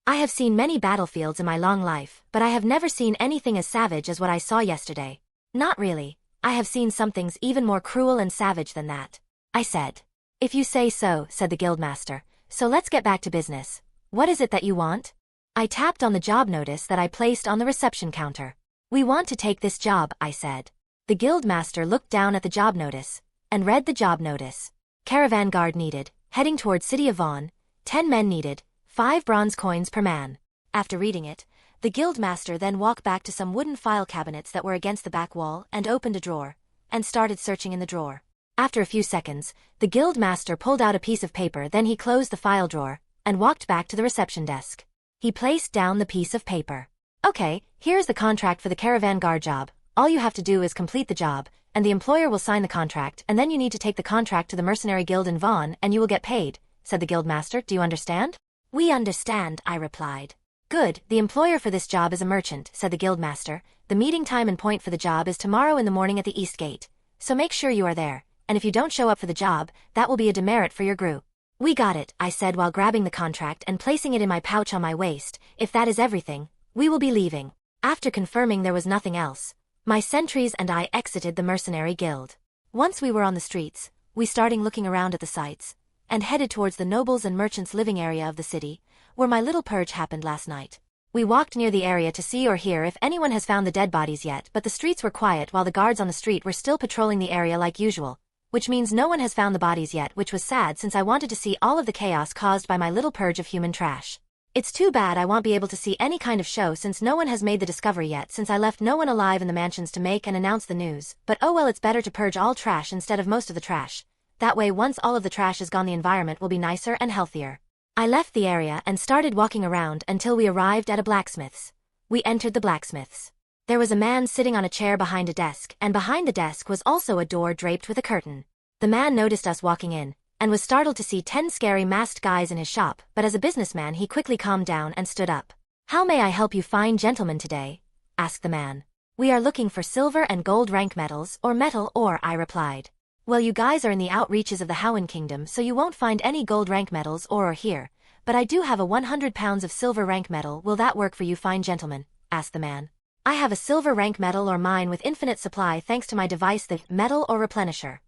I have seen many battlefields in my long life, but I have never seen anything as savage as what I saw yesterday. Not really, I have seen some things even more cruel and savage than that, I said. If you say so, said the Guildmaster, so let's get back to business. What is it that you want? I tapped on the job notice that I placed on the reception counter. We want to take this job, I said. The Guildmaster looked down at the job notice, and read the job notice. Caravan guard needed, heading towards city of Vaughn, 10 men needed, 5 bronze coins per man. After reading it, the Guildmaster then walked back to some wooden file cabinets that were against the back wall and opened a drawer, and started searching in the drawer. After a few seconds, the Guildmaster pulled out a piece of paper, then he closed the file drawer, and walked back to the reception desk. He placed down the piece of paper. Okay, here's the contract for the caravan guard job. All you have to do is complete the job, and the employer will sign the contract, and then you need to take the contract to the mercenary guild in Vaughn and you will get paid, said the Guildmaster. Do you understand? We understand, I replied. Good, the employer for this job is a merchant, said the Guildmaster. The meeting time and point for the job is tomorrow in the morning at the East Gate. So make sure you are there, and if you don't show up for the job, that will be a demerit for your group. We got it, I said while grabbing the contract and placing it in my pouch on my waist. If that is everything, we will be leaving. After confirming there was nothing else, my sentries and I exited the mercenary guild. Once we were on the streets, we started looking around at the sights, and headed towards the nobles and merchants' living area of the city, where my little purge happened last night. We walked near the area to see or hear if anyone has found the dead bodies yet, but the streets were quiet while the guards on the street were still patrolling the area like usual, which means no one has found the bodies yet, which was sad since I wanted to see all of the chaos caused by my little purge of human trash. It's too bad I won't be able to see any kind of show since no one has made the discovery yet, since I left no one alive in the mansions to make and announce the news, but oh well, it's better to purge all trash instead of most of the trash. That way once all of the trash is gone the environment will be nicer and healthier. I left the area and started walking around until we arrived at a blacksmith's. We entered the blacksmith's. There was a man sitting on a chair behind a desk, and behind the desk was also a door draped with a curtain. The man noticed us walking in, and was startled to see 10 scary masked guys in his shop, but as a businessman he quickly calmed down and stood up. How may I help you fine gentlemen today? Asked the man. We are looking for silver and gold rank metals, or metal ore, I replied. Well, you guys are in the outreaches of the Howan Kingdom, so you won't find any gold rank metals or here, but I do have a 100 pounds of silver rank metal. Will that work for you fine gentlemen? Asked the man. I have a silver rank metal ore mine with infinite supply thanks to my device, the metal ore replenisher.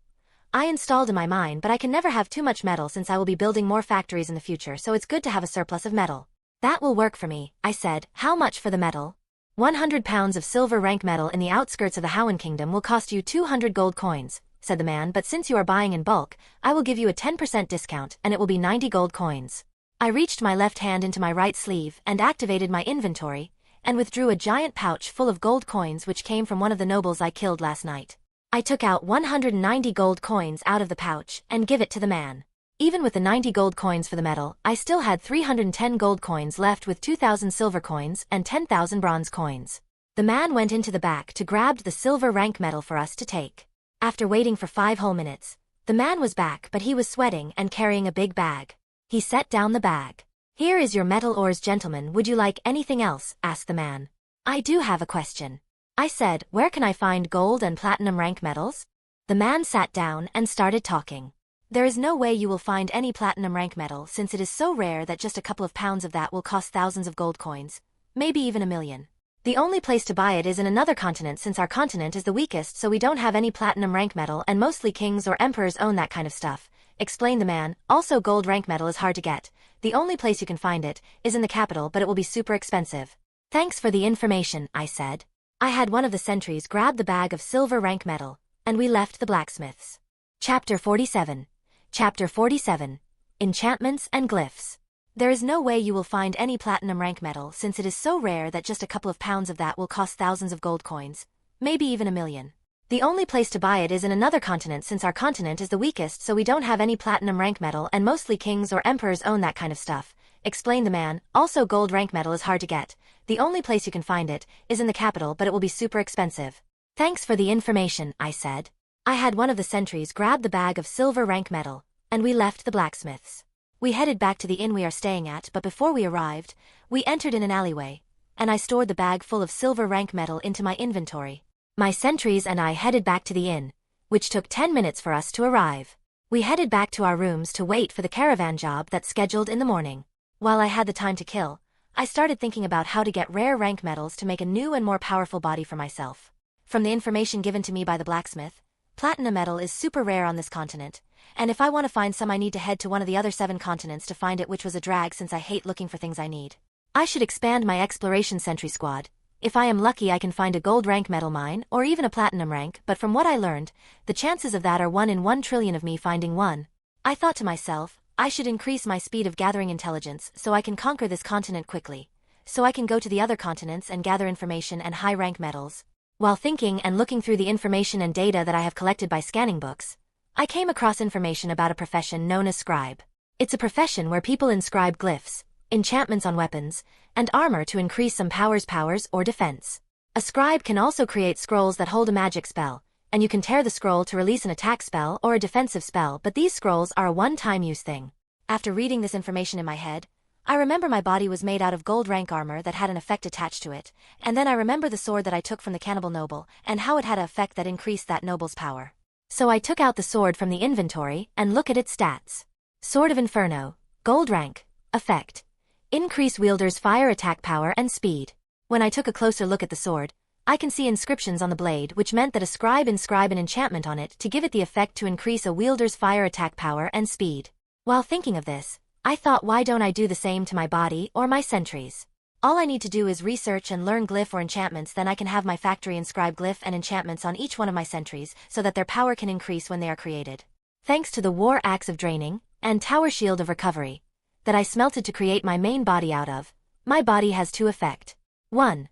I installed in my mine, but I can never have too much metal since I will be building more factories in the future, so it's good to have a surplus of metal. That will work for me, I said. How much for the metal? 100 pounds of silver rank metal in the outskirts of the Howan Kingdom will cost you 200 gold coins, said the man, but since you are buying in bulk, I will give you a 10% discount and it will be 90 gold coins. I reached my left hand into my right sleeve and activated my inventory, and withdrew a giant pouch full of gold coins which came from one of the nobles I killed last night. I took out 190 gold coins out of the pouch and give it to the man. Even with the 90 gold coins for the metal, I still had 310 gold coins left with 2,000 silver coins and 10,000 bronze coins. The man went into the back to grab the silver rank metal for us to take. After waiting for 5 whole minutes, the man was back, but he was sweating and carrying a big bag. He set down the bag. Here is your metal ores, gentlemen. Would you like anything else? Asked the man. I do have a question. I said, where can I find gold and platinum rank metals? The man sat down and started talking. There is no way you will find any platinum rank metal since it is so rare that just a couple of pounds of that will cost thousands of gold coins, maybe even 1,000,000. The only place to buy it is in another continent since our continent is the weakest, so we don't have any platinum rank metal and mostly kings or emperors own that kind of stuff, explained the man. Also, gold rank metal is hard to get. The only place you can find it is in the capital, but it will be super expensive. Thanks for the information, I said. I had one of the sentries grab the bag of silver rank metal, and we left the blacksmith's. Chapter 47. Chapter 47. Enchantments and Glyphs. There is no way you will find any platinum rank metal since it is so rare that just a couple of pounds of that will cost thousands of gold coins, maybe even 1,000,000. The only place to buy it is in another continent since our continent is the weakest, so we don't have any platinum rank metal and mostly kings or emperors own that kind of stuff, explained the man. Also, gold rank metal is hard to get. The only place you can find it is in the capital, but it will be super expensive. Thanks for the information, I said. I had one of the sentries grab the bag of silver rank metal, and we left the blacksmith's. We headed back to the inn we are staying at, but before we arrived, we entered in an alleyway, and I stored the bag full of silver rank metal into my inventory. My sentries and I headed back to the inn, which took 10 minutes for us to arrive. We headed back to our rooms to wait for the caravan job that's scheduled in the morning. While I had the time to kill, I started thinking about how to get rare rank metals to make a new and more powerful body for myself. From the information given to me by the blacksmith, platinum metal is super rare on this continent, and if I want to find some I need to head to one of the other 7 continents to find it, which was a drag since I hate looking for things I need. I should expand my exploration sentry squad. If I am lucky I can find a gold rank metal mine or even a platinum rank, but from what I learned, the chances of that are 1 in 1 trillion of me finding one. I thought to myself, I should increase my speed of gathering intelligence so I can conquer this continent quickly, so I can go to the other continents and gather information and high rank metals. While thinking and looking through the information and data that I have collected by scanning books, I came across information about a profession known as scribe. It's a profession where people inscribe glyphs, enchantments on weapons, and armor to increase some powers or defense. A scribe can also create scrolls that hold a magic spell, and you can tear the scroll to release an attack spell or a defensive spell, but these scrolls are a one-time use thing. After reading this information in my head, I remember my body was made out of gold rank armor that had an effect attached to it, and then I remember the sword that I took from the cannibal noble and how it had an effect that increased that noble's power. So I took out the sword from the inventory and look at its stats. Sword of Inferno, gold rank, effect. Increase wielder's fire attack power and speed. When I took a closer look at the sword, I can see inscriptions on the blade, which meant that a scribe inscribe an enchantment on it to give it the effect to increase a wielder's fire attack power and speed. While thinking of this, I thought, why don't I do the same to my body or my sentries? All I need to do is research and learn glyph or enchantments, then I can have my factory inscribe glyph and enchantments on each one of my sentries so that their power can increase when they are created. Thanks to the War Axe of Draining and Tower Shield of Recovery that I smelted to create my main body out of, my body has 2 effects. 1.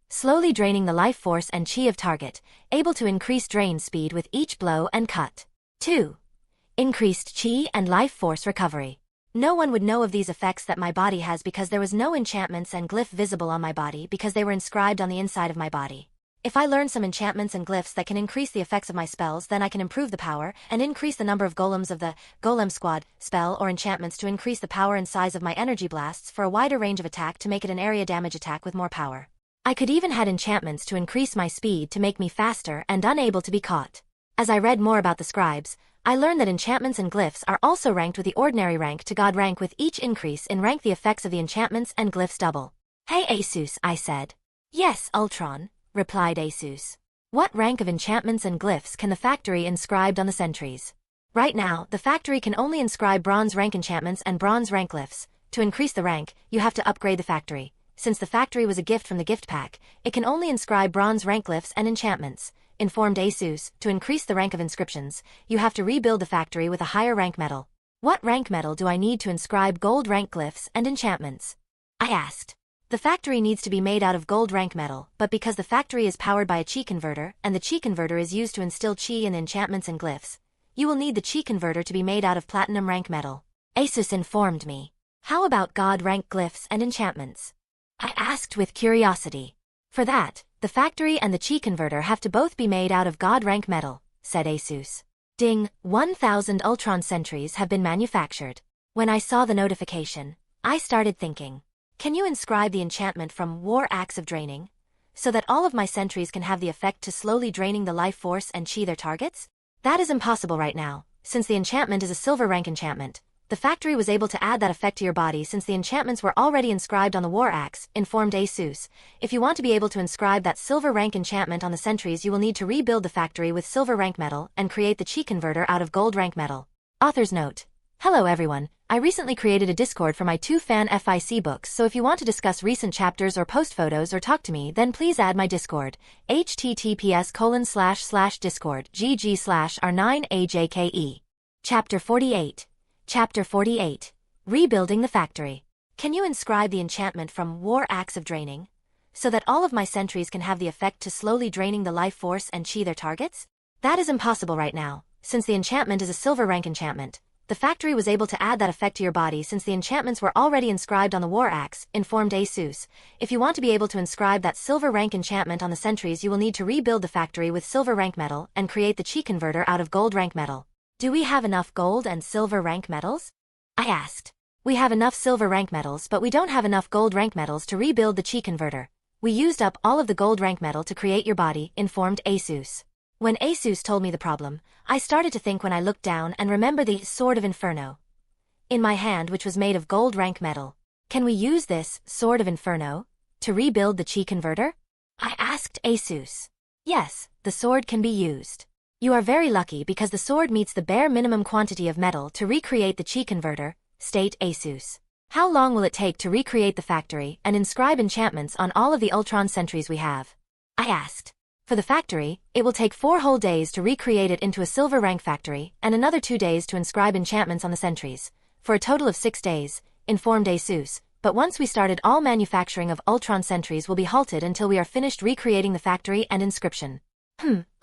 Slowly draining the life force and chi of target, able to increase drain speed with each blow and cut. 2. Increased chi and life force recovery. No one would know of these effects that my body has because there was no enchantments and glyph visible on my body because they were inscribed on the inside of my body. If I learn some enchantments and glyphs that can increase the effects of my spells, then I can improve the power and increase the number of golems of the Golem Squad spell or enchantments to increase the power and size of my energy blasts for a wider range of attack to make it an area damage attack with more power. I could even had enchantments to increase my speed to make me faster and unable to be caught. As I read more about the scribes, I learned that enchantments and glyphs are also ranked with the ordinary rank to god rank, with each increase in rank the effects of the enchantments and glyphs double. Hey Asus, I said. Yes, Ultron, replied Asus. What rank of enchantments and glyphs can the factory inscribed on the sentries? Right now, the factory can only inscribe bronze rank enchantments and bronze rank glyphs. To increase the rank, you have to upgrade the factory. Since the factory was a gift from the gift pack, it can only inscribe bronze rank glyphs and enchantments, informed Asus. To increase the rank of inscriptions, you have to rebuild the factory with a higher rank metal. What rank metal do I need to inscribe gold rank glyphs and enchantments? I asked. The factory needs to be made out of gold rank metal, but because the factory is powered by a chi converter, and the chi converter is used to instill chi in the enchantments and glyphs, you will need the chi converter to be made out of platinum rank metal. Asus informed me. How about god rank glyphs and enchantments? I asked with curiosity. For that, the factory and the chi converter have to both be made out of god rank metal, said Asus. Ding, 1000 Ultron sentries have been manufactured. When I saw the notification, I started thinking. Can you inscribe the enchantment from War Axe of Draining, so that all of my sentries can have the effect to slowly draining the life force and chi their targets? That is impossible right now, since the enchantment is a silver rank enchantment. The factory was able to add that effect to your body since the enchantments were already inscribed on the War Axe, informed ASUS. If you want to be able to inscribe that silver rank enchantment on the sentries, you will need to rebuild the factory with silver rank metal and create the chi converter out of gold rank metal. Author's note. Hello everyone, I recently created a Discord for my 2 fan FIC books, so if you want to discuss recent chapters or post photos or talk to me, then please add my Discord, https://discord.gg/r9ajke. Chapter 48. Chapter 48. Rebuilding the Factory. Can you inscribe the enchantment from War Axe of Draining, so that all of my sentries can have the effect to slowly draining the life force and chi their targets? That is impossible right now, since the enchantment is a silver rank enchantment. The factory was able to add that effect to your body since the enchantments were already inscribed on the War Axe, informed ASUS. If you want to be able to inscribe that silver rank enchantment on the sentries, you will need to rebuild the factory with silver rank metal and create the chi converter out of gold rank metal. Do we have enough gold and silver rank metals? I asked. We have enough silver rank metals, but we don't have enough gold rank metals to rebuild the chi converter. We used up all of the gold rank metal to create your body, informed ASUS. When ASUS told me the problem, I started to think when I looked down and remember the Sword of Inferno in my hand, which was made of gold rank metal. Can we use this Sword of Inferno to rebuild the chi converter? I asked ASUS. Yes, the sword can be used. You are very lucky because the sword meets the bare minimum quantity of metal to recreate the chi converter, state ASUS. How long will it take to recreate the factory and inscribe enchantments on all of the Ultron sentries we have? I asked. For the factory, it will take 4 whole days to recreate it into a silver rank factory and another 2 days to inscribe enchantments on the sentries, for a total of 6 days, informed ASUS. But once we started, all manufacturing of Ultron sentries will be halted until we are finished recreating the factory and inscription.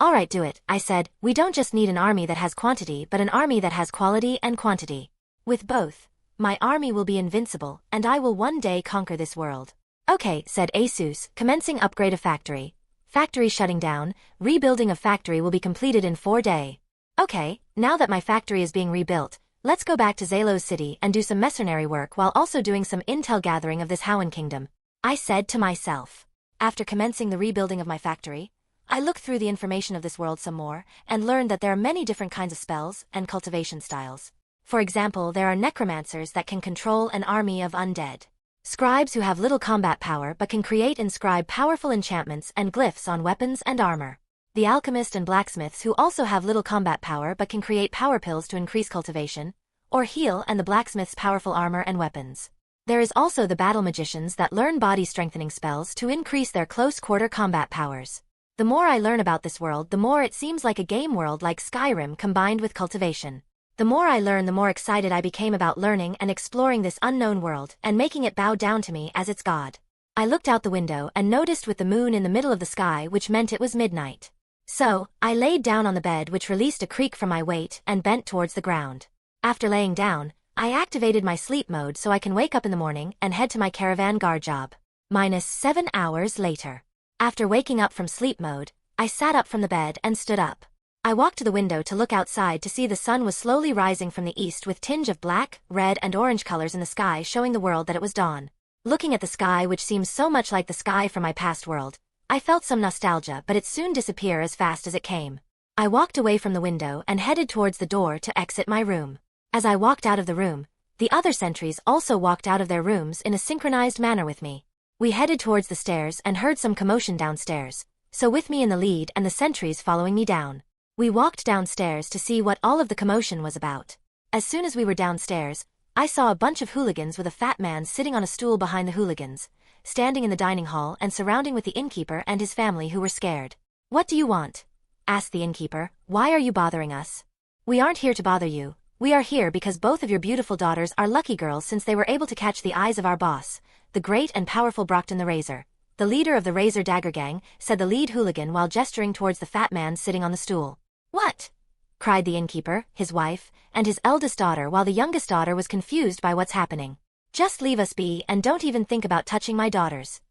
Alright, do it, I said. We don't just need an army that has quantity but an army that has quality and quantity. With both, my army will be invincible and I will one day conquer this world. Okay, said ASUS, commencing upgrade of factory. Factory shutting down, rebuilding of factory will be completed in 4 days. Okay, now that my factory is being rebuilt, let's go back to Zalo's city and do some mercenary work while also doing some intel gathering of this Howan kingdom, I said to myself. After commencing the rebuilding of my factory, I looked through the information of this world some more and learned that there are many different kinds of spells and cultivation styles. For example, there are necromancers that can control an army of undead. Scribes who have little combat power but can create and scribe powerful enchantments and glyphs on weapons and armor. The alchemists and blacksmiths who also have little combat power but can create power pills to increase cultivation or heal, and the blacksmiths' powerful armor and weapons. There is also the battle magicians that learn body strengthening spells to increase their close quarter combat powers. The more I learn about this world, the more it seems like a game world like Skyrim combined with cultivation. The more I learn, the more excited I became about learning and exploring this unknown world and making it bow down to me as its god. I looked out the window and noticed with the moon in the middle of the sky, which meant it was midnight. So, I laid down on the bed, which released a creak from my weight, and bent towards the ground. After laying down, I activated my sleep mode so I can wake up in the morning and head to my caravan guard job. -7 hours later. After waking up from sleep mode, I sat up from the bed and stood up. I walked to the window to look outside to see the sun was slowly rising from the east with tinge of black, red and orange colors in the sky, showing the world that it was dawn. Looking at the sky, which seems so much like the sky from my past world, I felt some nostalgia, but it soon disappeared as fast as it came. I walked away from the window and headed towards the door to exit my room. As I walked out of the room, the other sentries also walked out of their rooms in a synchronized manner with me. We headed towards the stairs and heard some commotion downstairs, so with me in the lead and the sentries following me down. We walked downstairs to see what all of the commotion was about. As soon as we were downstairs, I saw a bunch of hooligans with a fat man sitting on a stool behind the hooligans, standing in the dining hall and surrounding with the innkeeper and his family, who were scared. "What do you want?" asked the innkeeper. "Why are you bothering us?" "We aren't here to bother you. We are here because both of your beautiful daughters are lucky girls since they were able to catch the eyes of our boss, the great and powerful Brockton the Razor, the leader of the Razor Dagger Gang," said the lead hooligan while gesturing towards the fat man sitting on the stool. "What?" cried the innkeeper, his wife, and his eldest daughter, while the youngest daughter was confused by what's happening. "Just leave us be and don't even think about touching my daughters,"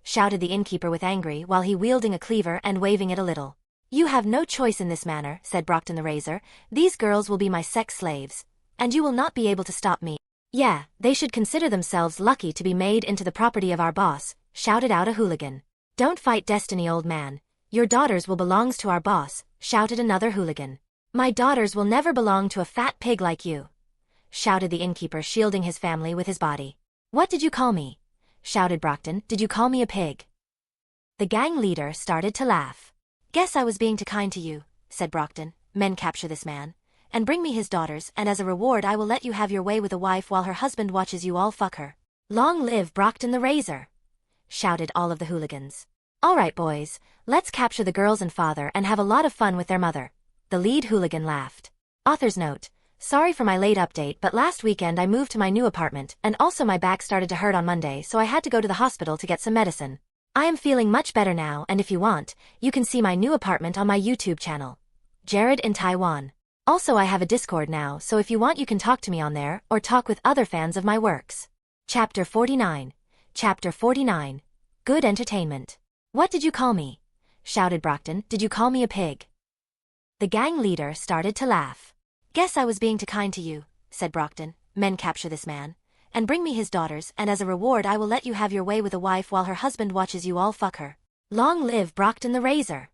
shouted the innkeeper with angry while he wielding a cleaver and waving it a little. "You have no choice in this manner," said Brockton the Razor. "These girls will be my sex slaves, and you will not be able to stop me." Yeah, they should consider themselves lucky to be made into the property of our boss, shouted out a hooligan. Don't fight destiny, old man. Your daughters will belongs to our boss, shouted another hooligan. My daughters will never belong to a fat pig like you, shouted the innkeeper, shielding his family with his body. What did you call me? Shouted Brockton. Did you call me a pig? The gang leader started to laugh. Guess I was being too kind to you, said Brockton. Men, capture this man, and bring me his daughters, and as a reward I will let you have your way with a wife while her husband watches you all fuck her. Long live Brockton the Razor, shouted all of the hooligans. All right, boys, let's capture the girls and father and have a lot of fun with their mother. The lead hooligan laughed. Author's note. Sorry for my late update, but last weekend I moved to my new apartment, and also my back started to hurt on Monday, so I had to go to the hospital to get some medicine. I am feeling much better now, and if you want, you can see my new apartment on my YouTube channel. Jared in Taiwan. Also, I have a Discord now, so if you want you can talk to me on there, or talk with other fans of my works. Chapter 49. Chapter 49. Good entertainment. What did you call me? Shouted Brockton. Did you call me a pig? The gang leader started to laugh. Guess I was being too kind to you, said Brockton. Men, capture this man, and bring me his daughters, and as a reward I will let you have your way with a wife while her husband watches you all fuck her. Long live Brockton the Razor,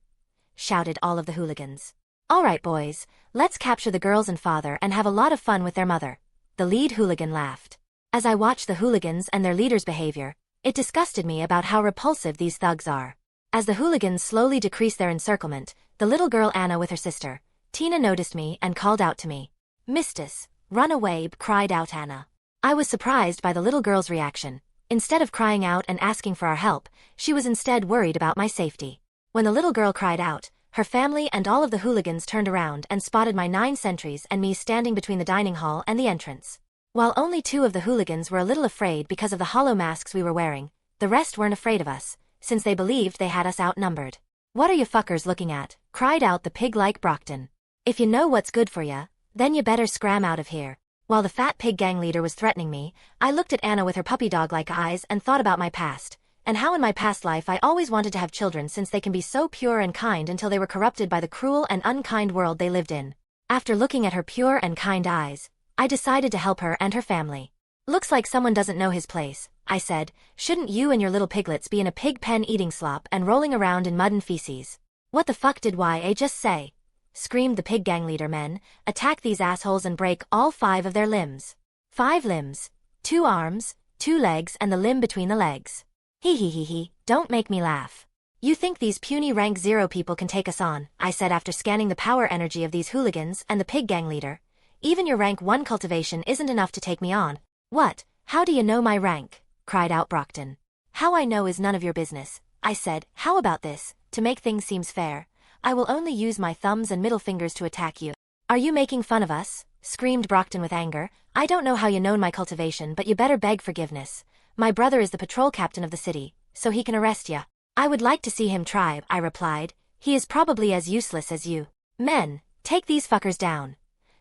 shouted all of the hooligans. All right, boys, let's capture the girls and father and have a lot of fun with their mother. The lead hooligan laughed. As I watched the hooligans and their leader's behavior, it disgusted me about how repulsive these thugs are. As the hooligans slowly decreased their encirclement, the little girl Anna with her sister, Tina, noticed me and called out to me. Mistress, run away, cried out Anna. I was surprised by the little girl's reaction. Instead of crying out and asking for our help, she was instead worried about my safety. When the little girl cried out, her family and all of the hooligans turned around and spotted my 9 sentries and me standing between the dining hall and the entrance. While only 2 of the hooligans were a little afraid because of the hollow masks we were wearing, the rest weren't afraid of us, since they believed they had us outnumbered. What are you fuckers looking at? Cried out the pig-like Brockton. If you know what's good for ya, then you better scram out of here. While the fat pig gang leader was threatening me, I looked at Anna with her puppy dog-like eyes and thought about my past, and how in my past life I always wanted to have children since they can be so pure and kind until they were corrupted by the cruel and unkind world they lived in. After looking at her pure and kind eyes, I decided to help her and her family. Looks like someone doesn't know his place, I said. Shouldn't you and your little piglets be in a pig pen eating slop and rolling around in mud and feces? What the fuck did YA just say? Screamed the pig gang leader. Men, attack these assholes and break all 5 of their limbs. 5 limbs, 2 arms, 2 legs and the limb between the legs. Hee, don't make me laugh. You think these puny rank 0 people can take us on, I said after scanning the power energy of these hooligans and the pig gang leader. Even your rank 1 cultivation isn't enough to take me on. What? How do you know my rank? Cried out Brockton. How I know is none of your business, I said. How about this? To make things seems fair, I will only use my thumbs and middle fingers to attack you. Are you making fun of us? Screamed Brockton with anger. I don't know how you know my cultivation, but you better beg forgiveness. My brother is the patrol captain of the city, so he can arrest ya. I would like to see him try, I replied. He is probably as useless as you. Men, take these fuckers down,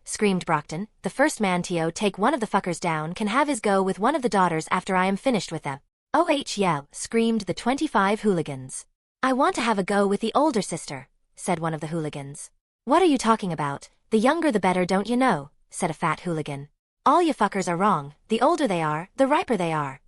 screamed Brockton. The first man to take one of the fuckers down can have his go with one of the daughters after I am finished with them. Oh yeah, screamed the 25 hooligans. I want to have a go with the older sister, said one of the hooligans. What are you talking about? The younger the better, don't you know? Said a fat hooligan. All you fuckers are wrong. The older they are, the riper they are,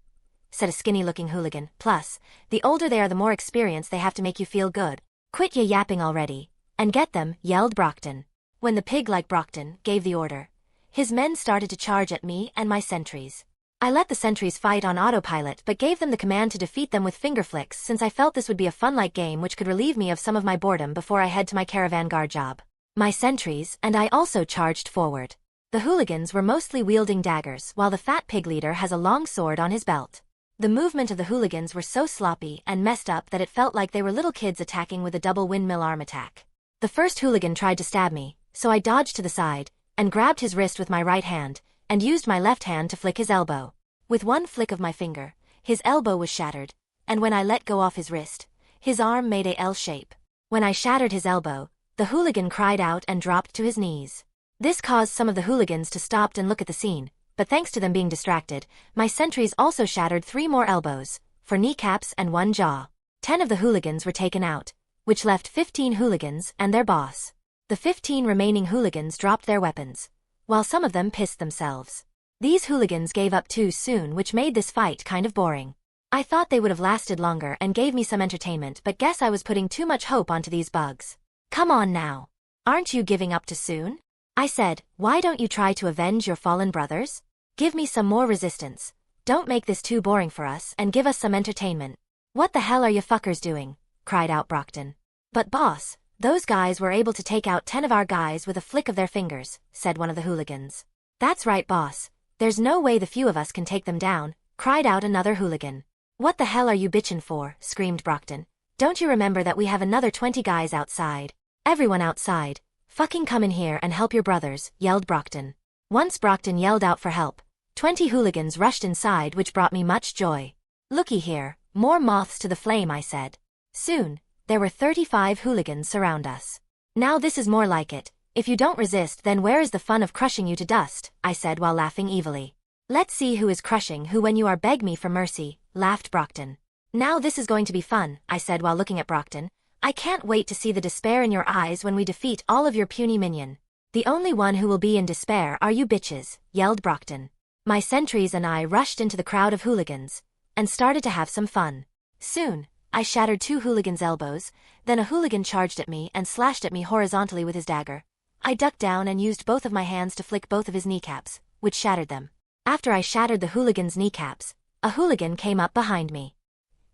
said a skinny-looking hooligan. Plus, the older they are the more experience they have to make you feel good. Quit ya yapping already, and get them, yelled Brockton. When the pig-like Brockton gave the order, his men started to charge at me and my sentries. I let the sentries fight on autopilot but gave them the command to defeat them with finger flicks since I felt this would be a fun-like game which could relieve me of some of my boredom before I head to my caravan guard job. My sentries and I also charged forward. The hooligans were mostly wielding daggers while the fat pig leader has a long sword on his belt. The movement of the hooligans were so sloppy and messed up that it felt like they were little kids attacking with a double windmill arm attack. The first hooligan tried to stab me, so I dodged to the side and grabbed his wrist with my right hand and used my left hand to flick his elbow. With one flick of my finger, his elbow was shattered, and when I let go off his wrist, his arm made a L shape. When I shattered his elbow, the hooligan cried out and dropped to his knees. This caused some of the hooligans to stop and look at the scene, but thanks to them being distracted, my sentries also shattered 3 more elbows, 4 kneecaps and 1 jaw. 10 of the hooligans were taken out, which left 15 hooligans and their boss. The 15 remaining hooligans dropped their weapons, while some of them pissed themselves. These hooligans gave up too soon, which made this fight kind of boring. I thought they would have lasted longer and gave me some entertainment, but guess I was putting too much hope onto these bugs. Come on now. Aren't you giving up too soon? I said, why don't you try to avenge your fallen brothers? Give me some more resistance. Don't make this too boring for us and give us some entertainment. What the hell are you fuckers doing? Cried out Brockton. But boss, those guys were able to take out 10 of our guys with a flick of their fingers, said one of the hooligans. That's right, boss. There's no way the few of us can take them down, cried out another hooligan. What the hell are you bitchin' for? Screamed Brockton. Don't you remember that we have another 20 guys outside? Everyone outside. Fucking come in here and help your brothers, yelled Brockton. Once Brockton yelled out for help, 20 hooligans rushed inside, which brought me much joy. Looky here, more moths to the flame, I said. Soon, there were 35 hooligans surround us. Now this is more like it. If you don't resist, then where is the fun of crushing you to dust? I said while laughing evilly. Let's see who is crushing who when you are beg me for mercy, laughed Brockton. Now this is going to be fun, I said while looking at Brockton. I can't wait to see the despair in your eyes when we defeat all of your puny minion. The only one who will be in despair are you bitches, yelled Brockton. My sentries and I rushed into the crowd of hooligans and started to have some fun. Soon, I shattered 2 hooligans' elbows, then a hooligan charged at me and slashed at me horizontally with his dagger. I ducked down and used both of my hands to flick both of his kneecaps, which shattered them. After I shattered the hooligan's kneecaps, a hooligan came up behind me.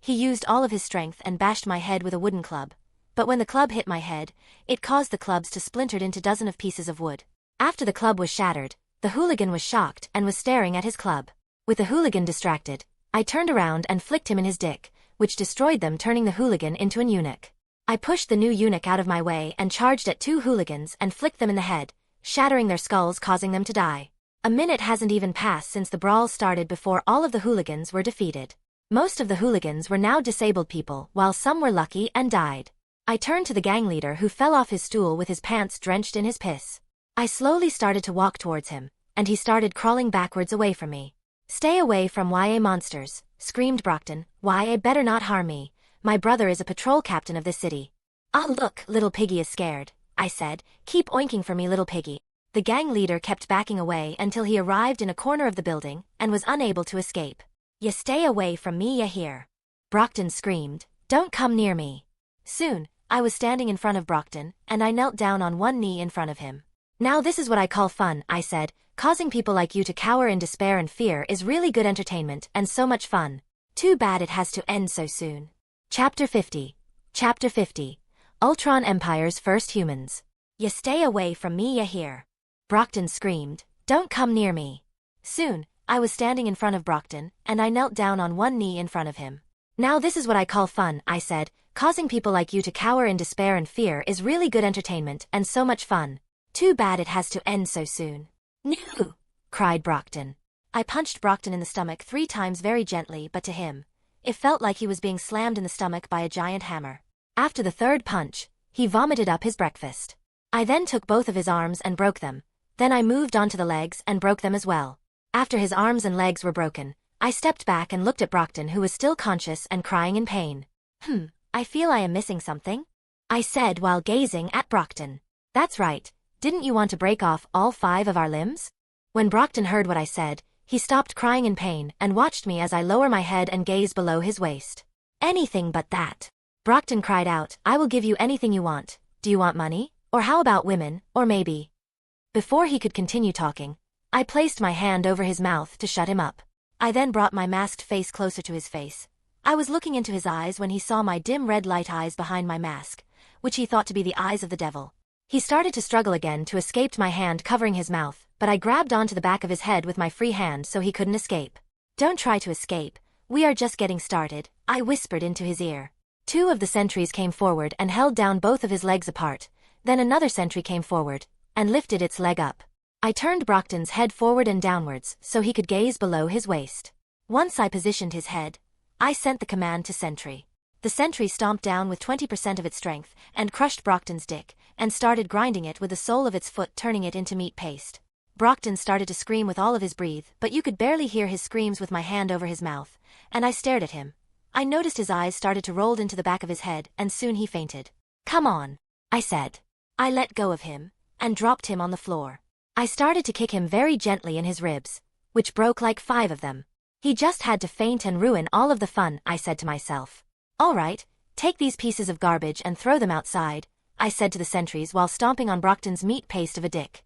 He used all of his strength and bashed my head with a wooden club. But when the club hit my head, it caused the clubs to splinter into dozens of pieces of wood. After the club was shattered, the hooligan was shocked and was staring at his club. With the hooligan distracted, I turned around and flicked him in his dick, which destroyed them, turning the hooligan into an eunuch. I pushed the new eunuch out of my way and charged at 2 hooligans and flicked them in the head, shattering their skulls, causing them to die. A minute hasn't even passed since the brawl started before all of the hooligans were defeated. Most of the hooligans were now disabled people, while some were lucky and died. I turned to the gang leader, who fell off his stool with his pants drenched in his piss. I slowly started to walk towards him, and he started crawling backwards away from me. Stay away from YA monsters, screamed Brockton. YA better not harm me. My brother is a patrol captain of this city. Ah, look, little piggy is scared, I said. Keep oinking for me, little piggy. The gang leader kept backing away until he arrived in a corner of the building and was unable to escape. You stay away from me, ya hear? Brockton screamed. Don't come near me. Soon, I was standing in front of Brockton, and I knelt down on one knee in front of him. Now this is what I call fun, I said. Causing people like you to cower in despair and fear is really good entertainment and so much fun. Too bad it has to end so soon. Chapter 50. Chapter 50. Ultron Empire's First Humans. You stay away from me, ya hear? Brockton screamed. Don't come near me. Soon, I was standing in front of Brockton, and I knelt down on one knee in front of him. Now this is what I call fun, I said. Causing people like you to cower in despair and fear is really good entertainment and so much fun. Too bad it has to end so soon. No! Cried Brockton. I punched Brockton in the stomach 3 times very gently, but to him, it felt like he was being slammed in the stomach by a giant hammer. After the 3rd punch, he vomited up his breakfast. I then took both of his arms and broke them. Then I moved on to the legs and broke them as well. After his arms and legs were broken, I stepped back and looked at Brockton, who was still conscious and crying in pain. I feel I am missing something, I said while gazing at Brockton. That's right, didn't you want to break off all 5 of our limbs? When Brockton heard what I said, he stopped crying in pain and watched me as I lower my head and gaze below his waist. Anything but that. Brockton cried out, I will give you anything you want. Do you want money? Or how about women, or maybe? Before he could continue talking, I placed my hand over his mouth to shut him up. I then brought my masked face closer to his face. I was looking into his eyes when he saw my dim red light eyes behind my mask, which he thought to be the eyes of the devil. He started to struggle again to escape my hand covering his mouth, but I grabbed onto the back of his head with my free hand so he couldn't escape. Don't try to escape. We are just getting started, I whispered into his ear. 2 of the sentries came forward and held down both of his legs apart. Then another sentry came forward and lifted its leg up. I turned Brockton's head forward and downwards so he could gaze below his waist. Once I positioned his head, I sent the command to sentry. The sentry stomped down with 20% of its strength and crushed Brockton's dick and started grinding it with the sole of its foot, turning it into meat paste. Brockton started to scream with all of his breath, but you could barely hear his screams with my hand over his mouth, and I stared at him. I noticed his eyes started to roll into the back of his head and soon he fainted. Come on, I said. I let go of him and dropped him on the floor. I started to kick him very gently in his ribs, which broke like 5 of them. He just had to faint and ruin all of the fun, I said to myself. All right, take these pieces of garbage and throw them outside, I said to the sentries while stomping on Brockton's meat paste of a dick.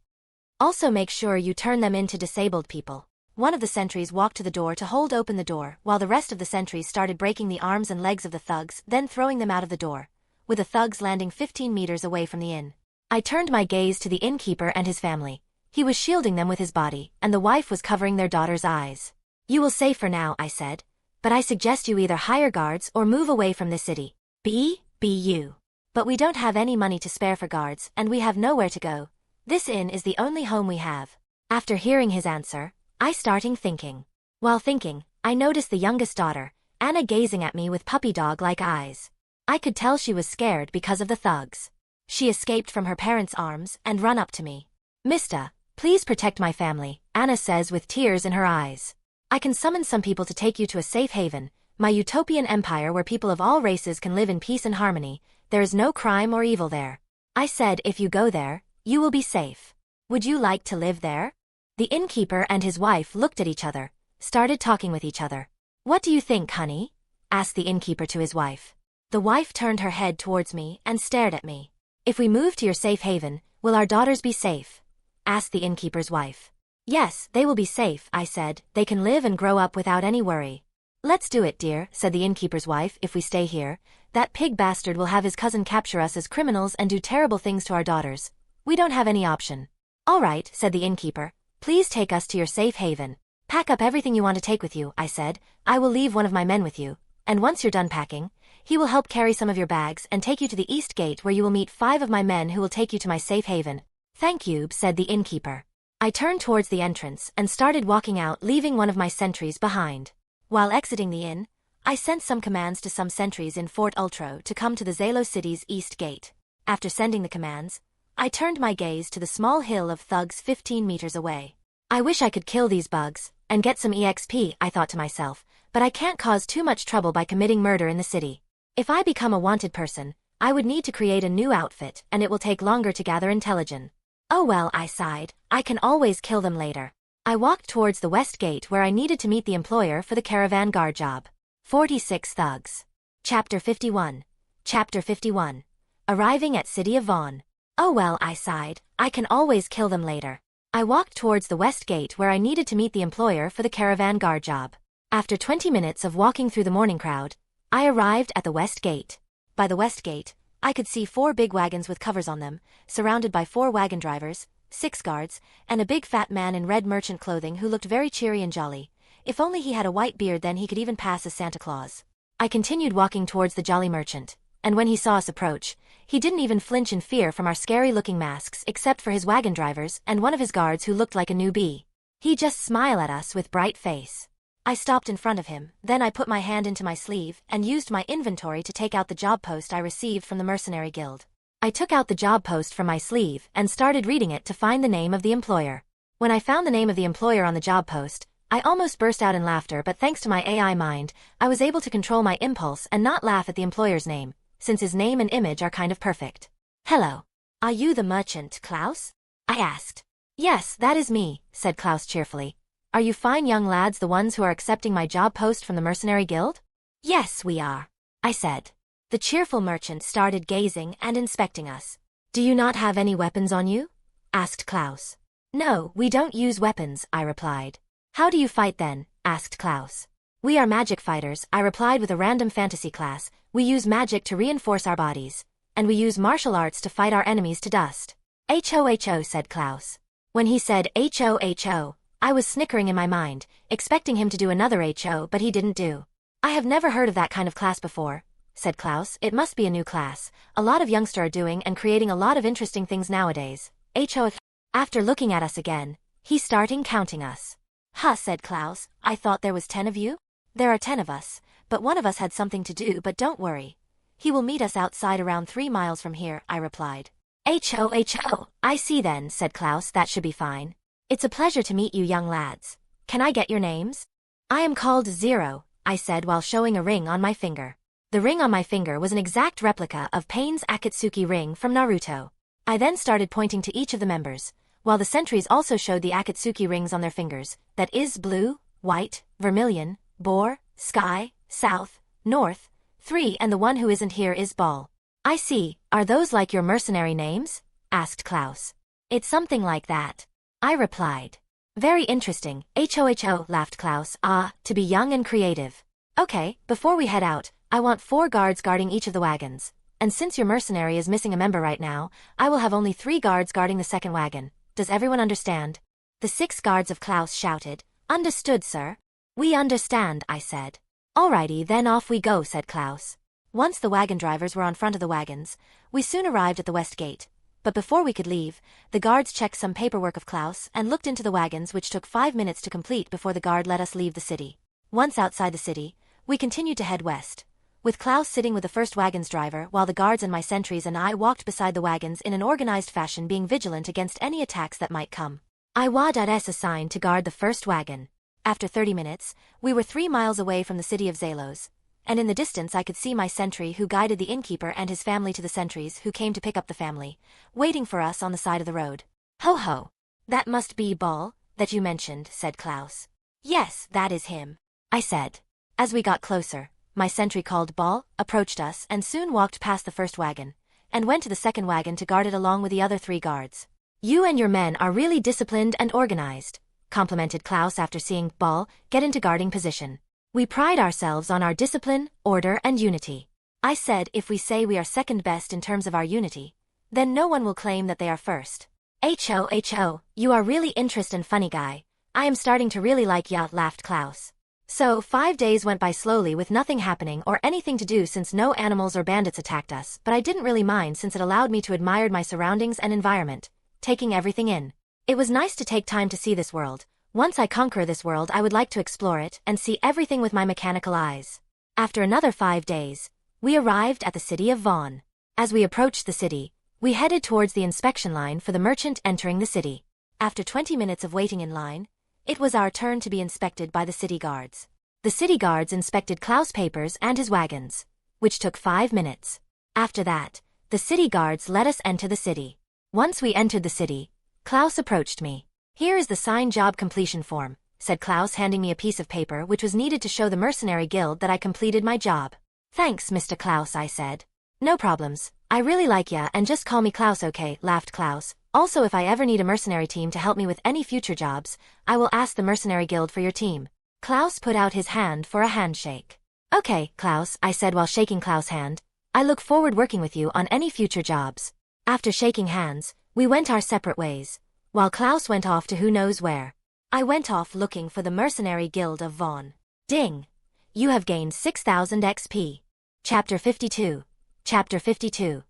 Also make sure you turn them into disabled people. One of the sentries walked to the door to hold open the door, while the rest of the sentries started breaking the arms and legs of the thugs, then throwing them out of the door, with the thugs landing 15 meters away from the inn. I turned my gaze to the innkeeper and his family. He was shielding them with his body, and the wife was covering their daughter's eyes. You will stay for now, I said, but I suggest you either hire guards or move away from this city. BU. But we don't have any money to spare for guards, and we have nowhere to go. This inn is the only home we have. After hearing his answer, I started thinking. While thinking, I noticed the youngest daughter, Anna, gazing at me with puppy dog-like eyes. I could tell she was scared because of the thugs. She escaped from her parents' arms and run up to me. Mister, please protect my family, Anna says with tears in her eyes. I can summon some people to take you to a safe haven, my utopian empire where people of all races can live in peace and harmony. There is no crime or evil there. I said if you go there, you will be safe. Would you like to live there? The innkeeper and his wife looked at each other, started talking with each other. What do you think, honey? Asked the innkeeper to his wife. The wife turned her head towards me and stared at me. If we move to your safe haven, will our daughters be safe? Asked the innkeeper's wife. Yes, they will be safe, I said. They can live and grow up without any worry. Let's do it, dear, said the innkeeper's wife. If we stay here, that pig bastard will have his cousin capture us as criminals and do terrible things to our daughters. We don't have any option. All right, said the innkeeper. Please take us to your safe haven. Pack up everything you want to take with you, I said. I will leave one of my men with you, and once you're done packing, he will help carry some of your bags and take you to the east gate where you will meet 5 of my men who will take you to my safe haven. Thank you, said the innkeeper. I turned towards the entrance and started walking out, leaving one of my sentries behind. While exiting the inn, I sent some commands to some sentries in Fort Ultron to come to the Zalo city's east gate. After sending the commands, I turned my gaze to the small hill of thugs 15 meters away. I wish I could kill these bugs and get some EXP, I thought to myself, but I can't cause too much trouble by committing murder in the city. If I become a wanted person, I would need to create a new outfit and it will take longer to gather intelligence. Oh well, I sighed, I can always kill them later. I walked towards the west gate where I needed to meet the employer for the caravan guard job. 46 thugs. Chapter 51. Chapter 51. Arriving at city of Vaughn. Oh well, I sighed, I can always kill them later. I walked towards the west gate where I needed to meet the employer for the caravan guard job. After 20 minutes of walking through the morning crowd, I arrived at the west gate. By the west gate, I could see 4 big wagons with covers on them, surrounded by 4 wagon drivers, 6 guards, and a big fat man in red merchant clothing who looked very cheery and jolly. If only he had a white beard, then he could even pass as Santa Claus. I continued walking towards the jolly merchant, and when he saw us approach, he didn't even flinch in fear from our scary-looking masks except for his wagon drivers and one of his guards who looked like a newbie. He just smiled at us with bright face. I stopped in front of him, then I put my hand into my sleeve and used my inventory to take out the job post I received from the Mercenary Guild. I took out the job post from my sleeve and started reading it to find the name of the employer. When I found the name of the employer on the job post, I almost burst out in laughter, but thanks to my AI mind, I was able to control my impulse and not laugh at the employer's name, since his name and image are kind of perfect. Hello. Are you the merchant, Klaus? I asked. Yes, that is me, said Klaus cheerfully. Are you fine young lads the ones who are accepting my job post from the Mercenary Guild? Yes, we are, I said. The cheerful merchant started gazing and inspecting us. Do you not have any weapons on you? Asked Klaus. No, we don't use weapons, I replied. How do you fight then? Asked Klaus. We are magic fighters, I replied with a random fantasy class. We use magic to reinforce our bodies, and we use martial arts to fight our enemies to dust. Ho, said Klaus. When he said ho, I was snickering in my mind, expecting him to do another ho, but he didn't do. I have never heard of that kind of class before, said Klaus. It must be a new class. A lot of youngsters are doing and creating a lot of interesting things nowadays. Ho. After looking at us again, he started counting us. Huh, said Klaus. I thought there was 10 of you? There are 10 of us, but one of us had something to do, but don't worry. He will meet us outside around 3 miles from here, I replied. Ho. I see then, said Klaus. That should be fine. It's a pleasure to meet you young lads. Can I get your names? I am called Zero, I said while showing a ring on my finger. The ring on my finger was an exact replica of Pain's Akatsuki ring from Naruto. I then started pointing to each of the members, while the sentries also showed the Akatsuki rings on their fingers, that is blue, white, vermilion, boar, sky, south, north, 3 and the one who isn't here is ball. I see, are those like your mercenary names? Asked Klaus. It's something like that. I replied. Very interesting, ho, laughed Klaus, to be young and creative. Okay, before we head out, I want 4 guards guarding each of the wagons. And since your mercenary is missing a member right now, I will have only 3 guards guarding the second wagon. Does everyone understand? The 6 guards of Klaus shouted, Understood, sir. We understand, I said. Alrighty, then off we go, said Klaus. Once the wagon drivers were on front of the wagons, we soon arrived at the west gate. But before we could leave, the guards checked some paperwork of Klaus and looked into the wagons, which took 5 minutes to complete before the guard let us leave the city. Once outside the city, we continued to head west, with Klaus sitting with the first wagon's driver while the guards and my sentries and I walked beside the wagons in an organized fashion, being vigilant against any attacks that might come. I was assigned to guard the first wagon. After 30 minutes, we were 3 miles away from the city of Zalos, and in the distance I could see my sentry who guided the innkeeper and his family to the sentries who came to pick up the family, waiting for us on the side of the road. Ho ho! That must be Ball, that you mentioned, said Klaus. Yes, that is him, I said. As we got closer, my sentry called Ball, approached us and soon walked past the first wagon, and went to the second wagon to guard it along with the other 3 guards. You and your men are really disciplined and organized, complimented Klaus after seeing Ball get into guarding position. We pride ourselves on our discipline, order and unity. I said if we say we are second best in terms of our unity, then no one will claim that they are first. Ho, you are really interesting and funny guy. I am starting to really like ya, laughed Klaus. So 5 days went by slowly with nothing happening or anything to do since no animals or bandits attacked us, but I didn't really mind since it allowed me to admire my surroundings and environment, taking everything in. It was nice to take time to see this world. Once I conquer this world, I would like to explore it and see everything with my mechanical eyes. After another 5 days, we arrived at the city of Vaughn. As we approached the city, we headed towards the inspection line for the merchant entering the city. After 20 minutes of waiting in line, it was our turn to be inspected by the city guards. The city guards inspected Klaus' papers and his wagons, which took 5 minutes. After that, the city guards let us enter the city. Once we entered the city, Klaus approached me. Here is the signed job completion form, said Klaus, handing me a piece of paper which was needed to show the Mercenary Guild that I completed my job. Thanks, Mr. Klaus, I said. No problems, I really like ya and just call me Klaus, okay, laughed Klaus. Also, if I ever need a mercenary team to help me with any future jobs, I will ask the Mercenary Guild for your team. Klaus put out his hand for a handshake. Okay, Klaus, I said while shaking Klaus' hand. I look forward working with you on any future jobs. After shaking hands, we went our separate ways, while Klaus went off to who knows where. I went off looking for the Mercenary Guild of Vaughn. Ding! You have gained 6,000 XP. Chapter 52. Chapter 52.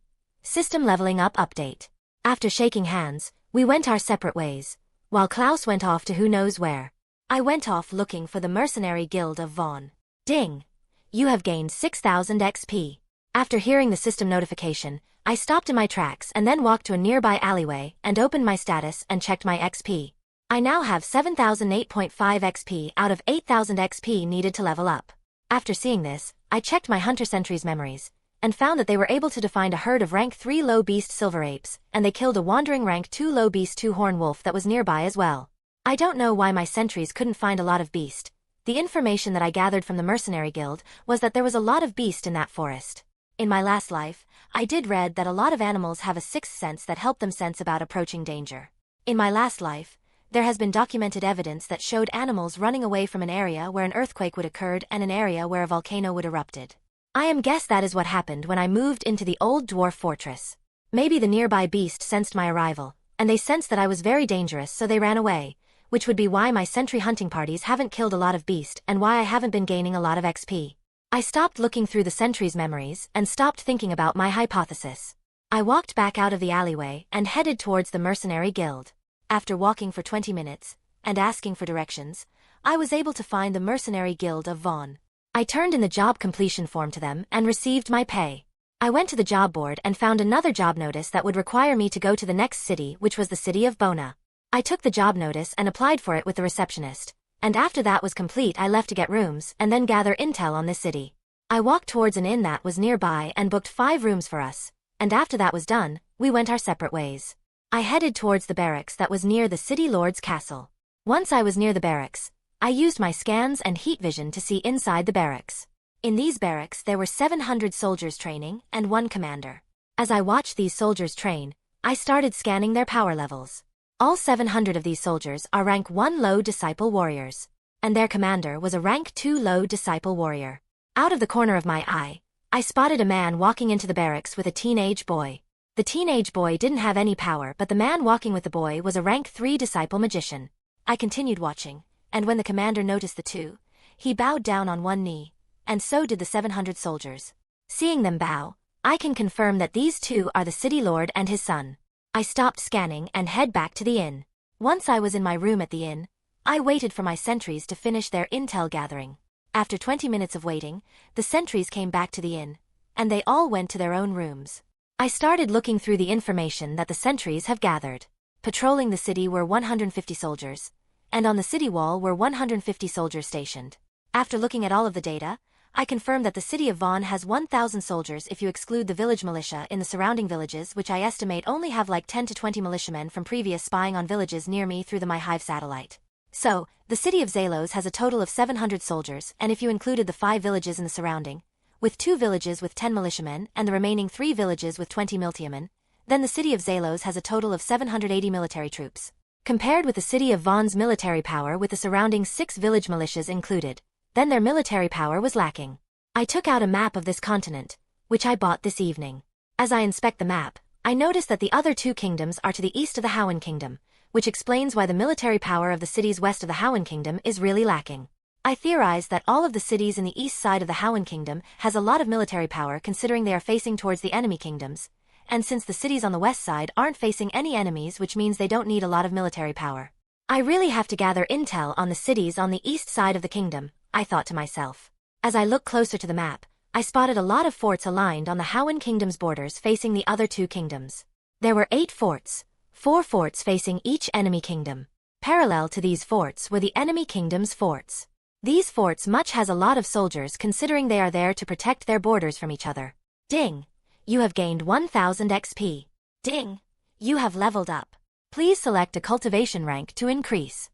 System Leveling Up Update. After shaking hands, we went our separate ways, while Klaus went off to who knows where. I went off looking for the Mercenary Guild of Vaughn. Ding! You have gained 6,000 XP. After hearing the system notification, I stopped in my tracks and then walked to a nearby alleyway and opened my status and checked my XP. I now have 7,008.5 XP out of 8,000 XP needed to level up. After seeing this, I checked my Hunter Sentry's memories, and found that they were able to define a herd of rank 3 low beast silver apes, and they killed a wandering rank 2 low beast 2 horn wolf that was nearby as well. I don't know why my sentries couldn't find a lot of beast. The information that I gathered from the Mercenary Guild was that there was a lot of beast in that forest. In my last life, I did read that a lot of animals have a sixth sense that help them sense about approaching danger. In my last life, there has been documented evidence that showed animals running away from an area where an earthquake would occurred and an area where a volcano would erupted. I am guess that is what happened when I moved into the old dwarf fortress. Maybe the nearby beast sensed my arrival, and they sensed that I was very dangerous so they ran away, which would be why my sentry hunting parties haven't killed a lot of beast and why I haven't been gaining a lot of XP. I stopped looking through the sentry's memories and stopped thinking about my hypothesis. I walked back out of the alleyway and headed towards the Mercenary Guild. After walking for 20 minutes, and asking for directions, I was able to find the Mercenary Guild of Vaughn. I turned in the job completion form to them and received my pay. I went to the job board and found another job notice that would require me to go to the next city, which was the city of Bona. I took the job notice and applied for it with the receptionist, and after that was complete I left to get rooms and then gather intel on this city. I walked towards an inn that was nearby and booked 5 rooms for us, and after that was done, we went our separate ways. I headed towards the barracks that was near the city lord's castle. Once I was near the barracks, I used my scans and heat vision to see inside the barracks. In these barracks there were 700 soldiers training and one commander. As I watched these soldiers train, I started scanning their power levels. All 700 of these soldiers are rank 1 low disciple warriors, and their commander was a rank 2 low disciple warrior. Out of the corner of my eye, I spotted a man walking into the barracks with a teenage boy. The teenage boy didn't have any power, but the man walking with the boy was a rank 3 disciple magician. I continued watching, and when the commander noticed the two, he bowed down on one knee, and so did the 700 soldiers. Seeing them bow, I can confirm that these two are the city lord and his son. I stopped scanning and head back to the inn. Once I was in my room at the inn, I waited for my sentries to finish their intel gathering. After 20 minutes of waiting, the sentries came back to the inn, and they all went to their own rooms. I started looking through the information that the sentries have gathered. Patrolling the city were 150 soldiers, and on the city wall were 150 soldiers stationed. After looking at all of the data, I confirmed that the city of Vaughn has 1,000 soldiers if you exclude the village militia in the surrounding villages, which I estimate only have like 10 to 20 militiamen from previous spying on villages near me through the MyHive satellite. So, the city of Zalos has a total of 700 soldiers, and if you included the 5 villages in the surrounding, with 2 villages with 10 militiamen and the remaining 3 villages with 20 militiamen, then the city of Zalos has a total of 780 military troops. Compared with the city of Vaughn's military power with the surrounding 6 village militias included, then their military power was lacking. I took out a map of this continent, which I bought this evening. As I inspect the map, I notice that the other 2 kingdoms are to the east of the Howan Kingdom, which explains why the military power of the cities west of the Howan Kingdom is really lacking. I theorize that all of the cities in the east side of the Howan Kingdom has a lot of military power considering they are facing towards the enemy kingdoms, and since the cities on the west side aren't facing any enemies, which means they don't need a lot of military power. I really have to gather intel on the cities on the east side of the kingdom, I thought to myself. As I looked closer to the map, I spotted a lot of forts aligned on the Howan Kingdom's borders facing the other 2 kingdoms. There were 8 forts, 4 forts facing each enemy kingdom. Parallel to these forts were the enemy kingdom's forts. These forts much has a lot of soldiers considering they are there to protect their borders from each other. Ding! You have gained 1000 XP. Ding! You have leveled up. Please select a cultivation rank to increase.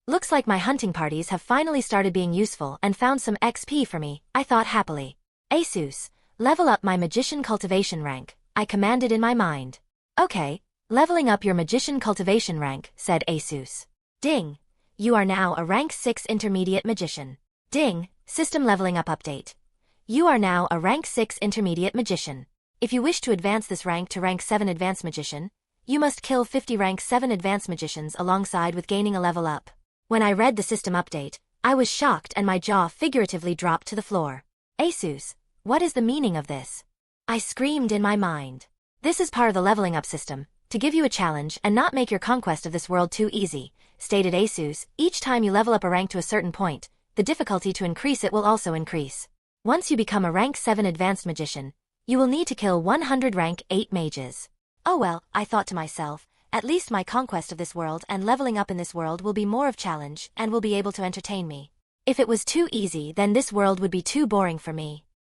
Looks like my hunting parties have finally started being useful and found some XP for me, I thought happily. Asus, level up my magician cultivation rank, I commanded in my mind. Okay, leveling up your magician cultivation rank, said Asus. Ding! You are now a rank 6 intermediate magician. Ding! System leveling up update. You are now a rank 6 intermediate magician. If you wish to advance this rank to rank 7 advanced magician, you must kill 50 rank 7 advanced magicians alongside with gaining a level up. When I read the system update, I was shocked and my jaw figuratively dropped to the floor. Asus, what is the meaning of this? I screamed in my mind. This is part of the leveling up system, to give you a challenge and not make your conquest of this world too easy, stated Asus. Each time you level up a rank to a certain point, the difficulty to increase it will also increase. Once you become a rank 7 advanced magician, you will need to kill 100 rank 8 mages. Oh well, I thought to myself, at least my conquest of this world and leveling up in this world will be more of challenge and will be able to entertain me. If it was too easy, then this world would be too boring for me.